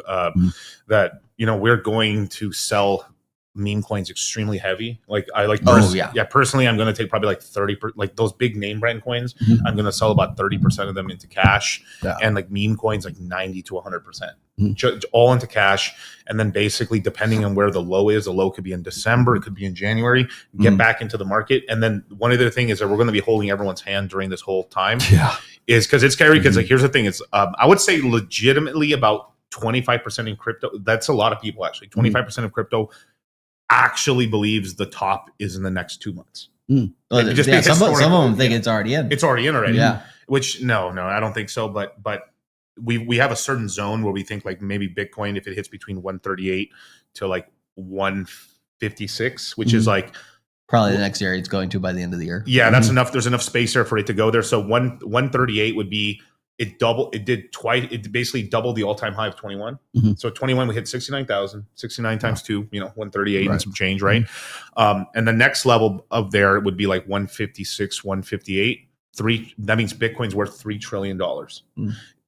that, we're going to sell meme coins extremely heavy. Personally, I'm going to take probably like 30%, like those big name brand coins. I'm going to sell about 30% of them into cash, and like meme coins, like 90 to 100%, all into cash. And then basically, depending on where the low is, the low could be in December, it could be in January, get back into the market. And then one other thing is that we're going to be holding everyone's hand during this whole time. Is because it's scary. Because like, here's the thing: is I would say legitimately about 25% in crypto. That's a lot of people actually. 25% of crypto actually believes the top is in the next 2 months. Some of them think it's already in. It's already in already. Yeah. Which no, I don't think so. But we have a certain zone where we think like maybe Bitcoin, if it hits between 138 to like 156, which is like probably the next area it's going to by the end of the year. Yeah, that's enough. There's enough space there for it to go there. So 138 would be it did twice. It basically doubled the all-time high of 21. So 21 we hit 69,000. 69 times 2, 138 and some change, right? And the next level of there would be like 156, 158. That means Bitcoin's worth $3 trillion.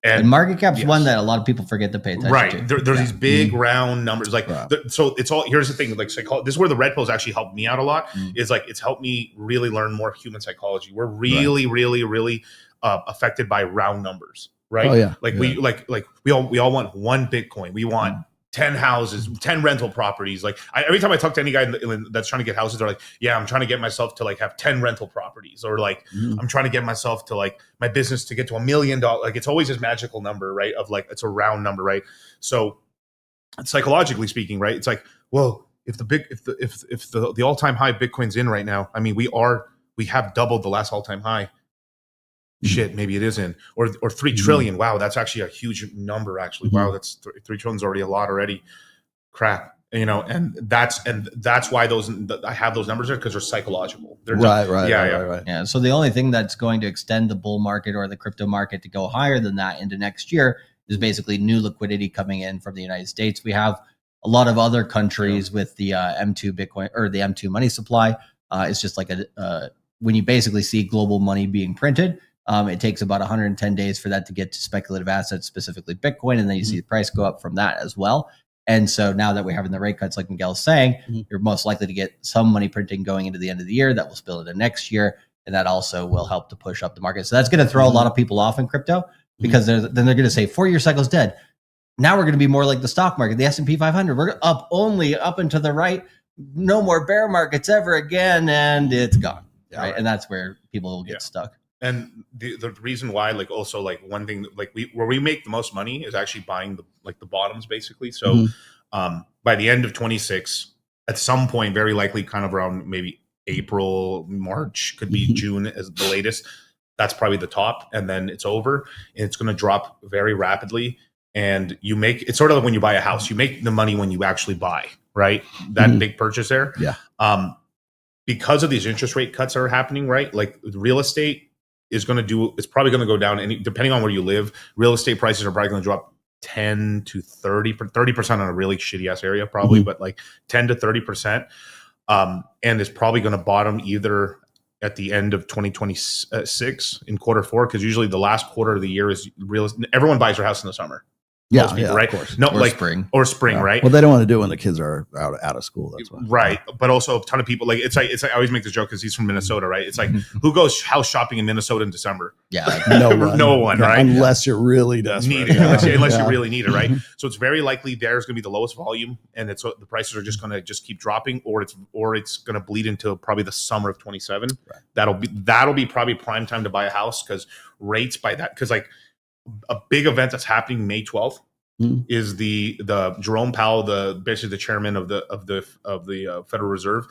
And market cap's one that a lot of people forget to pay attention to. There's these big round numbers. Like so it's all, here's the thing, like this is where the Red Pill's actually helped me out a lot. Is like it's helped me really learn more human psychology. We're really affected by round numbers, right? Oh, yeah. We all want one Bitcoin. We want 10 houses, 10 rental properties. Like every time I talk to any guy that's trying to get houses, they're like, yeah, I'm trying to get myself to like have 10 rental properties, or like I'm trying to get myself to like my business to get to $1 million. Like it's always this magical number, right? Of like, it's a round number, right? So psychologically speaking, right? It's like, well, if the all-time high Bitcoin's in right now, I mean, we have doubled the last all-time high. Shit, maybe it is in, or 3 trillion. Wow, that's actually a huge number. Actually, wow, that's 3 trillion is already a lot already. Crap, and that's why I have those numbers there, because they're psychological. They're right. Yeah. So the only thing that's going to extend the bull market or the crypto market to go higher than that into next year is basically new liquidity coming in from the United States. We have a lot of other countries with the M2 Bitcoin or the M2 money supply. It's just like when you basically see global money being printed. It takes about 110 days for that to get to speculative assets, specifically Bitcoin, and then you see the price go up from that as well. And so now that we're having the rate cuts, like Miguel's saying, you're most likely to get some money printing going into the end of the year that will spill into next year, and that also will help to push up the market. So that's going to throw a lot of people off in crypto, because then they're going to say 4-year cycle's dead. Now we're going to be more like the stock market, the S&P 500. We're only up and to the right. No more bear markets ever again, and it's gone. Right? And that's where people will get stuck. And the reason why, like, also, like, one thing, like, where we make the most money is actually buying the bottoms, basically. So by the end of 26, at some point, very likely kind of around maybe April, March, could be June as the latest, that's probably the top, and then it's over, and it's going to drop very rapidly. And it's sort of like when you buy a house, you make the money when you actually buy, right? That big purchase there. Yeah. Because of these interest rate cuts that are happening, right? Like real estate it's probably going to go down. And depending on where you live, real estate prices are probably going to drop 10 to 30% on a really shitty ass area, probably, but like 10 to 30%. And it's probably going to bottom either at the end of 2026 in quarter 4, because usually the last quarter of the year is everyone buys their house in the summer. Yeah, Most people, yeah, right? of course. No, Or like spring. or spring, Yeah. right? Well, they don't want to do it when the kids are out of school. That's why. Right. But also a ton of people, like it's like I always make this joke because he's from Minnesota, right? It's like, who goes house shopping in Minnesota in December? Yeah. No one, right? Unless you're really desperate. Need it, unless you really need it, right? So it's very likely there's going to be the lowest volume, and the prices are just going to keep dropping, or it's going to bleed into probably the summer of 27. Right. That'll be probably prime time to buy a house, because rates by that, because like a big event that's happening May 12th. Is the Jerome Powell, basically the chairman of the Federal Reserve,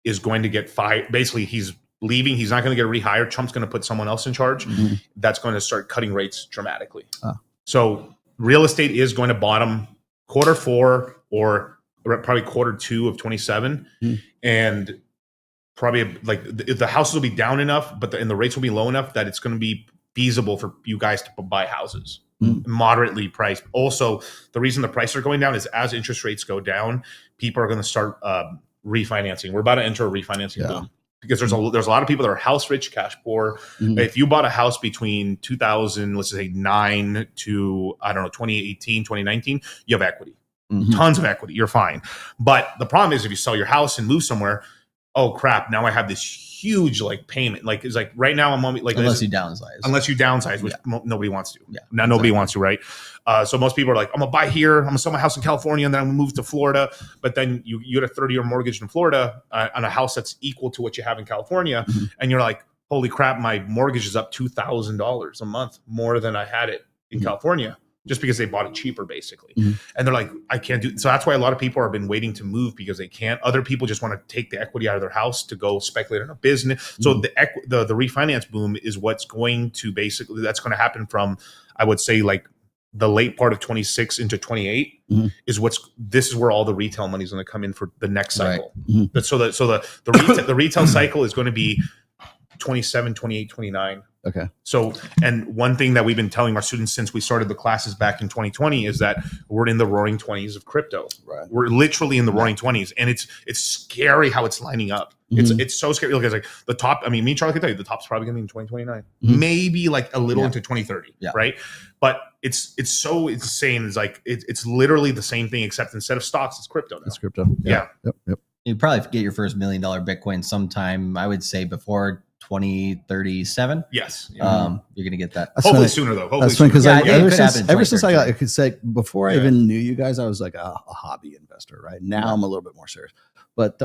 is going to get fired. Basically, he's leaving. He's not going to get rehired. Trump's going to put someone else in charge. That's going to start cutting rates dramatically. So real estate is going to bottom quarter 4 or probably quarter 2 of 27, and probably like the houses will be down enough, and the rates will be low enough that it's going to be feasible for you guys to buy houses. Moderately priced. Also, the reason the prices are going down is as interest rates go down, people are going to start refinancing. We're about to enter a refinancing boom. Because there's a lot of people that are house rich, cash poor. If you bought a house between 2000, let's say 9 to, I don't know, 2018, 2019, you have equity, tons of equity. You're fine. But the problem is if you sell your house and move somewhere, oh crap, now I have this huge like payment. Like it's like right now I'm on like unless you downsize, which nobody wants to. Now nobody wants to, right? So most people are like, I'm gonna buy here, I'm gonna sell my house in California, and then I'm gonna move to Florida. But then you get a 30-year mortgage in Florida on a house that's equal to what you have in California, and you're like, holy crap, my mortgage is up $2,000 a month more than I had it in California. Just because they bought it cheaper, basically. And they're like, I can't do it. So that's why a lot of people have been waiting to move because they can't. Other people just want to take the equity out of their house to go speculate on a business. So the refinance boom is what's going to basically, that's going to happen from, I would say, like the late part of 26 into 28 this is where all the retail money is going to come in for the next cycle. So the retail cycle is going to be 27, 28, 29. Okay. So, and one thing that we've been telling our students since we started the classes back in 2020 is that we're in the roaring 20s of crypto. Right. We're literally in the roaring 20s, and it's scary how it's lining up. It's so scary. Look, it's like the top. I mean, me and Charlie can tell you the top's probably going to be in 2029, maybe like a little into 2030, right? But it's so insane. It's like it's literally the same thing, except instead of stocks, it's crypto now. It's crypto. Yeah. Yep. You probably get your first $1 million Bitcoin sometime, I would say, before 2037. Yes. You're gonna get that. Hopefully sooner though. That's funny because ever since I could say before I even knew you guys, I was like a hobby investor. Right now, I'm a little bit more serious. But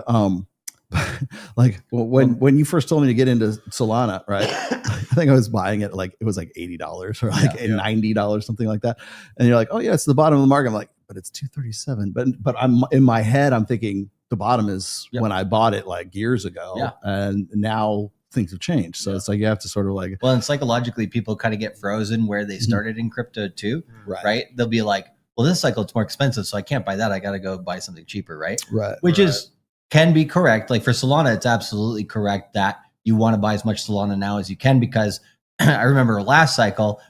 like when you first told me to get into Solana, right? I think I was buying it like it was like $80 or like $90, something like that. And you're like, oh yeah, it's the bottom of the market. I'm like, but it's 237. But I'm in my head, I'm thinking the bottom is when I bought it like years ago, and now things have changed. So it's like you have to sort of like, well, and psychologically people kind of get frozen where they started in crypto too, right? They'll be like, well, this cycle it's more expensive, so I can't buy that. I got to go buy something cheaper, right? Which is can be correct. Like for Solana, it's absolutely correct that you want to buy as much Solana now as you can, because I remember last cycle,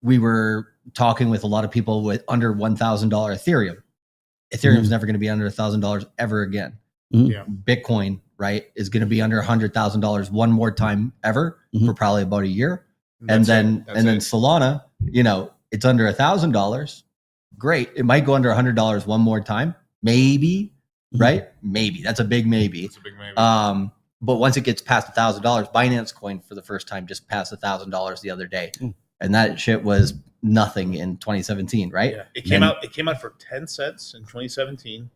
we were talking with a lot of people with under $1,000 Ethereum. Ethereum's never going to be under $1,000 ever again. Bitcoin, right, is going to be under $100,000 one more time ever for probably about a year. And then Solana, you know, it's under $1,000. Great. It might go under $100 one more time. Maybe, right? Maybe. That's a big maybe. That's a big maybe. But once it gets past $1,000, Binance Coin for the first time just passed $1,000 the other day. And that shit was nothing in 2017, right? Yeah. It came out for 10 cents in 2017.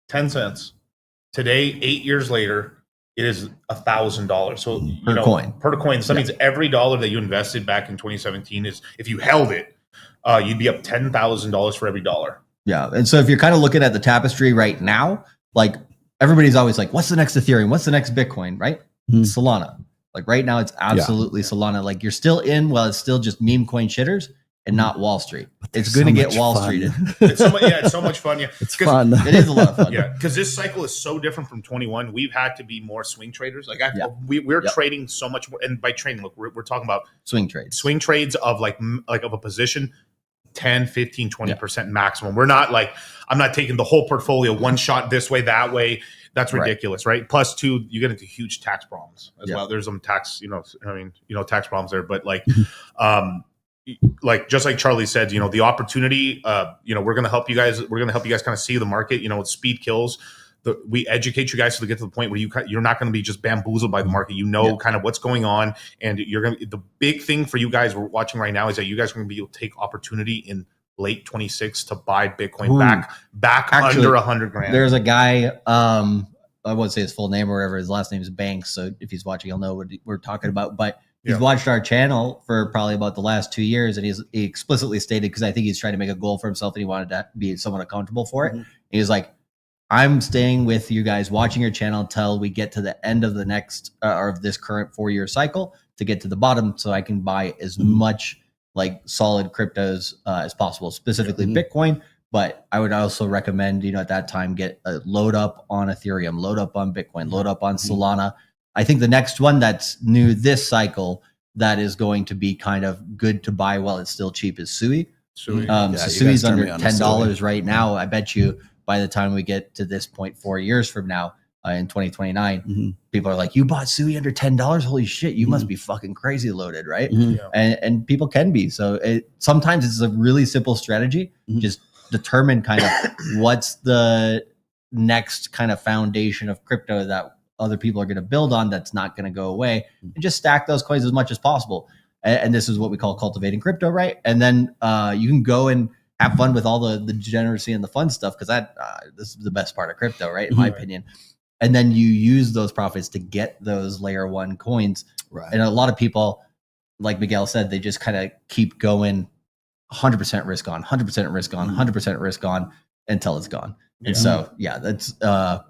10 cents. Today, 8 years later, it is $1,000. So per coin. So that means every dollar that you invested back in 2017 is, if you held it, you'd be up $10,000 for every dollar. Yeah. And so if you're kind of looking at the tapestry right now, like everybody's always like, what's the next Ethereum? What's the next Bitcoin? Right? Solana. Like right now, it's absolutely Solana. Like you're still in, well, it's still just meme coin shitters and not Wall Street. It's going to get Wall Streeted. It's so much fun. Yeah, it's fun. It is a lot of fun. Yeah, because this cycle is so different from 21. We've had to be more swing traders. Like we're trading so much more, and by trading, look, we're talking about swing trades of like of a position, 10, 15, 20% maximum. We're not like, I'm not taking the whole portfolio one shot this way, that way. That's ridiculous, right? Plus, two, you get into huge tax problems as well. There's some tax, tax problems there, but like, like just like Charlie said, the opportunity, we're going to help you guys. We're going to help you guys kind of see the market. Speed kills. We educate you guys to get to the point where you're not going to be just bamboozled by the market. Kind of what's going on, and the big thing for you guys we're watching right now is that you guys are going to be able to take opportunity in late 26 to buy Bitcoin back actually, under $100,000. There's a guy, I won't say his full name or whatever. His last name is Banks. So if he's watching, he'll know what we're talking about. But he's watched our channel for probably about the last 2 years. And he explicitly stated, because I think he's trying to make a goal for himself and he wanted to be somewhat accountable for it. He was like, I'm staying with you guys, watching your channel till we get to the end of the next or of this current 4-year cycle to get to the bottom, so I can buy as much like solid cryptos as possible, specifically Bitcoin. But I would also recommend, at that time, get a load up on Ethereum, load up on Bitcoin, load up on Solana. I think the next one that's new this cycle that is going to be kind of good to buy while it's still cheap is Sui. Sui's under $10 right now. I bet you by the time we get to this point 4 years from now, in 2029, people are like, you bought Sui under $10? Holy shit, you must be fucking crazy loaded, right? And people can be. So sometimes it's a really simple strategy. Just determine kind of what's the next kind of foundation of crypto that other people are going to build on that's not going to go away, and just stack those coins as much as possible. And this is what we call cultivating crypto, right? And then you can go and have fun with all the degeneracy and the fun stuff, because this is the best part of crypto, right? In my opinion. And then you use those profits to get those layer 1 coins. Right. And a lot of people, like Miguel said, they just kind of keep going 100% risk on, 100% risk on, 100% risk on until it's gone. And so, that's the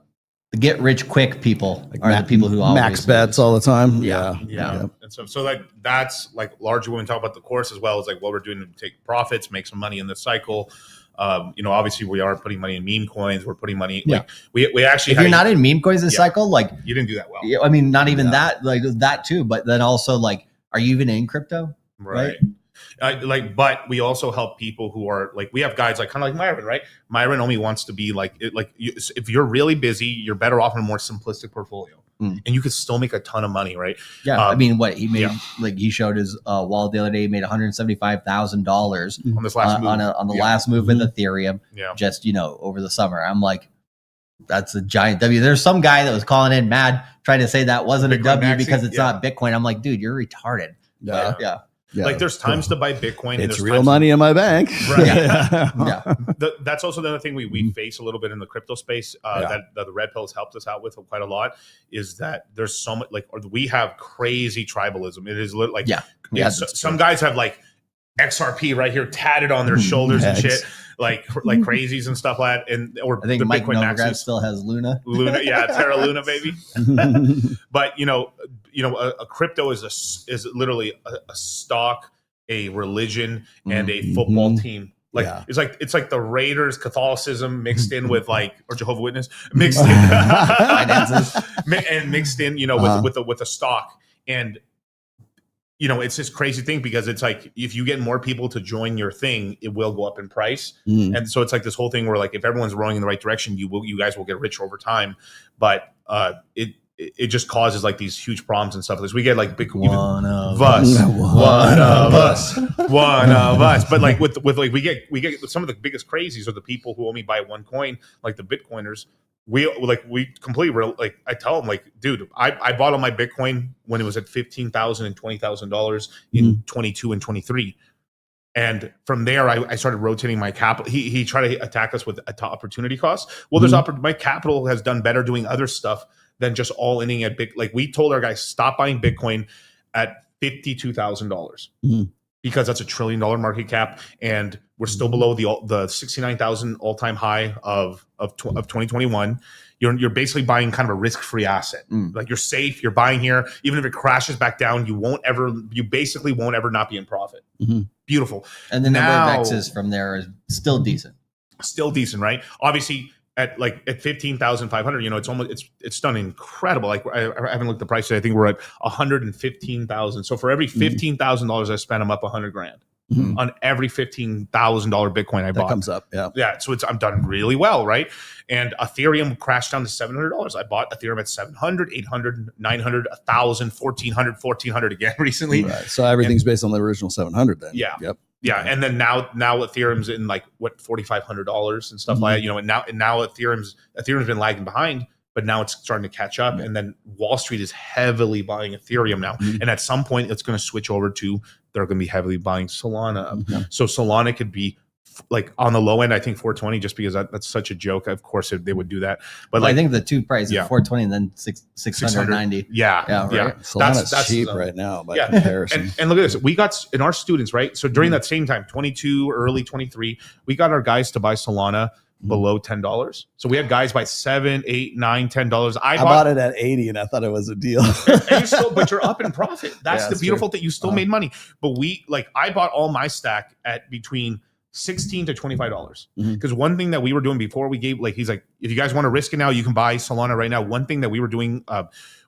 get rich quick people are the people who always max bets all the time. Yeah. And so like that's like largely when we talk about the course as well as like what we're doing to take profits, make some money in the cycle. Obviously we are putting money in meme coins. We're putting money like we actually. If you're not in meme coins this cycle, like you didn't do that well. I mean, not even that, like that too. But then also, like, are you even in crypto? Right. But we also help people who are like, we have guys like kind of like Myron, right? Myron only wants to be like, if you're really busy, you're better off in a more simplistic portfolio. And you could still make a ton of money, right? Yeah, I mean, what he made, like he showed his wallet the other day, he made $175,000 on this last move. on the last move with Ethereum, just over the summer. I'm like, that's a giant W. There's some guy that was calling in mad, trying to say that wasn't Bitcoin a W because it's not Bitcoin. I'm like, dude, you're retarded. Like there's times to buy Bitcoin. It's real money in my bank. Right. That's also the other thing we face a little bit in the crypto space that the Red Pill has helped us out with quite a lot, is that there's so much we have crazy tribalism. It is like some guys have like XRP right here tatted on their shoulders and shit, like crazies and stuff like that. And or I think the Mike Bitcoin Novogratz still has Luna. Terra Luna, baby. But a crypto is literally a stock, a religion, and a football team. It's like the Raiders, Catholicism mixed in with or Jehovah's Witness mixed in finances and mixed in with a stock. And it's this crazy thing because it's like if you get more people to join your thing, it will go up in price. And so it's like this whole thing where like if everyone's rowing in the right direction, you guys will get rich over time. But it just causes like these huge problems and stuff. Like we get like big one of us. But like with like we get some of the biggest crazies are the people who only buy one coin, like the Bitcoiners. We completely I tell them like, dude, I bought all my Bitcoin when it was at $15,000 and $20,000 in 22 and 23. And from there, I started rotating my capital. He tried to attack us with opportunity cost. Well, there's my capital has done better doing other stuff than just all inning at Bitcoin. Like we told our guys, stop buying Bitcoin at $52,000 because that's $1 trillion market cap, and we're still below the 69,000 all time high of 2021. You're basically buying kind of a risk-free asset. Like you're safe. You're buying here, even if it crashes back down, you basically won't ever not be in profit. Beautiful. And the number of X's from there is still decent. Still decent, right? Obviously, at 15,500, it's done incredible. Like I haven't looked at the price today. I think we're at 115,000. So for every $15,000 I spent, I'm up $100,000 on every $15,000 Bitcoin I bought. That comes up, yeah. So I'm done really well, right? And Ethereum crashed down to $700. I bought Ethereum at 700, 800, 900, 1,000, 1,400, 1,400 again recently. Right. So everything's based on the original 700 then. Yeah. Yep. Yeah, and then now Ethereum's in like $4,500 and stuff like that. And now Ethereum's been lagging behind, but now it's starting to catch up. And then Wall Street is heavily buying Ethereum now, and at some point it's going to switch over to they're going to be heavily buying Solana. So Solana could be like on the low end, I think 420, just because that's such a joke. Of course, they would do that. But I think the two prices, 420 and then 690. Yeah. Right. Solana's cheap right now by comparison. And look at this. We got in our students, right? So during that same time, 22, early 23, we got our guys to buy Solana below $10. So we had guys buy $7, $8, $9, $10. I bought it at 80 and I thought it was a deal. But you're up in profit. That's the beautiful thing. You still made money. But I bought all my stack at between $16 to $25. Because one thing that we were doing before we gave, he's like, if you guys want to risk it now, you can buy Solana right now. One thing that we were doing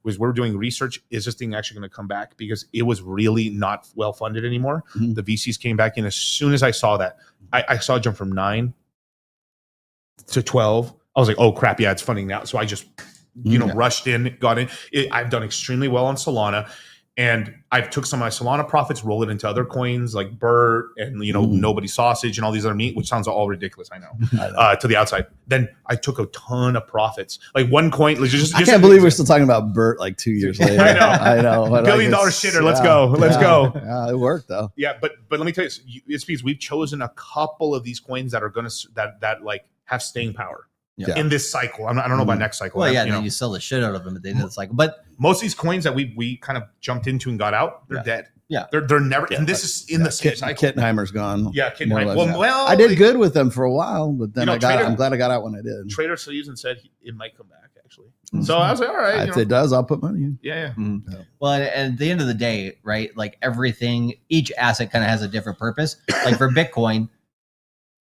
was we're doing research. Is this thing actually going to come back? Because it was really not well funded anymore. The VCs came back in. As soon as I saw that, I saw it jump from 9 to 12. I was like, oh crap, yeah, it's funding now. So I just, rushed in, got in. I've done extremely well on Solana. And I've took some of my Solana profits, rolled it into other coins like Burt and, Nobody Sausage and all these other meat, which sounds all ridiculous, I know, to the outside. Then I took a ton of profits. Like one coin. I can't believe we're still talking about Burt like 2 years later. I know. $1 billion shitter. Let's go. Let's go. Yeah, it worked though. Yeah, but let me tell you, it's because we've chosen a couple of these coins that are going to, that like have staying power. Yeah. In this cycle. I don't know about next cycle. Well, then you sell the shit out of them at the end of the cycle. But most of these coins that we kind of jumped into and got out, they're dead. Yeah. They're never, and this is in the same cycle. Kittenheimer's gone. Yeah, Kittenheimer. Well, I did good with them for a while, but then I'm glad I got out when I did. Trader Susan said it might come back, actually. So I was like, all right. If it does, I'll put money in. Yeah. Well, and at the end of the day, right, like everything, each asset kind of has a different purpose. Like for Bitcoin,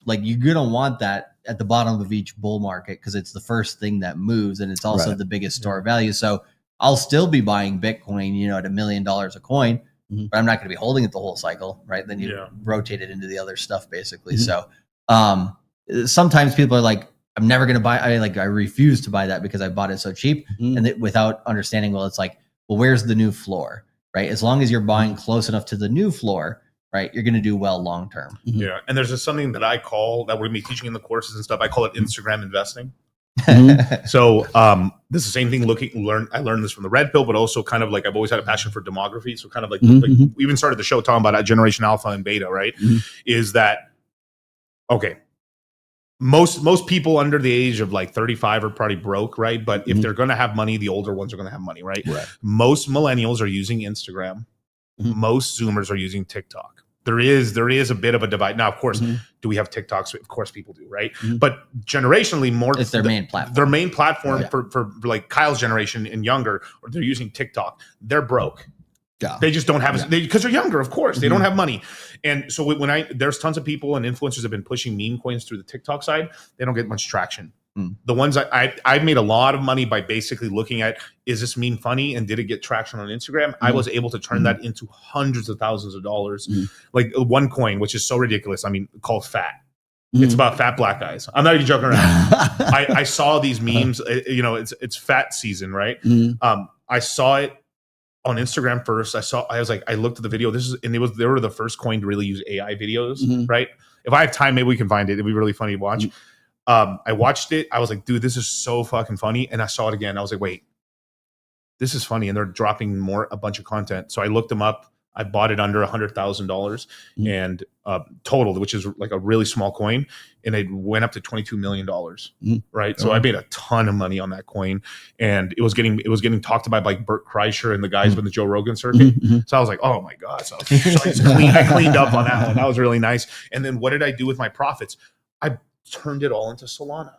like you're going to want that at the bottom of each bull market because it's the first thing that moves and it's also the biggest store of value. So I'll still be buying Bitcoin, at $1 million a coin, but I'm not going to be holding it the whole cycle, right? Then you rotate it into the other stuff basically. So sometimes people are like, I'm never going to buy. I refuse to buy that because I bought it so cheap and without understanding, well, it's like, well, where's the new floor, right? As long as you're buying close enough to the new floor, right, you're going to do well long term. Yeah, and there's just something that I call that we're going to be teaching in the courses and stuff. I call it Instagram investing. So this is the same thing. I learned this from the Red Pill, but also kind of like I've always had a passion for demography. So kind of like we even started the show talking about Generation Alpha and Beta. Right? Is that okay? Most people under the age of like 35 are probably broke, right? But if they're going to have money, the older ones are going to have money, right? Most millennials are using Instagram. Most Zoomers are using TikTok. There is a bit of a divide. Now, of course, do we have TikToks? Of course people do, right? But generationally more, it's their main platform. Their main platform for like Kyle's generation and younger, or they're using TikTok. They're broke. Yeah. They just don't have because they're younger, of course. They don't have money. And so there's tons of people and influencers have been pushing meme coins through the TikTok side. They don't get much traction. The ones I made a lot of money by basically looking at, is this meme funny and did it get traction on Instagram? I was able to turn that into hundreds of thousands of dollars. Like one coin, which is so ridiculous. I mean, called Fat. It's about fat black guys. I'm not even joking around. I saw these memes. It's fat season, right? I saw it on Instagram first. I looked at the video. They were the first coin to really use AI videos, right? If I have time, maybe we can find it. It'd be really funny to watch. I watched it. I was like, dude, this is so fucking funny. And I saw it again. I was like, wait, this is funny. And they're dropping a bunch of content. So I looked them up. I bought it under $100,000 and total, which is like a really small coin. And it went up to $22 million. Right. So I made a ton of money on that coin. And it was getting talked about by like Burt Kreischer and the guys with the Joe Rogan circuit. So I was like, oh my God. So I cleaned up on that one. That was really nice. And then what did I do with my profits? I turned it all into Solana.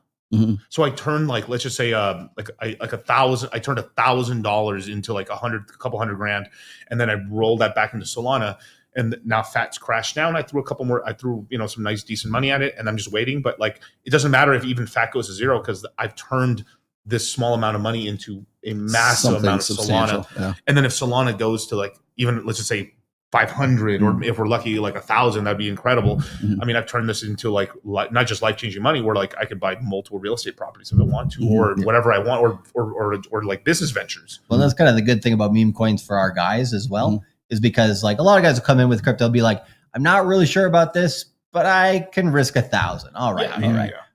So I turned let's just say like $1,000. I turned $1,000 into like a couple hundred grand, and then I rolled that back into Solana. And now Fat's crashed down. I threw a couple more. I threw some nice decent money at it, and I'm just waiting. But like it doesn't matter if even Fat goes to zero because I've turned this small amount of money into a massive amount of Solana. Yeah. And then if Solana goes to like even let's just say 500 or if we're lucky like 1,000, that'd be incredible. I mean, I've turned this into like not just life-changing money where like I could buy multiple real estate properties if I want to or whatever I want or like business ventures. Well, that's kind of the good thing about meme coins for our guys as well is because like a lot of guys will come in with crypto be like, I'm not really sure about this, but I can risk 1,000. All right.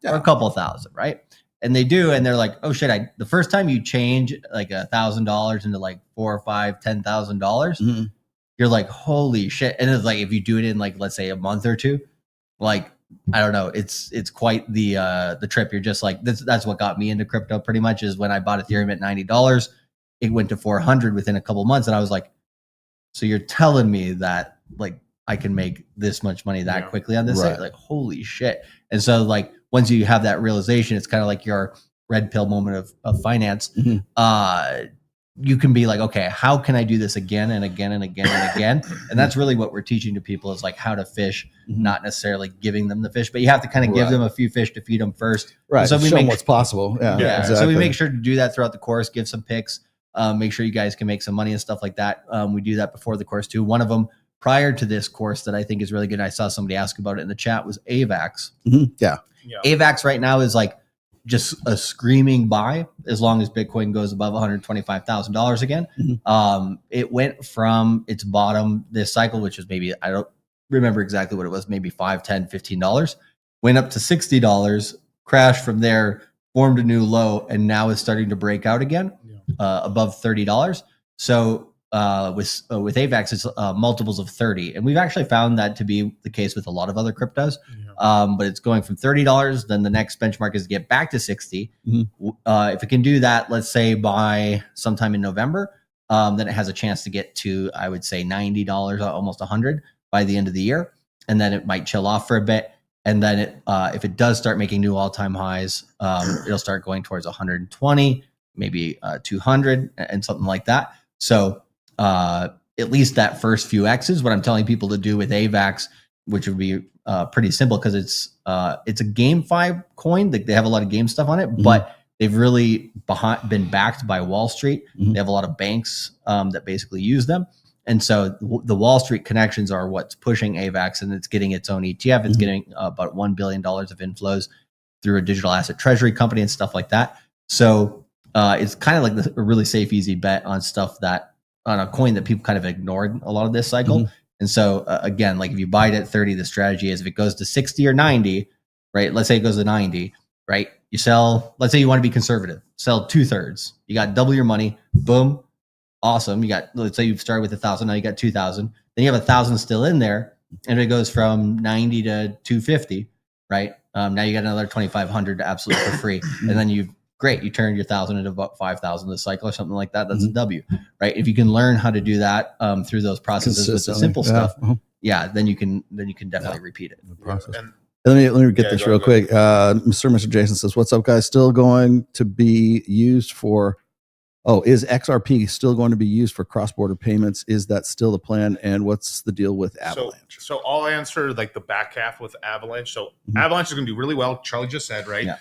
Or a couple thousand, right? And they do, and they're like, oh shit, the first time you change like $1,000 into like $4,000 or $5,000, $10,000, you're like, holy shit. And it's like, if you do it in like, let's say a month or two, like, I don't know, it's quite the trip. You're just like, that's what got me into crypto pretty much is when I bought Ethereum at $90, it went to 400 within a couple months. And I was like, so you're telling me that like I can make this much money that quickly on this site? Like, holy shit. And so like, once you have that realization, it's kind of like your red pill moment of finance. You can be like, okay, how can I do this again and again and again and again? And that's really what we're teaching to people is like how to fish, not necessarily giving them the fish, but you have to kind of give them a few fish to feed them first. Right. So we show them what's possible. Yeah. Exactly. So we make sure to do that throughout the course, give some picks, make sure you guys can make some money and stuff like that. We do that before the course too. One of them prior to this course that I think is really good, I saw somebody ask about it in the chat, was AVAX. Yeah. AVAX right now is like just a screaming buy as long as Bitcoin goes above $125,000 again. It went from its bottom this cycle, which was maybe, I don't remember exactly what it was, maybe $5, $10, $15, went up to $60, crashed from there, formed a new low, and now is starting to break out again above $30. So with AVAX, it's multiples of 30. And we've actually found that to be the case with a lot of other cryptos. But it's going from $30. Then the next benchmark is to get back to 60. If it can do that, let's say by sometime in November, then it has a chance to get to, I would say, $90, almost 100 by the end of the year. And then it might chill off for a bit. And then if it does start making new all-time highs, it'll start going towards 120, maybe 200 and something like that. So at least that first few X's, what I'm telling people to do with AVAX, which would be pretty simple because it's a GameFi coin. They have a lot of game stuff on it, but they've really been backed by Wall Street. They have a lot of banks that basically use them. And so the Wall Street connections are what's pushing AVAX, and it's getting its own ETF. It's getting about $1 billion of inflows through a digital asset treasury company and stuff like that. So it's kind of like a really safe, easy bet on stuff that, on a coin that people kind of ignored a lot of this cycle. And so again, like if you buy it at 30, the strategy is if it goes to 60 or 90, right? Let's say it goes to 90, right? You sell, let's say you want to be conservative, sell 2/3. You got double your money, boom. Awesome. You got, let's say you started with 1,000, now you got 2,000. Then you have 1,000 still in there, and it goes from 90 to 250, right? Now you got another 2,500 absolutely for free. And then you turned your 1,000 into about 5,000 this cycle or something like that. That's a W, right? If you can learn how to do that through those processes with the simple stuff, then you can definitely repeat it. Let me get this real quick. Mr. Jason says, "What's up, guys? Still going to be used for? Oh, is XRP still going to be used for cross-border payments? Is that still the plan? And what's the deal with Avalanche?" So I'll answer like the back half with Avalanche. So Avalanche is going to do really well. Charlie just said, right? Yeah.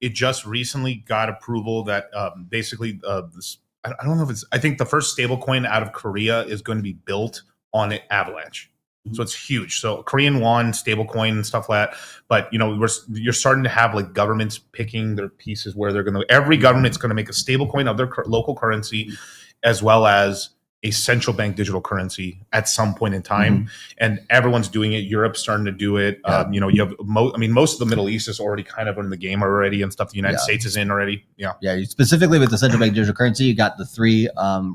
It just recently got approval that basically this, I don't know if it's, I think the first stable coin out of Korea is going to be built on Avalanche. So it's huge. So Korean won, stable coin and stuff like that. But, you know, you're starting to have like governments picking their pieces where they're going to, every government's going to make a stable coin of their local currency, as well as a central bank digital currency at some point in time. And everyone's doing it. Europe's starting to do it. You know, you have, most of the Middle East is already kind of in the game already and stuff. The United States is in already. Yeah. Specifically with the central bank digital currency, you got the three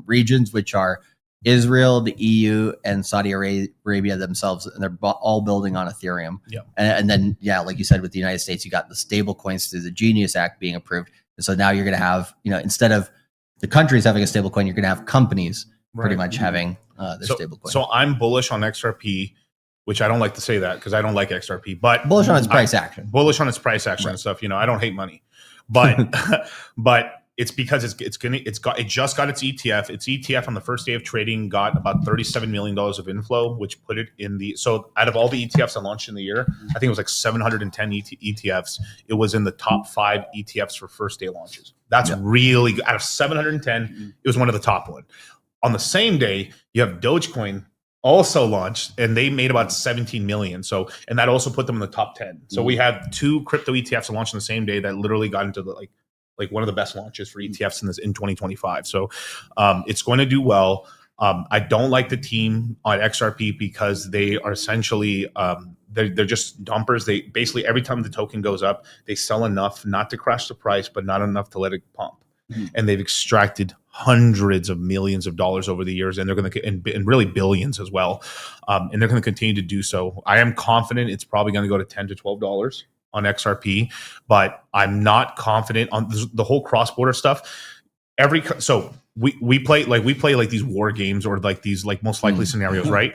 regions, which are Israel, the EU, and Saudi Arabia themselves, and they're all building on Ethereum. And then, like you said, with the United States, you got the stable coins through the Genius Act being approved. And so now you're going to have, you know, instead of the countries having a stable coin, you're going to have companies pretty much having their stable coin. So I'm bullish on XRP, which I don't like to say that because I don't like XRP, but bullish on its price action. Bullish on its price action and stuff. You know, I don't hate money, but but it's because it just got its ETF. Its ETF on the first day of trading got about $37 million of inflow, which put it in the, so out of all the ETFs that launched in the year, I think it was like 710 ETFs. It was in the top 5 ETFs for first day launches. That's really good. Out of 710, it was one of the top one. On the same day, you have Dogecoin also launched, and they made about 17 million. So, and that also put them in the top 10. So we have 2 crypto ETFs that launched on the same day that literally got into the like one of the best launches for ETFs in 2025. So it's going to do well. I don't like the team on XRP because they are essentially they're just dumpers. They basically, every time the token goes up, they sell enough not to crash the price, but not enough to let it pump. And they've extracted hundreds of millions of dollars over the years, and they're going to, and really billions as well. And they're going to continue to do so. I am confident it's probably going to go to $10 to $12 on XRP, but I'm not confident on the whole cross-border stuff. So we play like these war games or like these like most likely scenarios, right?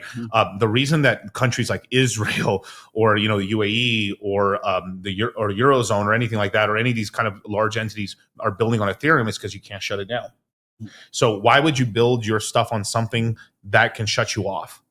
The reason that countries like Israel or, you know, UAE or Eurozone or anything like that, or any of these kind of large entities are building on Ethereum is because you can't shut it down. So why would you build your stuff on something that can shut you off?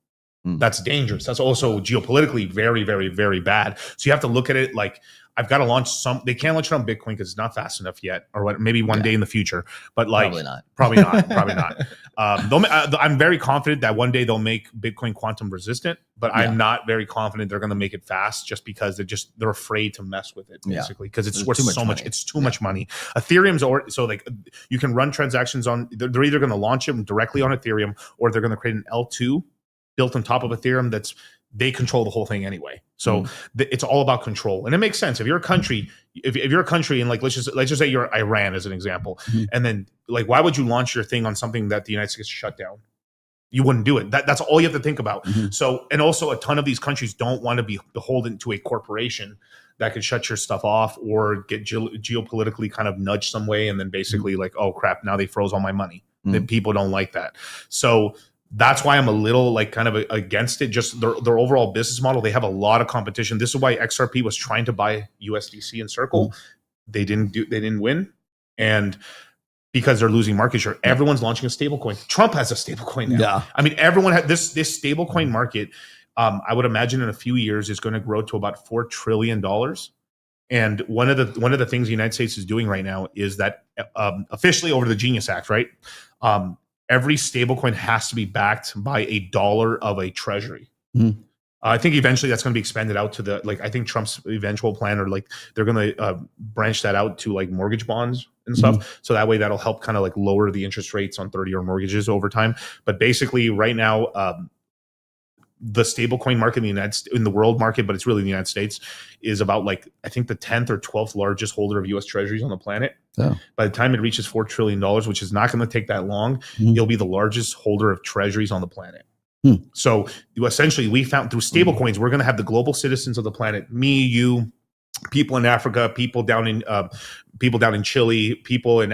That's dangerous. That's also geopolitically very, very, very bad. So you have to look at it like, I've got to launch they can't launch it on Bitcoin because it's not fast enough yet, or what, maybe one day in the future, but like probably not. I'm very confident that one day they'll make Bitcoin quantum resistant, but I'm not very confident they're going to make it fast, just because they're afraid to mess with it, basically, because it's worth so much. It's too much money. Ethereum's so like you can run transactions on. They're either going to launch them directly on Ethereum, or they're going to create an L2 built on top of Ethereum they control the whole thing anyway. So it's all about control. And it makes sense. If you're a country, if you're a country and like, let's just say you're Iran as an example. And then like, why would you launch your thing on something that the United States shut down? You wouldn't do it. That's all you have to think about. So, and also a ton of these countries don't want to be beholden to a corporation that could shut your stuff off or get geopolitically kind of nudged some way. And then basically like, oh crap, now they froze all my money. That people don't like that. So that's why I'm a little like kind of against it. Just their overall business model. They have a lot of competition. This is why XRP was trying to buy USDC and Circle. They didn't win. And because they're losing market share, everyone's launching a stablecoin. Trump has a stablecoin now. Yeah. I mean, everyone had this stablecoin market. I would imagine in a few years is going to grow to about $4 trillion. And one of the things the United States is doing right now is that officially over the Genius Act, right? Every stablecoin has to be backed by $1 of a treasury. I think eventually that's going to be expanded out to I think Trump's eventual plan, or like they're going to branch that out to like mortgage bonds and stuff. So that way that'll help kind of like lower the interest rates on 30-year mortgages over time. But basically right now, the stablecoin market in the world market, but it's really the United States, is about like, I think the 10th or 12th largest holder of US treasuries on the planet. By the time it reaches $4 trillion, which is not going to take that long, you'll be the largest holder of treasuries on the planet. So essentially we found through stablecoins, we're going to have the global citizens of the planet, me, you, people in Africa, people down in Chile, people in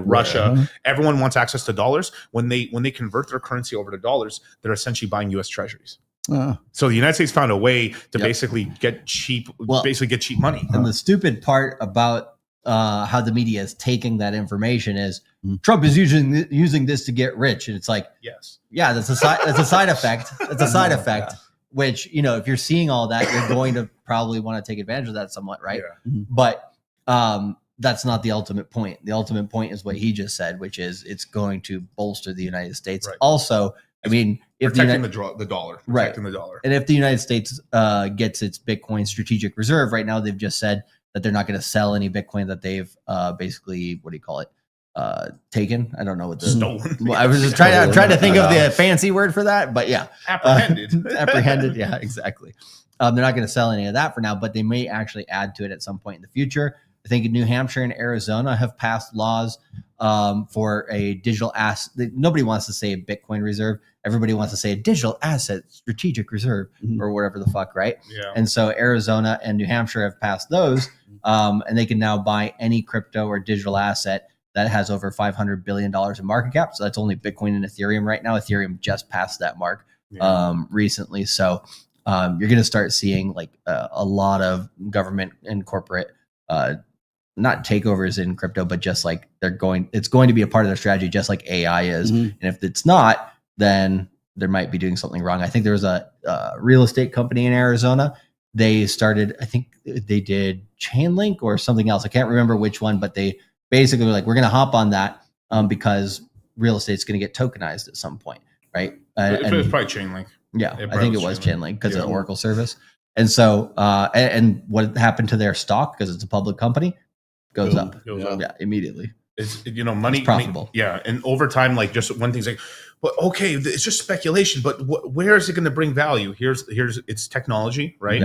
Russia. Everyone wants access to dollars. When they convert their currency over to dollars, they're essentially buying U.S. treasuries. So the United States found a way to basically get cheap money. And the stupid part about how the media is taking that information is Trump is using this to get rich, and it's like, that's a side effect. It's a side effect. Which, if you're seeing all that, you're going to probably want to take advantage of that somewhat, right? But that's not the ultimate point. The ultimate point is what he just said, which is it's going to bolster the United States. Also, I mean, if protecting the dollar, protecting the dollar. And if the United States gets its Bitcoin strategic reserve, right now they've just said that they're not going to sell any Bitcoin that they've basically, what do you call it? Taken. I don't know what the stolen. Well, I was just trying to think of the fancy word for that, but yeah, apprehended. Apprehended. Yeah, exactly. They're not going to sell any of that for now, but they may actually add to it at some point in the future. I think New Hampshire and Arizona have passed laws for a digital asset. Nobody wants to say a Bitcoin reserve. Everybody wants to say a digital asset strategic reserve or whatever the fuck, right? Yeah. And so Arizona and New Hampshire have passed those, and they can now buy any crypto or digital asset that has over $500 billion in market cap. So that's only Bitcoin and Ethereum right now. Ethereum just passed that mark recently. So you're going to start seeing like a lot of government and corporate, not takeovers in crypto, but just like it's going to be a part of their strategy, just like AI is. And if it's not, then there might be doing something wrong. I think there was a real estate company in Arizona. They started, I think they did Chainlink or something else. I can't remember which one, but they basically were like, we're going to hop on that because real estate's going to get tokenized at some point, right? It was probably Chainlink. Yeah, I think it was Chainlink because of the Oracle service. And so, and what happened to their stock, because it's a public company, goes up. Yeah, immediately. It's, money. It's profitable. And over time, like just one thing's like, well, okay, it's just speculation, but where is it going to bring value? Here's it's technology, right?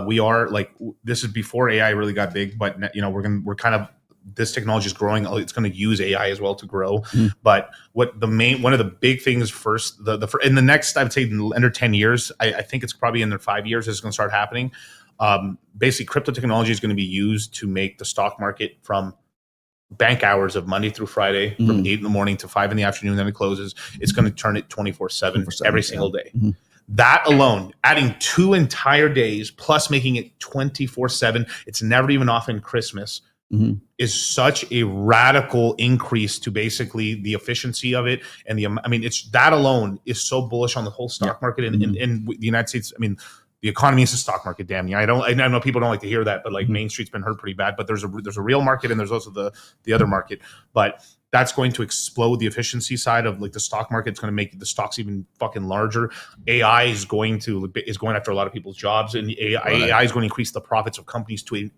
We are like, this is before AI really got big, but we're kind of, this technology is growing. It's going to use AI as well to grow. But one of the big things first, in the next, I would say under 10 years, I think it's probably under 5 years, it's going to start happening. Basically, crypto technology is going to be used to make the stock market from bank hours of Monday through Friday, from 8 in the morning to 5 in the afternoon, then it closes. It's going to turn it 24/7 every single day. That alone, adding 2 entire days, plus making it 24/7, it's never even off in Christmas. is such a radical increase to basically the efficiency of it. And it's that alone is so bullish on the whole stock market in the United States. I mean, the economy is a stock market, damn you. I know people don't like to hear that, but like Main Street's been hurt pretty bad, but there's a real market and there's also the other market. But that's going to explode the efficiency side of like the stock market. It's going to make the stocks even fucking larger. AI is going after a lot of people's jobs, and AI is going to increase the profits of companies to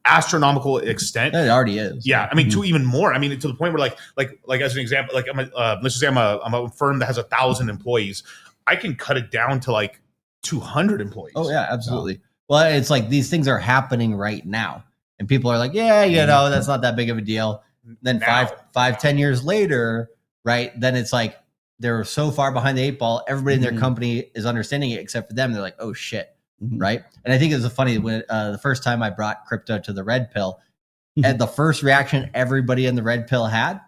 astronomical extent. It already is. Yeah, I mean, to even more. I mean, to the point where like as an example, like let's just say I'm a firm that has 1,000 employees. I can cut it down to like 200 employees. Oh yeah, absolutely. Well, it's like these things are happening right now, and people are like, yeah, that's not that big of a deal. Then 10 years later, right? Then it's like they're so far behind the 8 ball. Everybody in their company is understanding it, except for them. They're like, oh shit, right? And I think it was funny when the first time I brought crypto to the Red Pill, and the first reaction everybody in the Red Pill had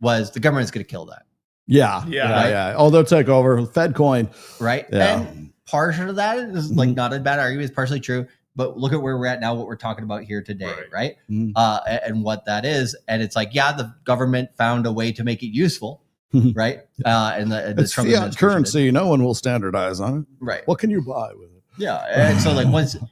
was the government's going to kill that. Yeah. Oh, they'll take over Fed coin, right? Yeah. And partial of that is like not a bad argument. It's partially true. But look at where we're at now, what we're talking about here today, right? And what that is. And it's like, yeah, the government found a way to make it useful, right? And it's Trump fiat currency. No one will standardize on it. Right. What can you buy with it? Yeah. And so like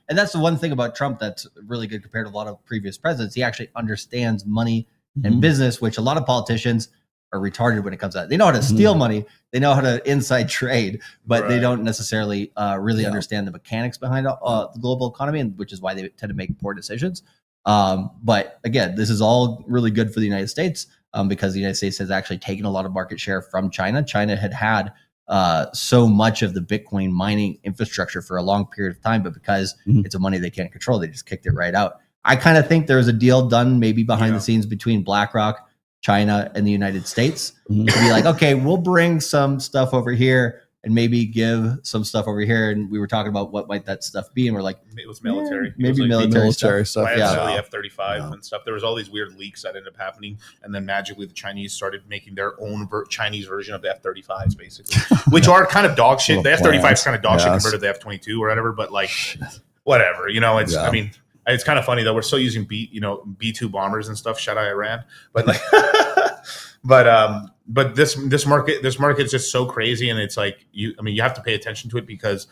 and that's the one thing about Trump that's really good compared to a lot of previous presidents. He actually understands money and business, which a lot of politicians are retarded when it comes to that. They know how to steal money. They know how to inside trade, but they don't necessarily really understand the mechanics behind the global economy, and which is why they tend to make poor decisions. But again, this is all really good for the United States because the United States has actually taken a lot of market share from China. China had so much of the Bitcoin mining infrastructure for a long period of time, but because it's a money they can't control, they just kicked it right out. I kind of think there's a deal done maybe behind the scenes between BlackRock, China, and the United States to be like, okay, we'll bring some stuff over here and maybe give some stuff over here. And we were talking about what might that stuff be, and we're like, it was military, maybe military stuff. The F-35 and stuff. There was all these weird leaks that ended up happening, and then magically the Chinese started making their own Chinese version of the F-35s, basically, which are kind of dog shit. The F-35 is kind of dog shit compared to the F-22 or whatever, but like whatever, it's. I mean. It's kind of funny though. We're still using B-2 bombers and stuff. Shout out Iran, but like, but this market is just so crazy, and it's like you have to pay attention to it because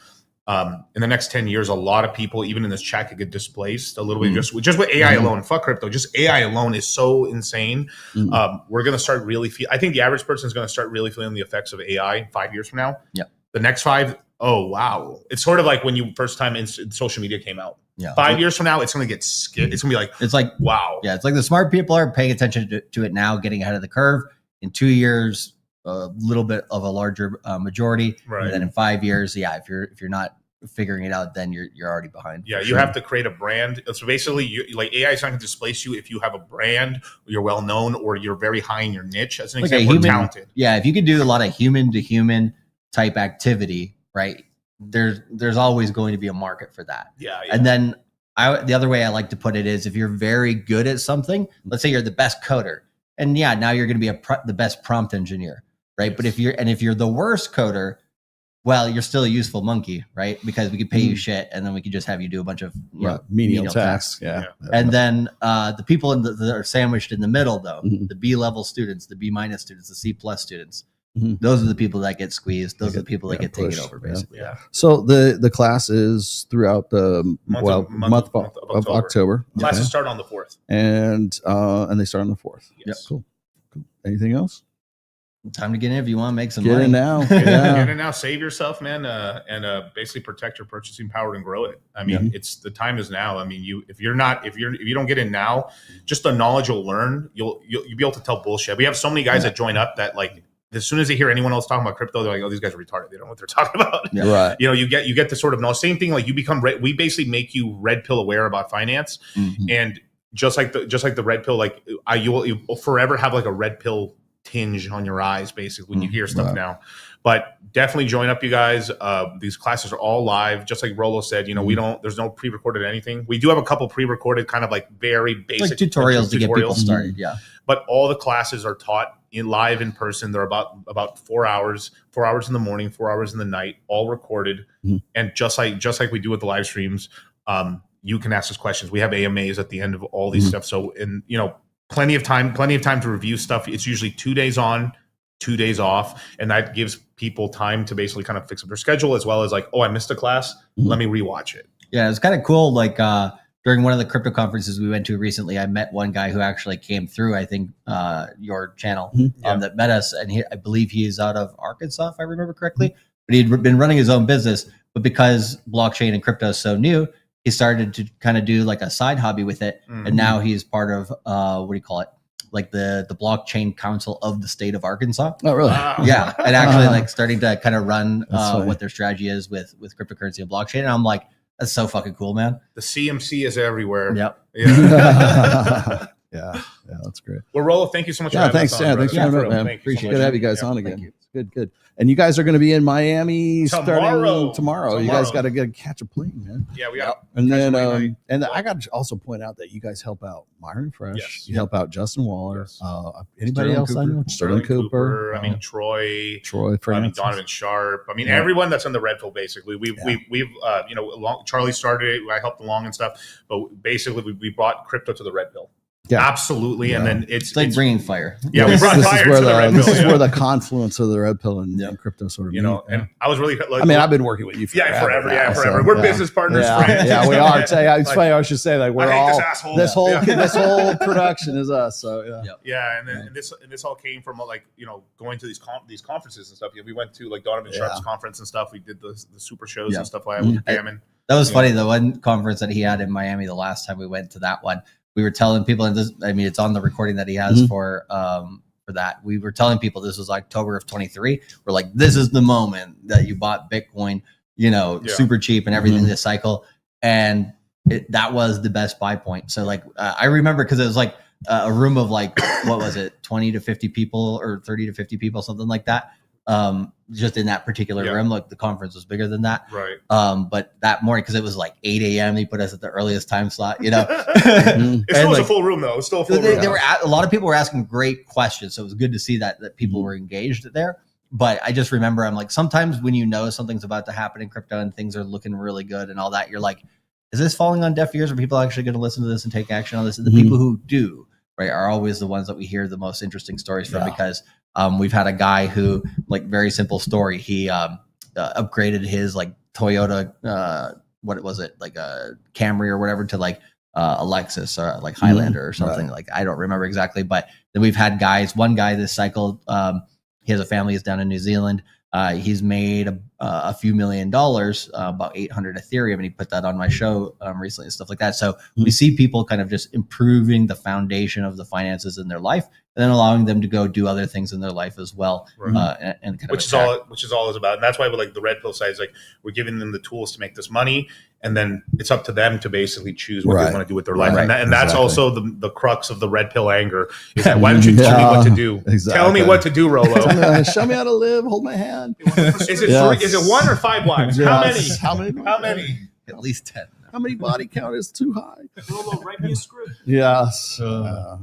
in the next 10 years, a lot of people, even in this chat, could get displaced a little bit just with AI alone. Fuck crypto, just AI alone is so insane. We're gonna start really I think the average person is gonna start really feeling the effects of AI 5 years from now. Yeah, the next 5. Oh wow! It's sort of like when you first time social media came out. Yeah, 5 years from now, it's going to get scared. It's going to be like wow. Yeah, it's like the smart people are paying attention to it now, getting ahead of the curve. In 2 years, a little bit of a larger majority, right? And then in 5 years, if you're not figuring it out, then you're already behind. Yeah, you have to create a brand. So basically, AI is not going to displace you if you have a brand, you're well known, or you're very high in your niche. As an example, or talented. Yeah, if you could do a lot of human to human type activity, right? There's always going to be a market for that. Yeah. And then the other way I like to put it is if you're very good at something, let's say you're the best coder, and now you're going to be the best prompt engineer, right? Yes. But if you're the worst coder, well, you're still a useful monkey, right? Because we could pay you shit, and then we could just have you do a bunch of menial tasks. Yeah. And then the people that are sandwiched in the middle, though, the B level students, the B- students, the C+ students. Those are the people that get squeezed. Those are the people that get taken over, basically. Yeah. So the class is throughout the month of October. Classes start on the 4th, and they start on the 4th. Yes. Yeah, cool. Anything else? Time to get in if you want to make some money. Get in now. Get in now. Save yourself, man, and basically protect your purchasing power and grow it. I mean, it's the time is now. I mean, if you don't get in now, just the knowledge you'll learn, you'll be able to tell bullshit. We have so many guys that join up that like. As soon as they hear anyone else talking about crypto, they're like, "Oh, these guys are retarded. They don't know what they're talking about." Yeah. Right. You get the sort of knowledge. Same thing. Like you become. We basically make you red pill aware about finance, and just like the red pill, like you will forever have like a red pill tinge on your eyes, basically when you hear stuff now. But definitely join up, you guys. These classes are all live, just like Rolo said. We don't. There's no pre-recorded anything. We do have a couple pre-recorded, kind of like very basic like tutorials to get people started. Yeah. But all the classes are taught live in person. They're about 4 hours, 4 hours in the morning, 4 hours in the night, all recorded. And just like we do with the live streams, you can ask us questions. We have AMAs at the end of all these stuff. So, and plenty of time to review stuff. It's usually 2 days on, 2 days off. And that gives people time to basically kind of fix up their schedule, as well as like, oh, I missed a class. Let me rewatch it. Yeah, it's kind of cool. Like during one of the crypto conferences we went to recently, I met one guy who actually came through, I think, your channel that met us. And I believe he is out of Arkansas, if I remember correctly. But he'd been running his own business. But because blockchain and crypto is so new, he started to kind of do like a side hobby with it. And now he's part of, what do you call it? Like the blockchain council of the state of Arkansas. Oh, really? Yeah. And actually like starting to kind of run what their strategy is with cryptocurrency and blockchain. And I'm like, that's so fucking cool, man. The CMC is everywhere. Yep. Yeah. Yeah, that's great. Well, Rolo, thank you so much. Yeah, for having thanks. us on, Yeah, thanks for having me, man. Appreciate Good to have you guys on again. Good. And you guys are going to be in Miami starting tomorrow. You guys got to catch a plane, man. Yeah, we got. And then, and I got to also point out that you guys help out Myron Fresh. Yes. You help out Justin Waller. Yes. Anybody Sterling else Cooper. I know? Sterling Cooper. I mean, Troy Francis. Donovan Sharp. I mean, everyone that's on the Red Pill, basically. We've Charlie started it. I helped along and stuff. But basically, we brought crypto to the Red Pill. Yeah, absolutely. Yeah. And then it's like bringing fire. Yeah, we brought fire to the Red Pill. This is where the confluence of the Red Pill and crypto sort of meet. And I was really like, I mean, I've been working with you forever. Forever. We're business partners. Yeah, yeah, we are. It's funny. I should say, like, we're all this whole production is us. So and then and this all came from like going to these conferences and stuff. We went to like Donovan Sharp's conference and stuff. We did the super shows and stuff like that with Gammon. That was funny. The one conference that he had in Miami the last time we went to that one, we were telling people, and this, I mean, it's on the recording that he has for that. We were telling people this was October of 23. We're like, this is the moment that you bought Bitcoin, super cheap and everything this cycle. And that was the best buy point. So like, I remember because it was like a room of like, what was it? 20 to 50 people or 30 to 50 people, something like that. Just in that particular room, like the conference was bigger than that. Right. But that morning, because it was like 8 a.m., they put us at the earliest time slot, It still was a full room though. It was still a full room. They were a lot of people were asking great questions. So it was good to see that people were engaged there. But I just remember, I'm like, sometimes when something's about to happen in crypto and things are looking really good and all that, you're like, is this falling on deaf ears? Are people actually going to listen to this and take action on this? And the people who do, right, are always the ones that we hear the most interesting stories from because we've had a guy who, like, very simple story. He upgraded his like Toyota, what was it, like a Camry or whatever, to like a Lexus or like Highlander or something. Like, I don't remember exactly. But then we've had one guy this cycle. He has a family. He's down in New Zealand. He's made a few $1 million, about 800 Ethereum, and he put that on my show recently and stuff like that. So we see people kind of just improving the foundation of the finances in their life, and then allowing them to go do other things in their life as well. Right. And kind which is all is about. And that's why we like the Red Pill side is like, we're giving them the tools to make this money, and then it's up to them to basically choose what they want to do with their life. Right. And that's also the crux of the Red Pill anger is that why don't you tell me what to do? Exactly. Tell me what to do, Rolo. Show me how to live. Hold my hand. Is it 1 or 5 wives? Yes. How many? At least 10. How many body count is too high? Rolo, write me a script. Yes.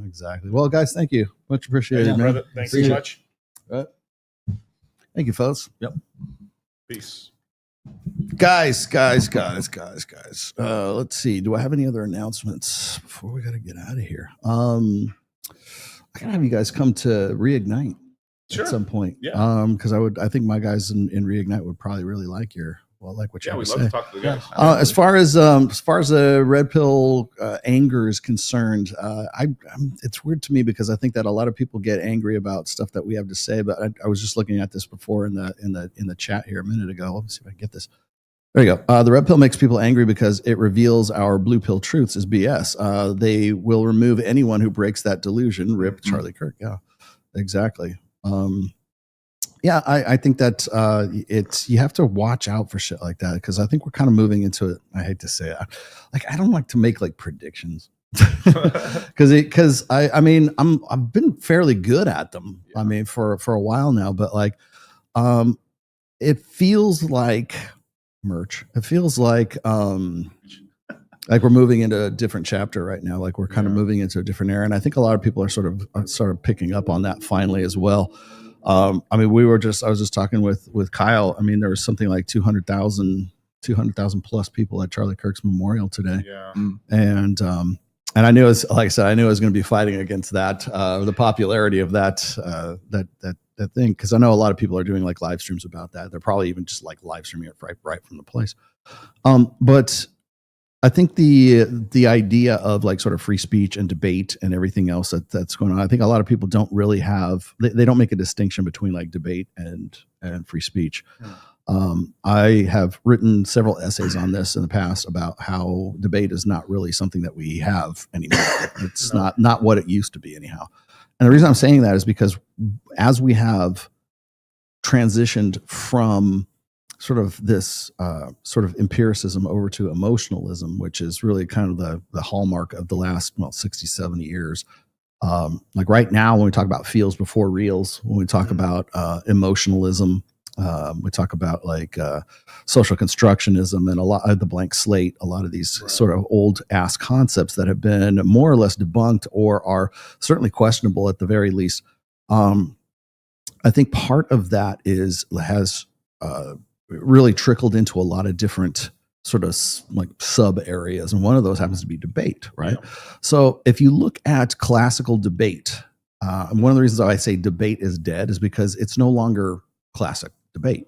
Exactly. Well, guys, thank you. Much appreciated, man. Brother. Thanks so much. Thank you, folks. Yep. Peace. Guys. Let's see. Do I have any other announcements before we got to get out of here? I gotta have you guys come to Reignite at some point. Yeah. Because I think my guys in Reignite would probably really like what you have we'd to love say. to talk to the guys. As far as the Red Pill anger is concerned, it's weird to me because I think that a lot of people get angry about stuff that we have to say. But I was just looking at this before in the chat here a minute ago. Let me see if I can get this. There you go. The Red Pill makes people angry because it reveals our blue pill truths is BS. They will remove anyone who breaks that delusion. Rip Charlie Kirk. Yeah, exactly. I think that you have to watch out for shit like that because I think we're kind of moving into it. I hate to say it. Like, I don't like to make like predictions because I've been fairly good at them. I mean, for a while now, but like, it feels like merch. It feels like we're moving into a different chapter right now. Like we're kind of moving into a different era, and I think a lot of people are sort of picking up on that finally as well. I was just talking with Kyle. I mean, there was something like 200,000 200,000 plus people at Charlie Kirk's memorial today. Yeah. And I knew, like I said, I knew I was going to be fighting against that, the popularity of that thing, because I know a lot of people are doing like live streams about that. They're probably even just like live streaming it right from the place. But I think the idea of like sort of free speech and debate and everything else that's going on, I think a lot of people don't really have, they don't make a distinction between like debate and free speech. I have written several essays on this in the past about how debate is not really something that we have anymore. It's not what it used to be anyhow. And the reason I'm saying that is because as we have transitioned from sort of this sort of empiricism over to emotionalism, which is really kind of the hallmark of the last 60, 70 years. Like right now, when we talk about feels before reals, when we talk about emotionalism, we talk about like social constructionism and a lot of the blank slate, a lot of these sort of old ass concepts that have been more or less debunked or are certainly questionable at the very least. I think part of that has really trickled into a lot of different sort of like sub areas. And one of those happens to be debate, right? Yeah. So if you look at classical debate, one of the reasons I say debate is dead is because it's no longer classic debate.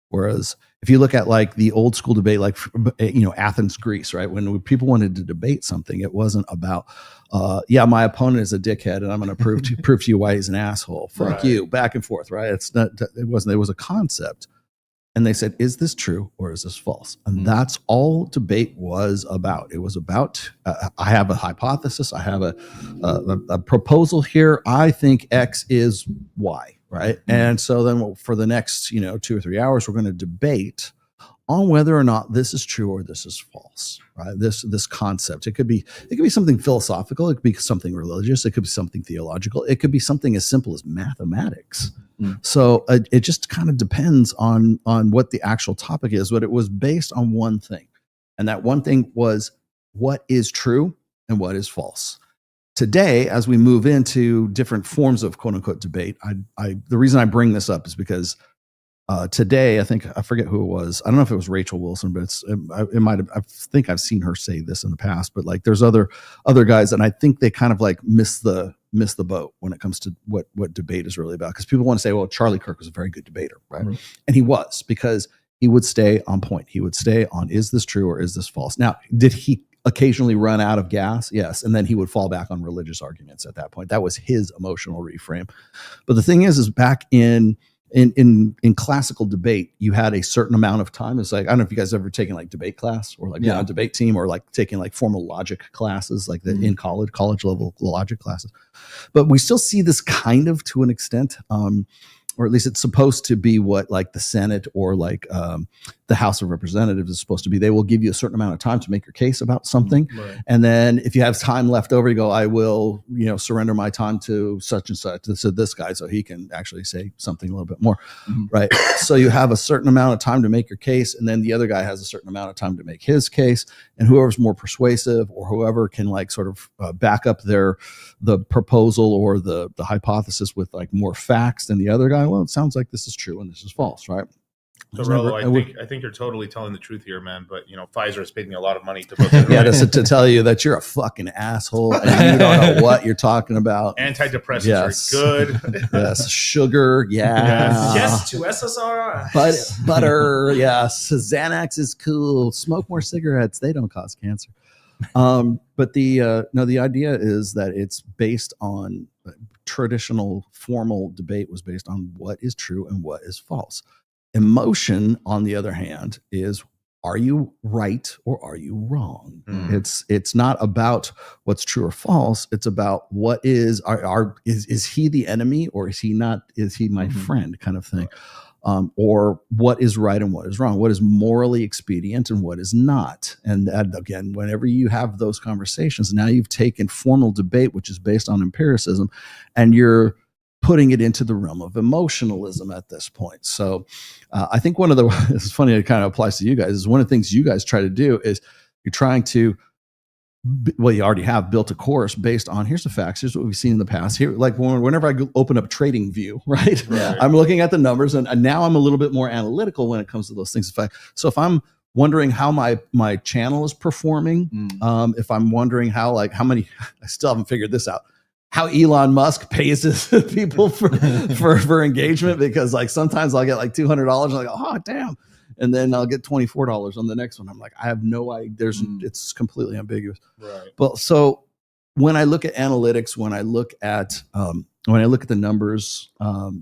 Whereas if you look at like the old school debate, like, Athens, Greece, right? When people wanted to debate something, it wasn't about, my opponent is a dickhead and I'm going to prove to you why he's an asshole. Fuck you, back and forth, right? It was a concept. And they said, is this true or is this false? And that's all debate was about. It was about, I have a hypothesis. I have a proposal here. I think X is Y, right? And so then for the next, 2 or 3 hours, we're going to debate on whether or not this is true or this is false, right? This concept. It could be something philosophical. It could be something religious. It could be something theological. It could be something as simple as mathematics. So it just kind of depends on what the actual topic is, but it was based on one thing. And that one thing was what is true and what is false. Today, as we move into different forms of quote unquote debate, the reason I bring this up is because today, I forget who it was. I don't know if it was Rachel Wilson, but it might have. I think I've seen her say this in the past. But like, there's other guys, and I think they kind of like miss the boat when it comes to what debate is really about. Because people want to say, well, Charlie Kirk was a very good debater, right? And he was, because he would stay on point. He would stay on, is this true or is this false? Now, did he occasionally run out of gas? Yes. And then he would fall back on religious arguments at that point. That was his emotional reframe. But the thing is back in classical debate, you had a certain amount of time. It's like, I don't know if you guys ever taken like debate class or like been on a debate team or like taking like formal logic classes, like in college level logic classes. But we still see this kind of to an extent, or at least it's supposed to be what like the Senate or like the House of Representatives is supposed to be. They will give you a certain amount of time to make your case about something. And then if you have time left over, you go, I will, surrender my time to such and such, to this guy, so he can actually say something a little bit more. Right. So you have a certain amount of time to make your case. And then the other guy has a certain amount of time to make his case. And whoever's more persuasive or whoever can like sort of back up the proposal or the hypothesis with like more facts than the other guy. Well, it sounds like this is true and this is false, right? So Rollo, I think you're totally telling the truth here, man. But Pfizer has paid me a lot of money to put that to tell you that you're a fucking asshole and you don't know what you're talking about. Antidepressants are good. Yes, sugar, Yes to SSRI. Butter, yes. Xanax is cool. Smoke more cigarettes. They don't cause cancer. But the idea is that it's based on traditional formal debate was based on what is true and what is false. Emotion, on the other hand, is, are you right or are you wrong? It's not about what's true or false. It's about what is he the enemy or is he not? Is he my friend, kind of thing? Or what is right and what is wrong? What is morally expedient and what is not? And that, again, whenever you have those conversations, now you've taken formal debate, which is based on empiricism, and you're putting it into the realm of emotionalism at this point. So I think it's funny, it kind of applies to you guys, is one of the things you guys try to do is you're trying to, well, you already have built a course based on, here's the facts, here's what we've seen in the past. Here, like whenever I open up TradingView, right? I'm looking at the numbers and now I'm a little bit more analytical when it comes to those things. So if I'm wondering how my channel is performing, if I'm wondering how many, I still haven't figured this out, how Elon Musk pays his people for engagement, because like sometimes I'll get like $200 and I'm like, oh damn, and then I'll get $24 on the next one. I'm like, I have no idea. It's completely ambiguous. Right. But so when I look at analytics, when I look at the numbers,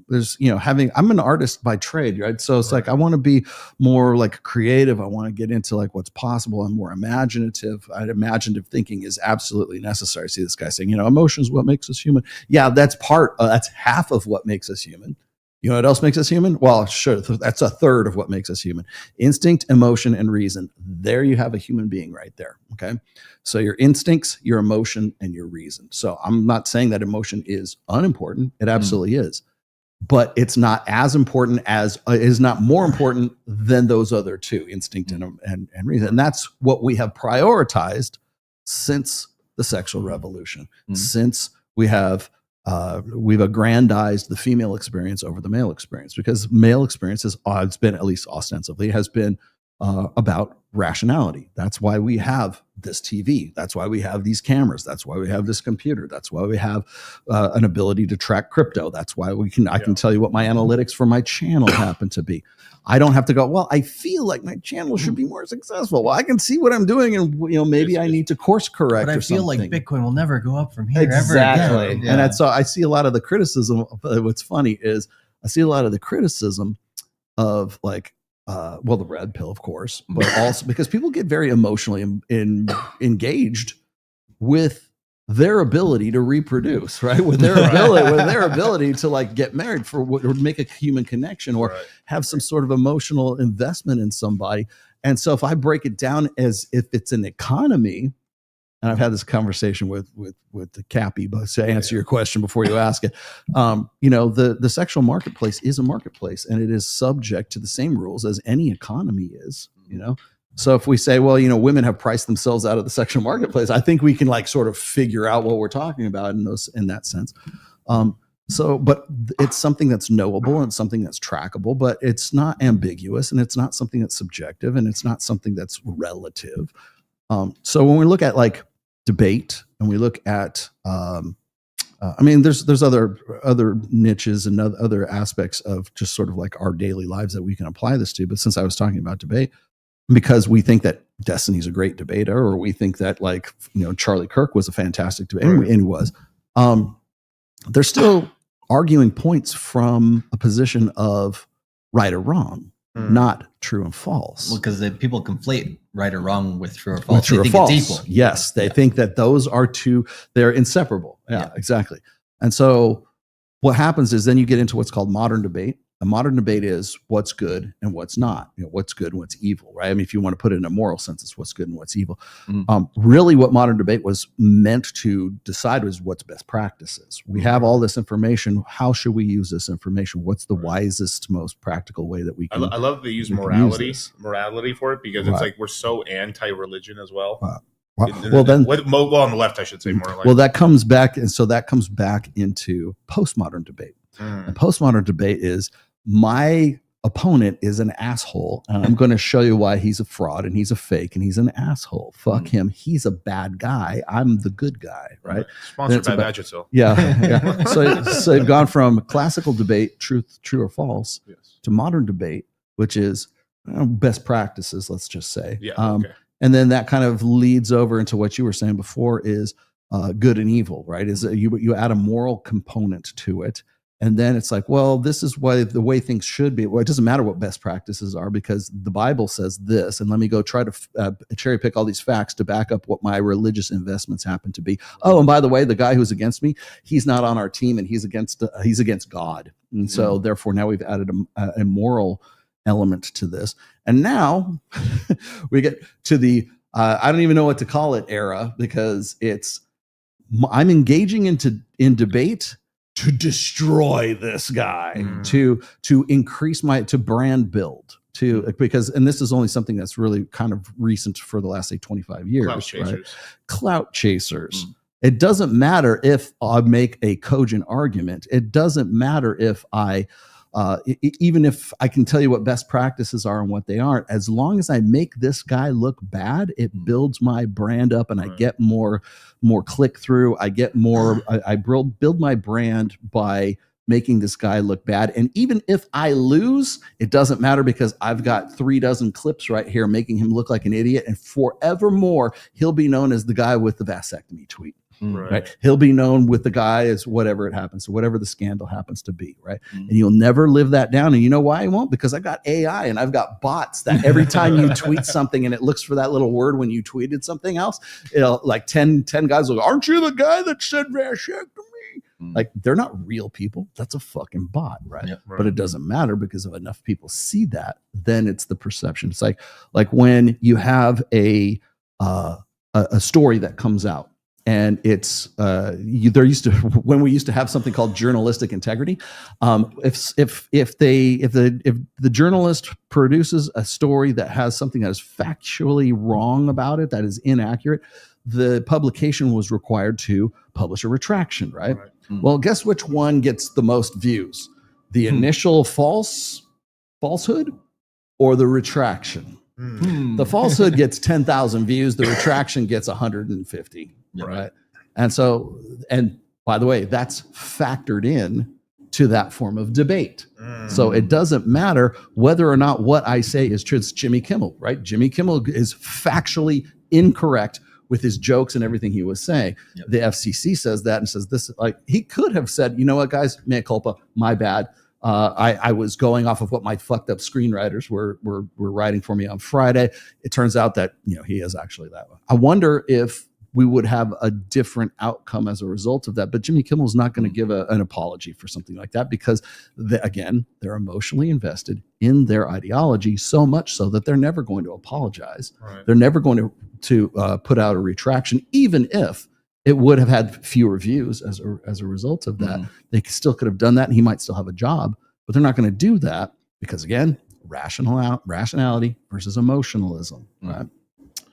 there's, I'm an artist by trade, right? So it's like, I want to be more like creative. I want to get into like what's possible. I'm more imaginative. Imaginative thinking is absolutely necessary. I see this guy saying, emotion is what makes us human. Yeah, that's half of what makes us human. You know what else makes us human? Well, sure, that's a third of what makes us human. Instinct, emotion, and reason. There you have a human being right there, okay? So your instincts, your emotion, and your reason. So I'm not saying that emotion is unimportant. It absolutely is. But it's not as important as, is not more important than those other two, instinct and reason. And that's what we have prioritized since the sexual revolution, since we've aggrandized the female experience over the male experience, because male experience it's been, at least ostensibly, has been about rationality. That's why we have this TV. That's why we have these cameras. That's why we have this computer. That's why we have an ability to track crypto. That's why I can tell you what my analytics for my channel happen to be. I don't have to go, well, I feel like my channel should be more successful. Well, I can see what I'm doing, and maybe I need to course correct. But I feel like Bitcoin will never go up from here ever again. Yeah. And so I see a lot of the criticism. What's funny is I see a lot of the criticism of like, the red pill, of course, but also because people get very emotionally engaged with their ability to reproduce, right? With their ability to like get married or make a human connection, or have some sort of emotional investment in somebody. And so if I break it down as if it's an economy, and I've had this conversation with the Cappy, but to answer your question before you ask it, the sexual marketplace is a marketplace, and it is subject to the same rules as any economy is, So if we say, well, women have priced themselves out of the sexual marketplace, I think we can like sort of figure out what we're talking about in that sense. But it's something that's knowable and something that's trackable, but it's not ambiguous, and it's not something that's subjective, and it's not something that's relative. So when we look at like debate, and we look at, there's other niches and other aspects of just sort of like our daily lives that we can apply this to. But since I was talking about debate, because we think that Destiny's a great debater, or we think that like, Charlie Kirk was a fantastic debater, and he was, they're still arguing points from a position of right or wrong, not true and false. Well, because people conflate right or wrong with true or false. With true they or think false. It's equal. Yes, they think that those are they're inseparable. Yeah, exactly. And so what happens is then you get into what's called modern debate. A modern debate is what's good and what's not, what's good and what's evil, right? I mean, if you want to put it in a moral sense, it's what's good and what's evil. Really what modern debate was meant to decide was what's best practices. We have all this information. How should we use this information? What's the wisest, most practical way that we can? I love they use morality for it, because it's like we're so anti-religion as well. Well, then, on the left, I should say more. Like, well, that comes back, and so that comes back into postmodern debate. And postmodern debate is, my opponent is an asshole, and I'm going to show you why he's a fraud and he's a fake and he's an asshole. Fuck him. He's a bad guy. I'm the good guy, right? Sponsored by Vagisil. Yeah. So you've gone from classical debate, true or false, to modern debate, which is best practices, let's just say. And then that kind of leads over into what you were saying before is good and evil, right? Is that you add a moral component to it. And then it's like, well, this is the way things should be. Well, it doesn't matter what best practices are, because the Bible says this, and let me go try to cherry pick all these facts to back up what my religious investments happen to be. Oh, and by the way, the guy who's against me, he's not on our team, and he's against God. And so therefore now we've added a moral element to this. And now we get to the, I don't even know what to call it, era, because I'm engaging in debate to destroy this guy, to increase to brand build, because this is only something that's really kind of recent for the last, say, 25 years, right? Clout chasers. It doesn't matter if I make a cogent argument. It doesn't matter if I even if I can tell you what best practices are and what they aren't, as long as I make this guy look bad, it builds my brand up, and I get more click through. I get more. I build my brand by making this guy look bad. And even if I lose, it doesn't matter, because I've got 36 clips right here making him look like an idiot. And forevermore, he'll be known as the guy with the vasectomy tweet. Right. He'll be known with the guy as whatever it happens, so whatever the scandal happens to be, right? And you'll never live that down. And you know why I won't? Because I've got AI and I've got bots that every time you tweet something and it looks for that little word when you tweeted something else, it'll like 10 guys will go, aren't you the guy that said vasectomy? Like, they're not real people. That's a fucking bot, right? But it doesn't matter, because if enough people see that, then it's the perception. It's like when you have a story that comes out, and it's when we used to have something called journalistic integrity. If the journalist produces a story that has something that is factually wrong about it, that is inaccurate, the publication was required to publish a retraction, right? Well, guess which one gets the most views? The initial falsehood or the retraction? The falsehood gets 10,000 views. The retraction gets 150, right? And by the way, that's factored in to that form of debate. So it doesn't matter whether or not what I say is true. It's Jimmy Kimmel, right? Jimmy Kimmel is factually incorrect with his jokes and everything he was saying. The FCC says that and says this, like, he could have said, you know what, guys, mea culpa, my bad. I was going off of what my fucked up screenwriters were writing for me on Friday. It turns out that, he is actually that way. I wonder if we would have a different outcome as a result of that. But Jimmy Kimmel's not going to give an apology for something like that, because again, they're emotionally invested in their ideology, so much so that they're never going to apologize. They're never going to put out a retraction, even if it would have had fewer views as a result of that. They still could have done that, and he might still have a job, but they're not going to do that because, again, rationality versus emotionalism, right?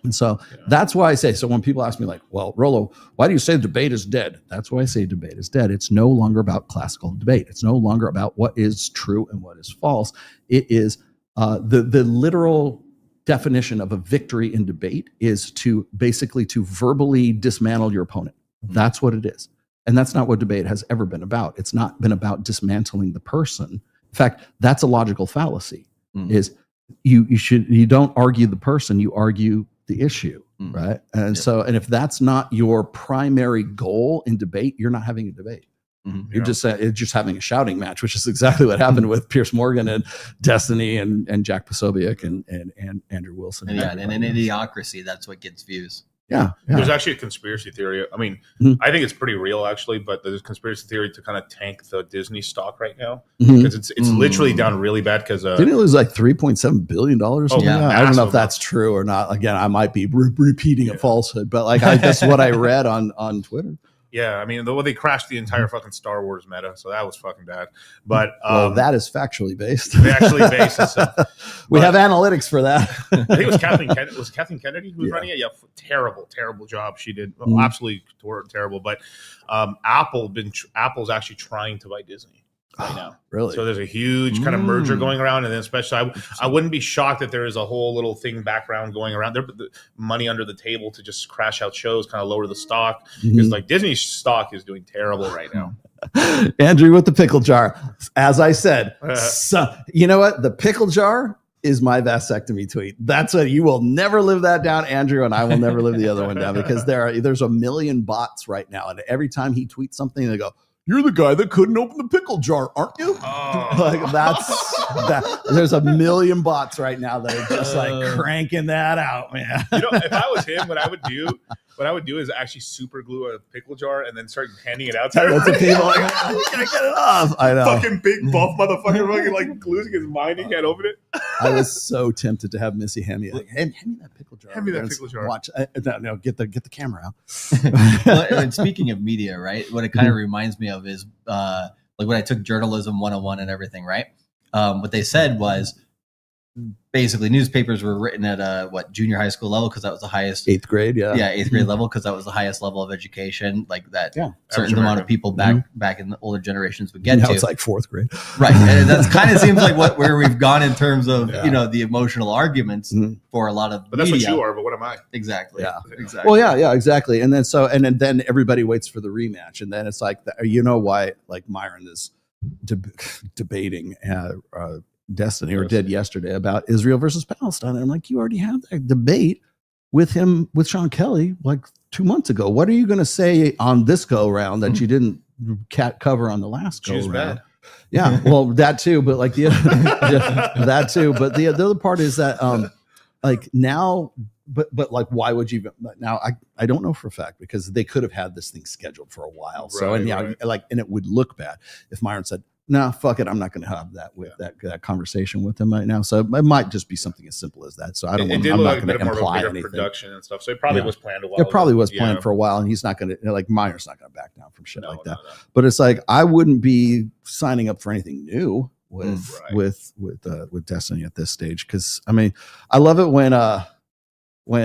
And so that's why I say, so when people ask me like, well, Rollo, why do you say debate is dead? That's why I say debate is dead. It's no longer about classical debate. It's no longer about what is true and what is false. It is the literal definition of a victory in debate is to basically to verbally dismantle your opponent. That's what it is. And that's not what debate has ever been about. It's not been about dismantling the person. In fact, that's a logical fallacy. Is you don't argue the person, you argue the issue, right? And so, and if that's not your primary goal in debate, you're not having a debate. You're just having a shouting match, which is exactly what happened with Piers Morgan and Destiny and Jack Posobiec and Andrew Wilson. And in an idiocracy, that's what gets views. Yeah. There's actually a conspiracy theory. I mean, I think it's pretty real, actually, but there's a conspiracy theory to kind of tank the Disney stock right now, because it's literally down really bad. Because didn't it lose like $3.7 billion or something? I don't know if that's true or not. Again, I might be repeating a falsehood, but like that's what I read on Twitter. Yeah, I mean, they crashed the entire fucking Star Wars meta, so that was fucking bad. But that is factually based. Factually based. We have analytics for that. I think it was Kathleen Kennedy. Was Kathleen Kennedy who was running it? Yeah, terrible job she did. Absolutely terrible. But Apple's actually trying to buy Disney right now. Really? So there's a huge kind of merger going around, and then especially I wouldn't be shocked that there is a whole little thing background going around. There, the money under the table to just crash out shows, kind of lower the stock, because like Disney's stock is doing terrible right now. Andrew with the pickle jar. As I said, so, you know what? The pickle jar is my vasectomy tweet. That's what you will never live that down, Andrew, and I will never live the other one down, because there's a million bots right now, and every time he tweets something, they go, "You're the guy that couldn't open the pickle jar, aren't you?" Like that. There's a million bots right now that are just like cranking that out, man. If I was him, what I would do is actually super glue a pickle jar and then start handing it out to everybody. That's people like, we gotta get it off. I know. Fucking big buff motherfucker, fucking like losing his mind. He can't open it. I was so tempted to have Missy hand me hand me that pickle jar. Hand me that pickle jar. Watch. No, get the camera out. Well, and speaking of media, right? What it kind of reminds me of is like when I took journalism 101 and everything, right? What they said was basically newspapers were written at junior high school level because that was the highest 8th grade. Yeah. 8th grade level because that was the highest level of education. Like that certain Average amount of people back in the older generations would get now to. It's like 4th grade. Right. And that's kind of seems like where we've gone in terms of, the emotional arguments for a lot of But that's media. what you are, but what am I? Exactly. Yeah. Exactly. Well, yeah, exactly. And then everybody waits for the rematch. And then it's like, why like Myron is debating Destiny or did yesterday about Israel versus Palestine. And I'm like, you already had that debate with Sean Kelly like 2 months ago. What are you going to say on this go round that you didn't cover on the last go round? Bad. Yeah, well, that too, but like that too. But the other part is that like now, but like why would you now? I don't know for a fact because they could have had this thing scheduled for a while. So and it would look bad if Myron said, "No, fuck it, I'm not going to have that conversation with him right now." So it might just be something as simple as that. So I don't. I'm not going to imply anything. Production and stuff. So it probably was planned a while. It probably was planned for a while, and he's not going to like Myron's not going to back down from shit like that. No. But it's like I wouldn't be signing up for anything new with Destiny at this stage because I mean I love it when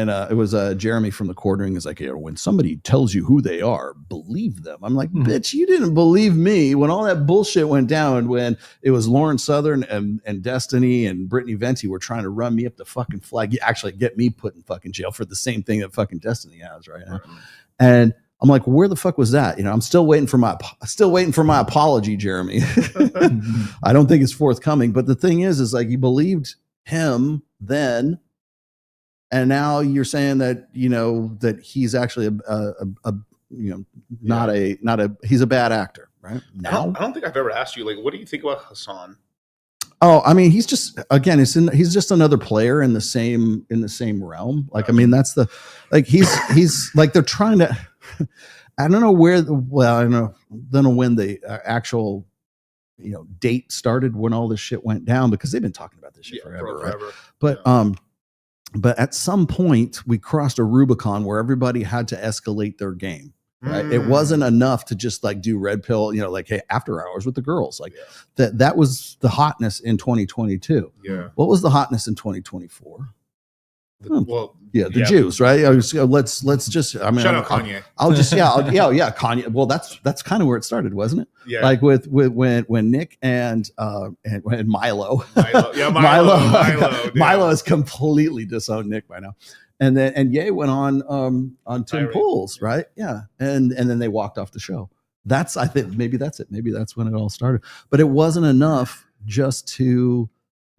it was Jeremy from the Quartering is like, when somebody tells you who they are, believe them. I'm like, bitch, you didn't believe me when all that bullshit went down, when it was Lauren Southern and Destiny and Brittany Venti were trying to run me up the fucking flag, actually get me put in fucking jail for the same thing that fucking Destiny has right now. And I'm like, where the fuck was that? I'm still waiting for my apology, Jeremy. I don't think it's forthcoming. But the thing is like you believed him then. And now you're saying that that he's actually he's a bad actor, right? Now I don't think I've ever asked you like, what do you think about Hassan? Oh, I mean, he's just he's just another player in the same realm. Like, I mean, that's the like he's like they're trying to. I don't know where. I don't know when the actual date started when all this shit went down because they've been talking about this shit forever, right? But at some point, we crossed a Rubicon where everybody had to escalate their game. Right? It wasn't enough to just like do Red Pill, like hey, after hours with the girls. Like that was the hotness in 2022. Yeah. What was the hotness in 2024? The Jews, right? Let's just. I mean, shout out Kanye. I'll just Kanye. Well, that's kind of where it started, wasn't it? Yeah. Like with when Nick and Milo. Milo has completely disowned Nick by now, and Ye went on Tim Pool's, right? Yeah, and then they walked off the show. I think maybe that's it. Maybe that's when it all started. But it wasn't enough just to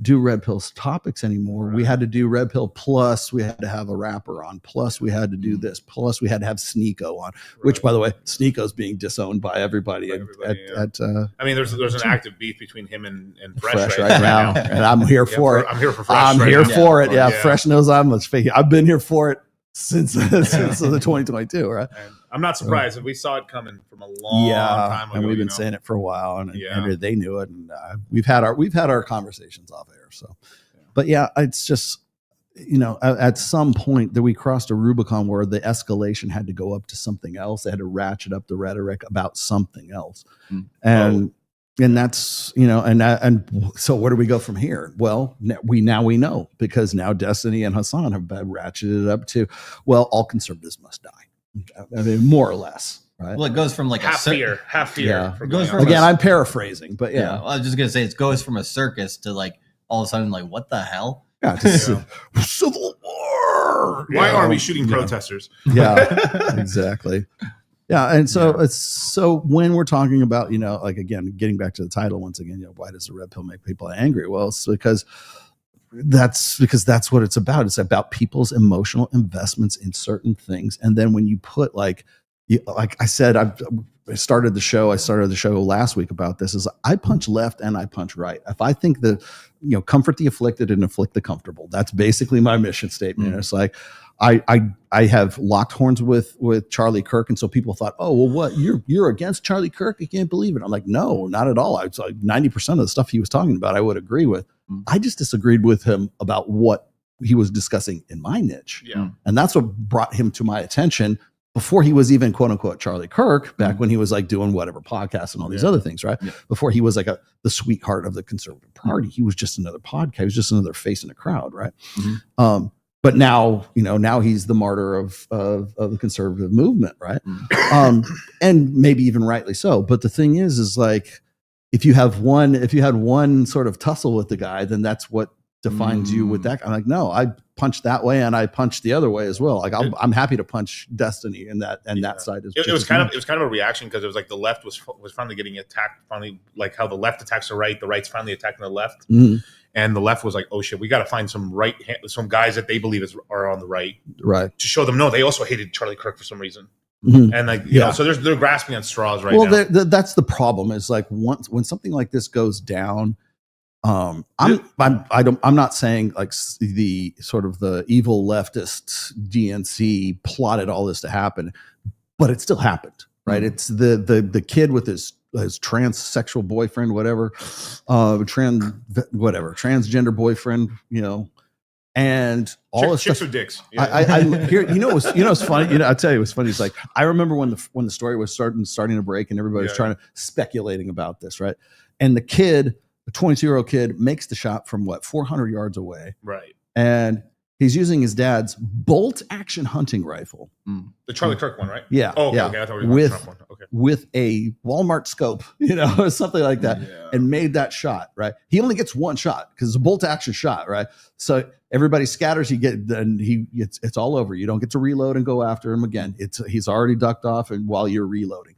do Red Pill's topics anymore. We had to do Red Pill plus we had to have a rapper on, plus we had to do this, plus we had to have Sneeko on, which by the way, Sneeko's being disowned by everybody. I mean, there's an active beef between him and Fresh right now. And I'm here for it. I'm here for Fresh. I'm here for it. Yeah. Fresh knows I'm much fake. I've been here for it since the 2022, right? And I'm not surprised. We saw it coming from a long time ago. And we've been saying it for a while, and they knew it, and we've had our conversations off air. So, but it's just at some point that we crossed a Rubicon where the escalation had to go up to something else. They had to ratchet up the rhetoric about something else, and that's and so where do we go from here? Well, we know because now Destiny and Hassan have ratcheted it up to all conservatives must die. I mean, more or less, right? Well, it goes from like half fear. Yeah. It goes from again, I'm paraphrasing, but well, I was just gonna say it goes from a circus to like all of a sudden like what the hell? Yeah, civil war. Why are we shooting protesters? Yeah, exactly. Yeah, and so when we're talking about like again getting back to the title once again, why does the Red Pill make people angry? Well, it's because that's what it's about. It's about people's emotional investments in certain things. And then when you put like I said, I started the show last week about this is I punch left and I punch right. If I think that, comfort the afflicted and afflict the comfortable, that's basically my mission statement. It's like, I have locked horns with Charlie Kirk. And so people thought, oh, well, what you're against Charlie Kirk? I can't believe it. I'm like, no, not at all. It's like 90% of the stuff he was talking about, I would agree with. I just disagreed with him about what he was discussing in my niche. Yeah. And that's what brought him to my attention before he was even quote unquote Charlie Kirk, back when he was like doing whatever podcasts and all these other things, right? Before he was like the sweetheart of the conservative party, he was just another podcast. He was just another face in a crowd, right? But now, now he's the martyr of the conservative movement, right? And maybe even rightly so. But the thing is like, if you had one sort of tussle with the guy, then that's what defines you with that. I'm like, no, I punched that way and I punched the other way as well. Like I'm happy to punch Destiny and that side is. It was kind of a reaction because it was like the left was finally getting attacked. Finally, like how the left attacks the right, the right's finally attacking the left, and the left was like, oh shit, we got to find some some guys that they believe are on the right, to show them no, they also hated Charlie Kirk for some reason. And like you know, so they're grasping at straws right now. Well, that's the problem. Is like when something like this goes down, I'm not saying like the sort of the evil leftist DNC plotted all this to happen, but it still happened, right? It's the kid with his transsexual boyfriend, transgender boyfriend, and all this stuff. Chicks with dicks. I hear, what's funny. I'll tell you what's funny. It's like I remember when the story was starting to break, and everybody was trying to speculating about this, right? And the 22-year-old kid makes the shot from 400 yards away, right? And he's using his dad's bolt action hunting rifle, the Charlie Kirk one, right? Yeah, okay. I thought we were Trump one. Okay, with a Walmart scope, or something like that, and made that shot. Right, he only gets one shot because it's a bolt action shot, right? So everybody scatters. It's all over. You don't get to reload and go after him again. He's already ducked off, and while you're reloading.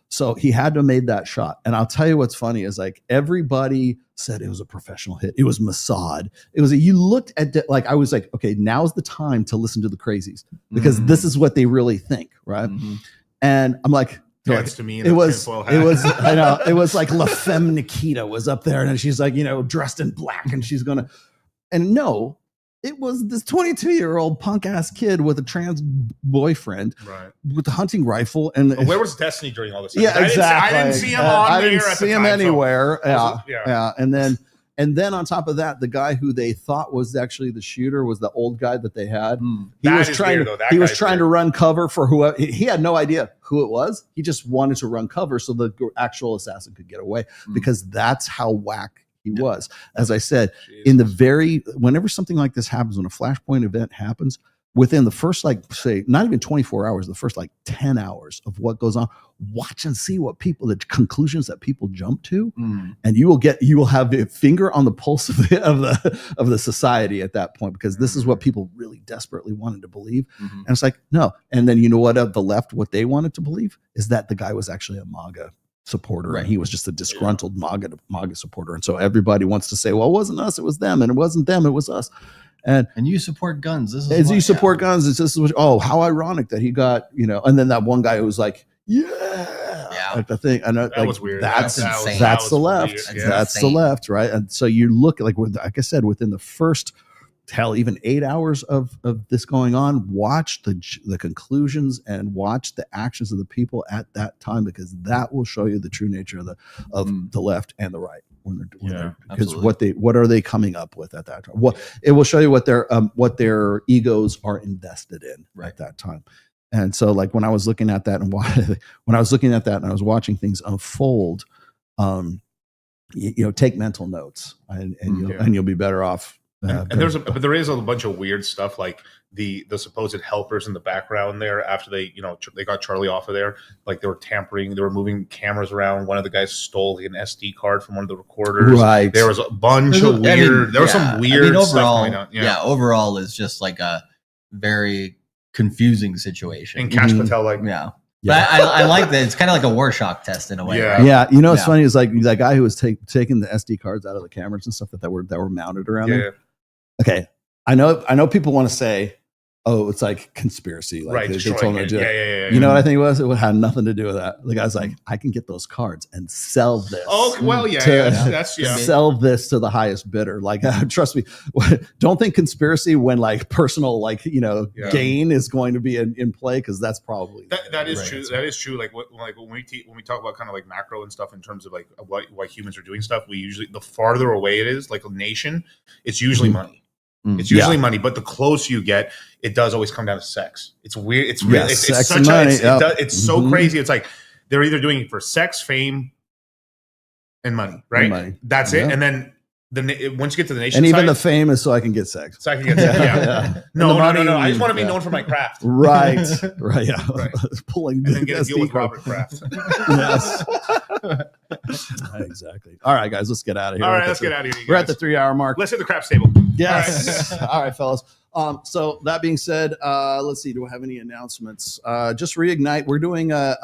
So he had to have made that shot. And I'll tell you what's funny is like everybody said it was a professional hit. It was Mossad. You looked at I was like, okay, now's the time to listen to the crazies because this is what they really think, right? And I'm like, to me it was I know it was like La Femme Nikita was up there and she's like, dressed in black and she's gonna, and no, it was this 22-year-old punk ass kid with a trans boyfriend, right, with a hunting rifle. And where was Destiny during all this? Yeah, exactly. I didn't see him on I there. didn't see him anywhere. So yeah. And then on top of that, the guy who they thought was actually the shooter was the old guy that they had. He was trying to run cover for whoever. He had no idea who it was. He just wanted to run cover so the actual assassin could get away because that's how whack he was. As I said, whenever something like this happens, when a Flashpoint event happens, within the first, say, not even 24 hours, the first 10 hours of what goes on, watch and see the conclusions that people jump to. And you will have a finger on the pulse of the society at that point, because this is what people really desperately wanted to believe. And it's like, no. And then the left, what they wanted to believe is that the guy was actually a MAGA supporter, right? And he was just a disgruntled MAGA supporter, and so everybody wants to say, well, it wasn't us, it was them, and it wasn't them, it was us. And you support guns. This is as you support guns. This is how ironic that he got, and then that one guy who was like, like the thing, and that was weird. That's insane. That's the left. That's the left, right? And so you look like I said, within the first, even 8 hours of this going on, watch the conclusions and watch the actions of the people at that time, because that will show you the true nature of the left and the right because what are they coming up with at that time? It will show you what their egos are invested in at that time. And so when I was looking at that and I was watching things unfold, take mental notes and you'll be better off. But there is a bunch of weird stuff, like the supposed helpers in the background there after they got Charlie off of there, like they were tampering, they were moving cameras around. One of the guys stole an SD card from one of the recorders. Right. There was a bunch of weird. There was some weird overall, stuff going on. Yeah. Overall, it's just like a very confusing situation. And Kash Patel, But I like that. It's kind of like a Rorschach test in a way. Right? Yeah. What's funny is that guy who was taking the SD cards out of the cameras and stuff that were mounted around there. Okay, I know people want to say, oh, it's like conspiracy. Like they told me to do it. You know what I think it was? It had nothing to do with that. The guy's like, I can get those cards and sell this. Oh, well, sell this to the highest bidder. Like, trust me, don't think conspiracy when personal, gain is going to be in play, because that's probably that is true. That is true. Like when we talk about kind of like macro and stuff in terms of why humans are doing stuff, we usually, the farther away it is, like a nation, it's usually money. It's usually money, but the closer you get, it does always come down to sex. It's weird. It's real. It's such a. It's so crazy. It's like they're either doing it for sex, fame, and money, right? That's it. And then once you get to the nation, and even the fame is so I can get sex. So I can get sex. Yeah. No. I just want to be known for my craft. Right. Yeah. Right. Pulling and then get a deal with Robert Kraft. Yes. Exactly. All right, guys, let's get out of here. All right, let's get out of here. We're at the 3-hour mark. Let's hit the craps table. Yes. All right, fellas. So that being said, let's see. Do I have any announcements? Just Reignite. We're doing a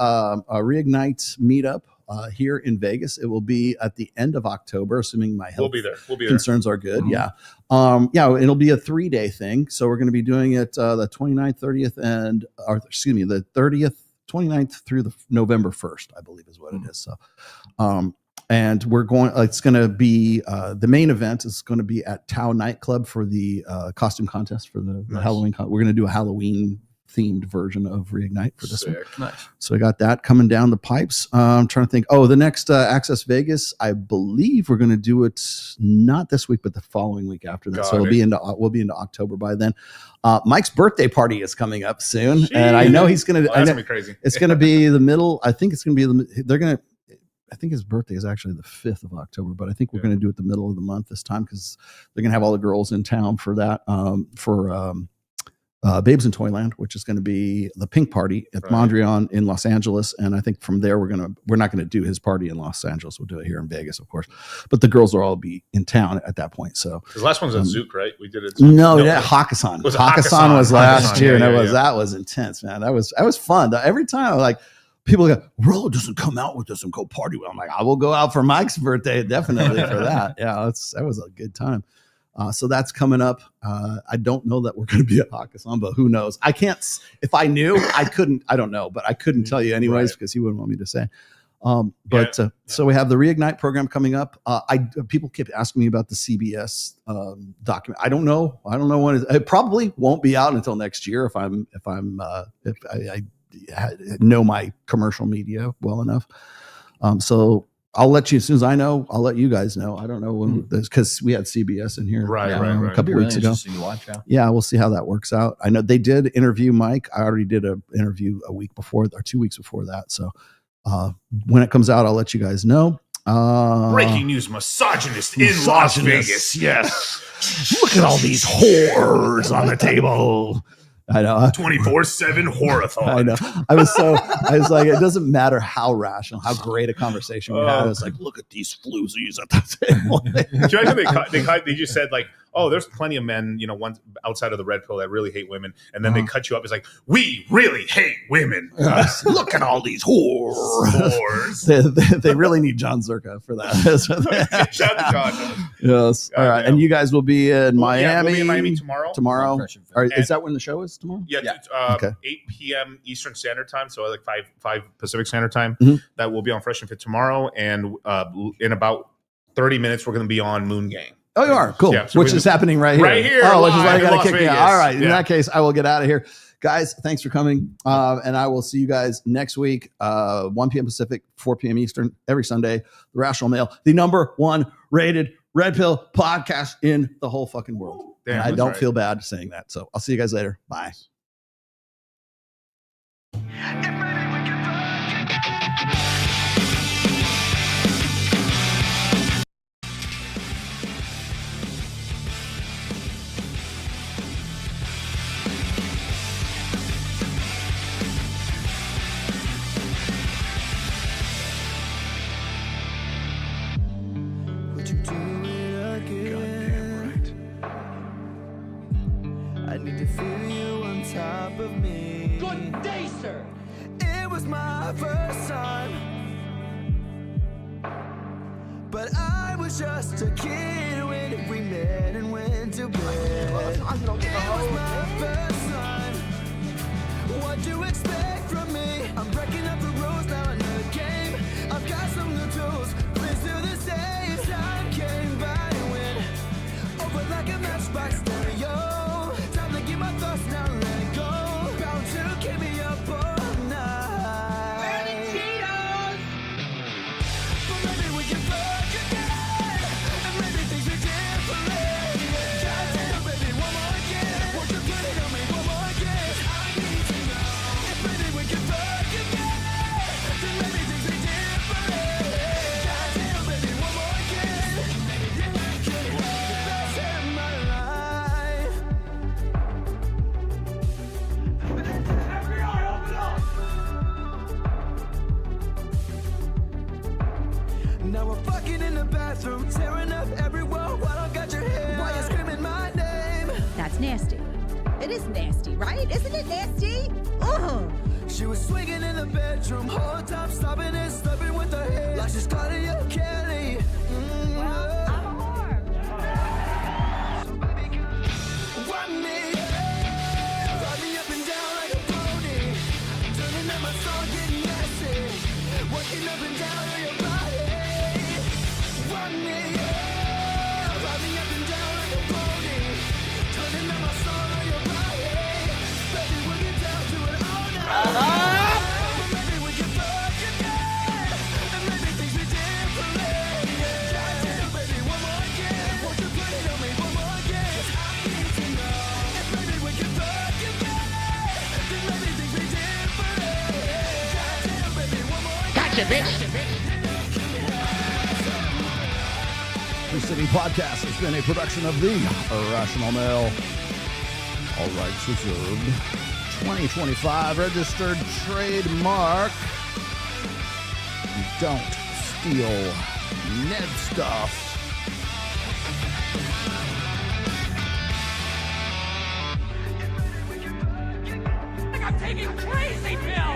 Reignite meetup here in Vegas. It will be at the end of October, assuming my health concerns are good. Yeah. It'll be a 3-day thing. So we're going to be doing it the 29th, 30th, the 30th, 29th through the November 1st, I believe is what it is. So, and we're going, it's going to be, the main event is going to be at Tao Nightclub for the costume contest for the Halloween. We're going to do a Halloween themed version of Reignite for this one. Nice. So I got that coming down the pipes. I'm trying to think. Oh, the next Access Vegas, I believe we're going to do it not this week, but the following week after that. So we'll be into October by then. Mike's birthday party is coming up soon, and I know he's going to. That's gonna be crazy. It's going to be the middle. I think it's going to be I think his birthday is actually the 5th of October, but I think we're going to do it the middle of the month this time because they're going to have all the girls in town for that. Babes in Toyland, which is going to be the pink party at Mondrian in Los Angeles. And I think from there, we're not going to do his party in Los Angeles. We'll do it here in Vegas, of course, but the girls will all be in town at that point. So the last one's at Zook, right? We did it. Hakkasan. Hakkasan was last year. And that was intense, man. That was fun. Every time like people go, Rollo doesn't come out with us and go party with. I'm like, I will go out for Mike's birthday. Definitely for that. Yeah. That was a good time. So that's coming up. I don't know that we're going to be at Hakkasan, but who knows? I can't. If I knew, I couldn't. I don't know, but I couldn't tell you anyways because he wouldn't want me to say. So we have the Reignite program coming up. People keep asking me about the CBS document. I don't know when it probably won't be out until next year if I know my commercial media well enough. So I'll let you, as soon as I know, I'll let you guys know. I don't know when this, because we had CBS in here a couple weeks ago. Yeah, we'll see how that works out. I know they did interview Mike. I already did an interview a week before or 2 weeks before that. So when it comes out, I'll let you guys know. Breaking news: misogynist in Las Vegas. Yes. Look at all these whores on the table. I know. 24/7 horathon. I know. I was like, it doesn't matter how rational, how great a conversation we had. It's like, look at these floozies at the table. Do you imagine they just said like, oh, there's plenty of men, ones outside of the red pill that really hate women, and then they cut you up. It's like, we really hate women. Look at all these whores. they really need John Zerka for that. Shout out to John. Yes. All right. And you guys will be in Miami. Yeah, we'll be in Miami tomorrow. Is that when the show is tomorrow? Yeah. 8 p.m. Eastern Standard Time. So like 5 Pacific Standard Time. That will be on Fresh and Fit tomorrow. And in about 30 minutes, we're going to be on Moon Gang. Oh, you are? Cool. Yeah, so which is happening right here. Right here. Oh, which is why I got to kick me out. All right. In that case, I will get out of here. Guys, thanks for coming. And I will see you guys next week, 1 p.m. Pacific, 4 p.m. Eastern, every Sunday. The Rational Male, the #1 rated Red Pill podcast in the whole fucking world. Damn, and I don't feel bad saying that. So I'll see you guys later. Bye. But I was just a kid when we met and went to bed. It was my first time. What do you expect from me? I'm breaking up the rules now in the game. I've got some new tools. Please do the same. Time came by and went over like a matchbox stereo. Time to get my thoughts now, let it go. Bound to keep me up all night. Cheetos! But maybe we can fuck again. And maybe things are different. Goddamn, baby. Now we're fucking in the bathroom, tearing up every wall while I got your hair. Why you screaming my name? That's nasty. It is nasty, right? Isn't it nasty? Ugh. She was swinging in the bedroom, whole time stopping and stubbing with her head like she's Claudia Kelly. Well, I'm a whore. So baby, run me, ride me up and down like a pony, turning up my song, getting nasty, working up and down on your body. Run me, ride me up and down like a pony, turning up my song on your body. Baby, we'll get down to it all night. Gotcha, bitch. The Sitting Podcast has been a production of The Irrational Male. All rights reserved. 2025 registered trademark. You don't steal Ned stuff. I'm taking crazy pill.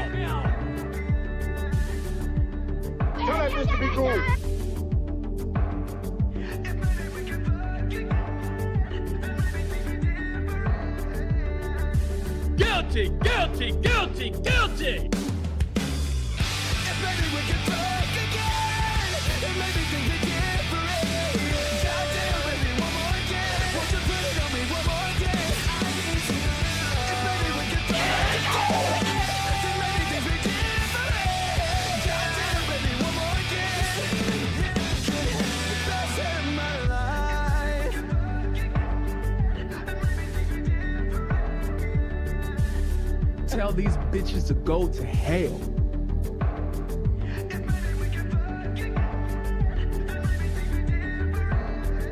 Tell that bitch to be cool. Guilty, guilty, guilty, guilty. And maybe we can talk again. And maybe things are different. Goddamn, baby, one more again. Won't you put it on me one more again? I need to know. And maybe we can talk again. And maybe things are different. Goddamn, baby, one more again. The best in my life. Tell these bitches to go to hell.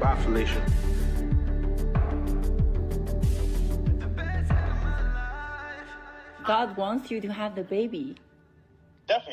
Bye, Felicia. God wants you to have the baby. Definitely.